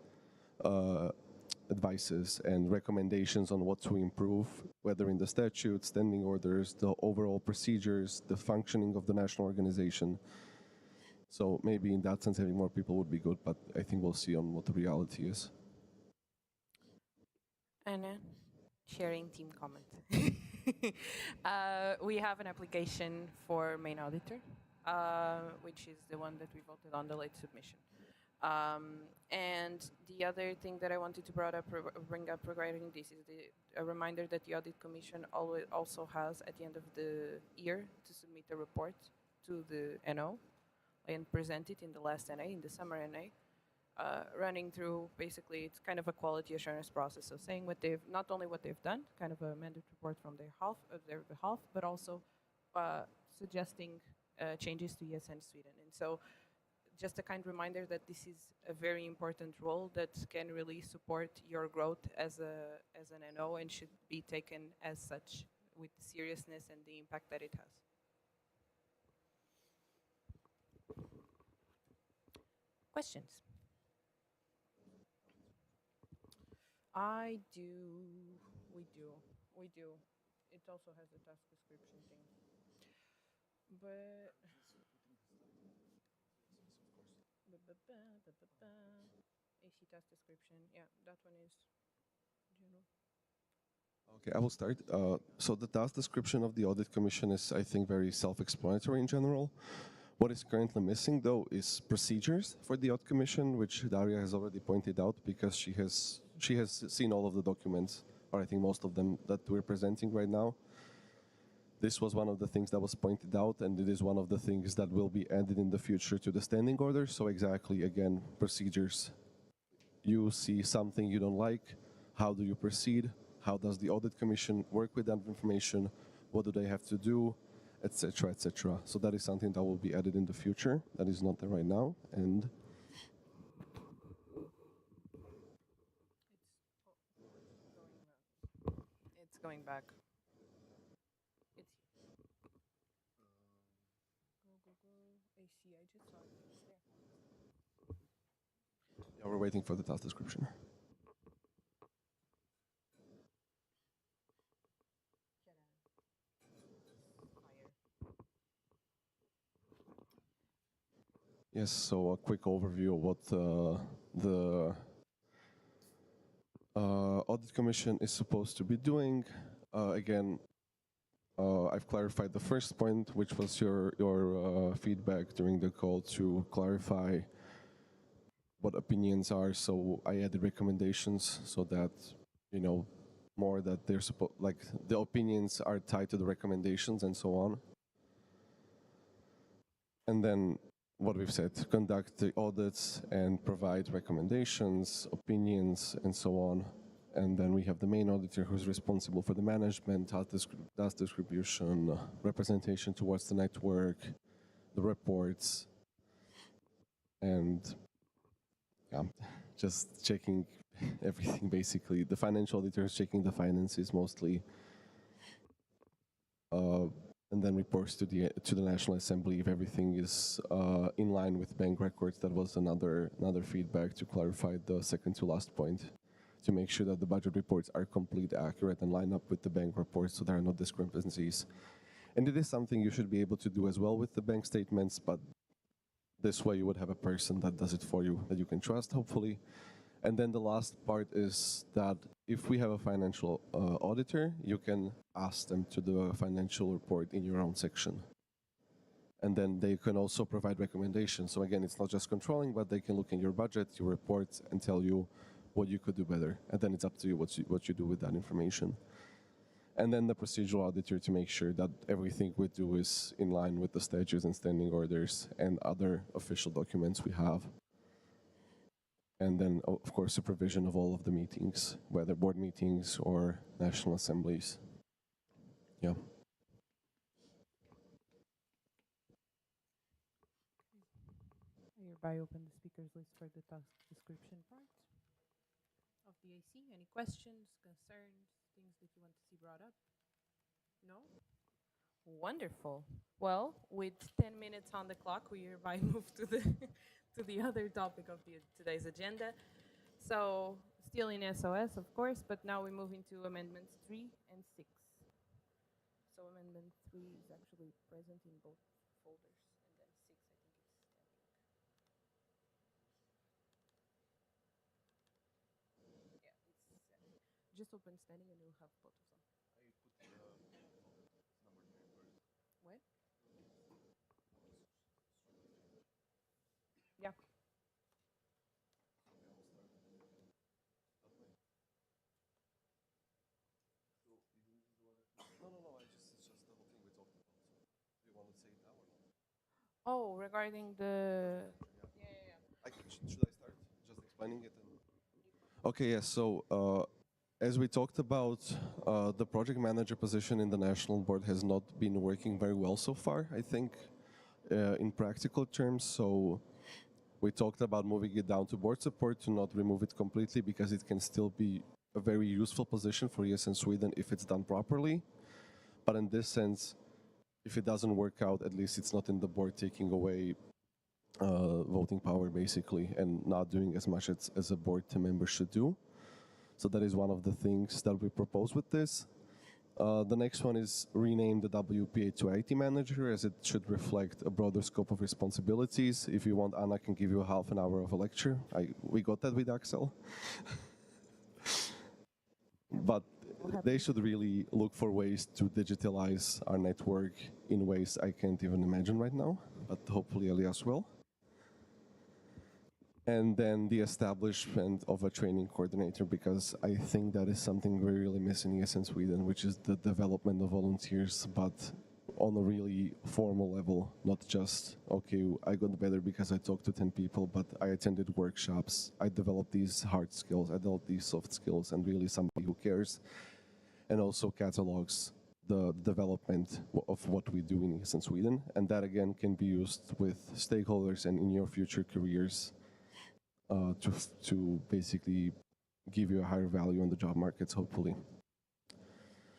[SPEAKER 6] advices and recommendations on what to improve, whether in the statutes, standing orders, the overall procedures, the functioning of the national organization. So maybe in that sense, having more people would be good, but I think we'll see on what the reality is.
[SPEAKER 5] Anna, sharing team comment. We have an application for main auditor, which is the one that we voted on the late submission. And the other thing that I wanted to bring up regarding this is a reminder that the Audit Commission also has, at the end of the year, to submit a report to the NO and present it in the last NA, in the summer NA, running through, basically, it's kind of a quality assurance process. So saying not only what they've done, kind of a mandate report from their behalf, but also suggesting changes to ESN Sweden. And so just a kind reminder that this is a very important role that can really support your growth as an NO and should be taken as such with seriousness and the impact that it has. Questions? We do. It also has a task description thing. But AC task description, yeah, that one is general.
[SPEAKER 6] Okay, I will start. So the task description of the Audit Commission is, I think, very self-explanatory in general. What is currently missing, though, is procedures for the Audit Commission, which Daria has already pointed out because she has seen all of the documents, or I think most of them that we're presenting right now. This was one of the things that was pointed out, and it is one of the things that will be added in the future to the standing order. So exactly, again, procedures. You see something you don't like, how do you proceed? How does the Audit Commission work with that information? What do they have to do? Etc., etc. So that is something that will be added in the future. That is not there right now. And
[SPEAKER 5] it's going back. It's go AC. I just saw it. It's there.
[SPEAKER 6] yeah, we're waiting for the task description. Yes, so a quick overview of what the Audit Commission is supposed to be doing. Again, I've clarified the first point, which was your feedback during the call to clarify what opinions are. So I added recommendations so that, more that they're like the opinions are tied to the recommendations and so on. And then what we've said, conduct the audits and provide recommendations, opinions, and so on. And then we have the main auditor who's responsible for the management, task distribution, representation towards the network, the reports, and yeah, just checking everything basically. The financial auditor is checking the finances mostly. And then reports to the National Assembly if everything is in line with bank records. That was another feedback to clarify the second to last point, to make sure that the budget reports are complete, accurate, and line up with the bank reports, so there are no discrepancies. And it is something you should be able to do as well with the bank statements, but this way you would have a person that does it for you, that you can trust, hopefully. And then the last part is that if we have a financial auditor, you can ask them to do a financial report in your own section. And then they can also provide recommendations. So again, it's not just controlling, but they can look in your budget, your reports, and tell you what you could do better. And then it's up to you what you do with that information. And then the procedural auditor to make sure that everything we do is in line with the statutes and standing orders and other official documents we have. And then, of course, supervision of all of the meetings, whether board meetings or national assemblies. Yeah.
[SPEAKER 1] I hereby open the speakers list for the task description part of the AC. Any questions, concerns, things that you want to see brought up? No? Wonderful. Well, with 10 minutes on the clock, we hereby move to the other topic of today's agenda. So, still in SOS, of course, but now we move into amendments 3 and 6. So amendment 3 is actually present in both folders, and then 6, I think it's
[SPEAKER 3] open standing and you'll have both of them. What? Yeah.
[SPEAKER 6] No, it's just the whole thing we talked about. Do you want to say it now or not?
[SPEAKER 3] Oh, regarding the...
[SPEAKER 6] Should I start just explaining it? Okay, yes. So, as we talked about, the project manager position in the national board has not been working very well so far, I think, in practical terms. So, we talked about moving it down to board support to not remove it completely because it can still be a very useful position for ESN Sweden if it's done properly. But in this sense, if it doesn't work out, at least it's not in the board taking away voting power, basically, and not doing as much as a board member should do. So that is one of the things that we propose with this. The next one is rename the WPA to IT manager, as it should reflect a broader scope of responsibilities. If you want, Anna can give you a half an hour of a lecture. We got that with Axel. But they should really look for ways to digitalize our network in ways I can't even imagine right now, but hopefully Elias will. And then the establishment of a training coordinator, because I think that is something we're really missing in ESN Sweden, which is the development of volunteers, but on a really formal level, not just, okay, I got better because I talked to 10 people, but I attended workshops, I developed these hard skills, I developed these soft skills, and really somebody who cares, and also catalogs the development of what we do in ESN Sweden, and that again can be used with stakeholders and in your future careers to basically give you a higher value on the job markets, hopefully.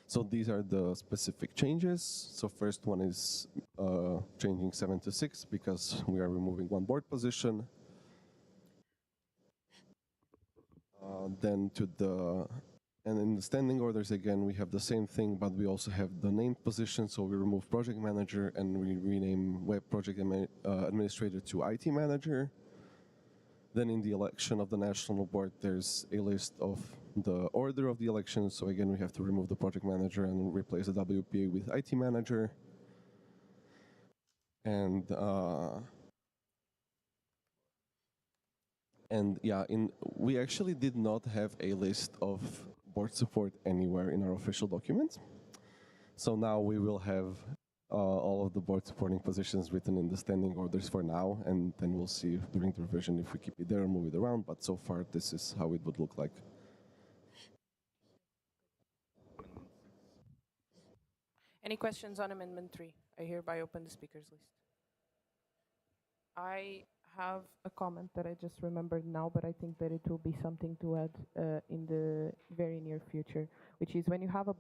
[SPEAKER 6] So these are the specific changes. So first one is changing 7 to 6 because we are removing one board position. Then to the, and in the standing orders again, we have the same thing, but we also have the named position. So we remove project manager and we rename web project administrator to IT manager. Then in the election of the national board, there's a list of the order of the election. So again, we have to remove the project manager and replace the WPA with IT manager. And yeah, we actually did not have a list of board support anywhere in our official documents. So now we will have all of the board supporting positions written in the standing orders for now, and then we'll see during the revision if we keep it there or move it around, but so far this is how it would look like.
[SPEAKER 3] Any questions on Amendment 3? I hereby open the speakers list. I have a comment that I just remembered now, but I think that it will be something to add in the very near future, which is when you have a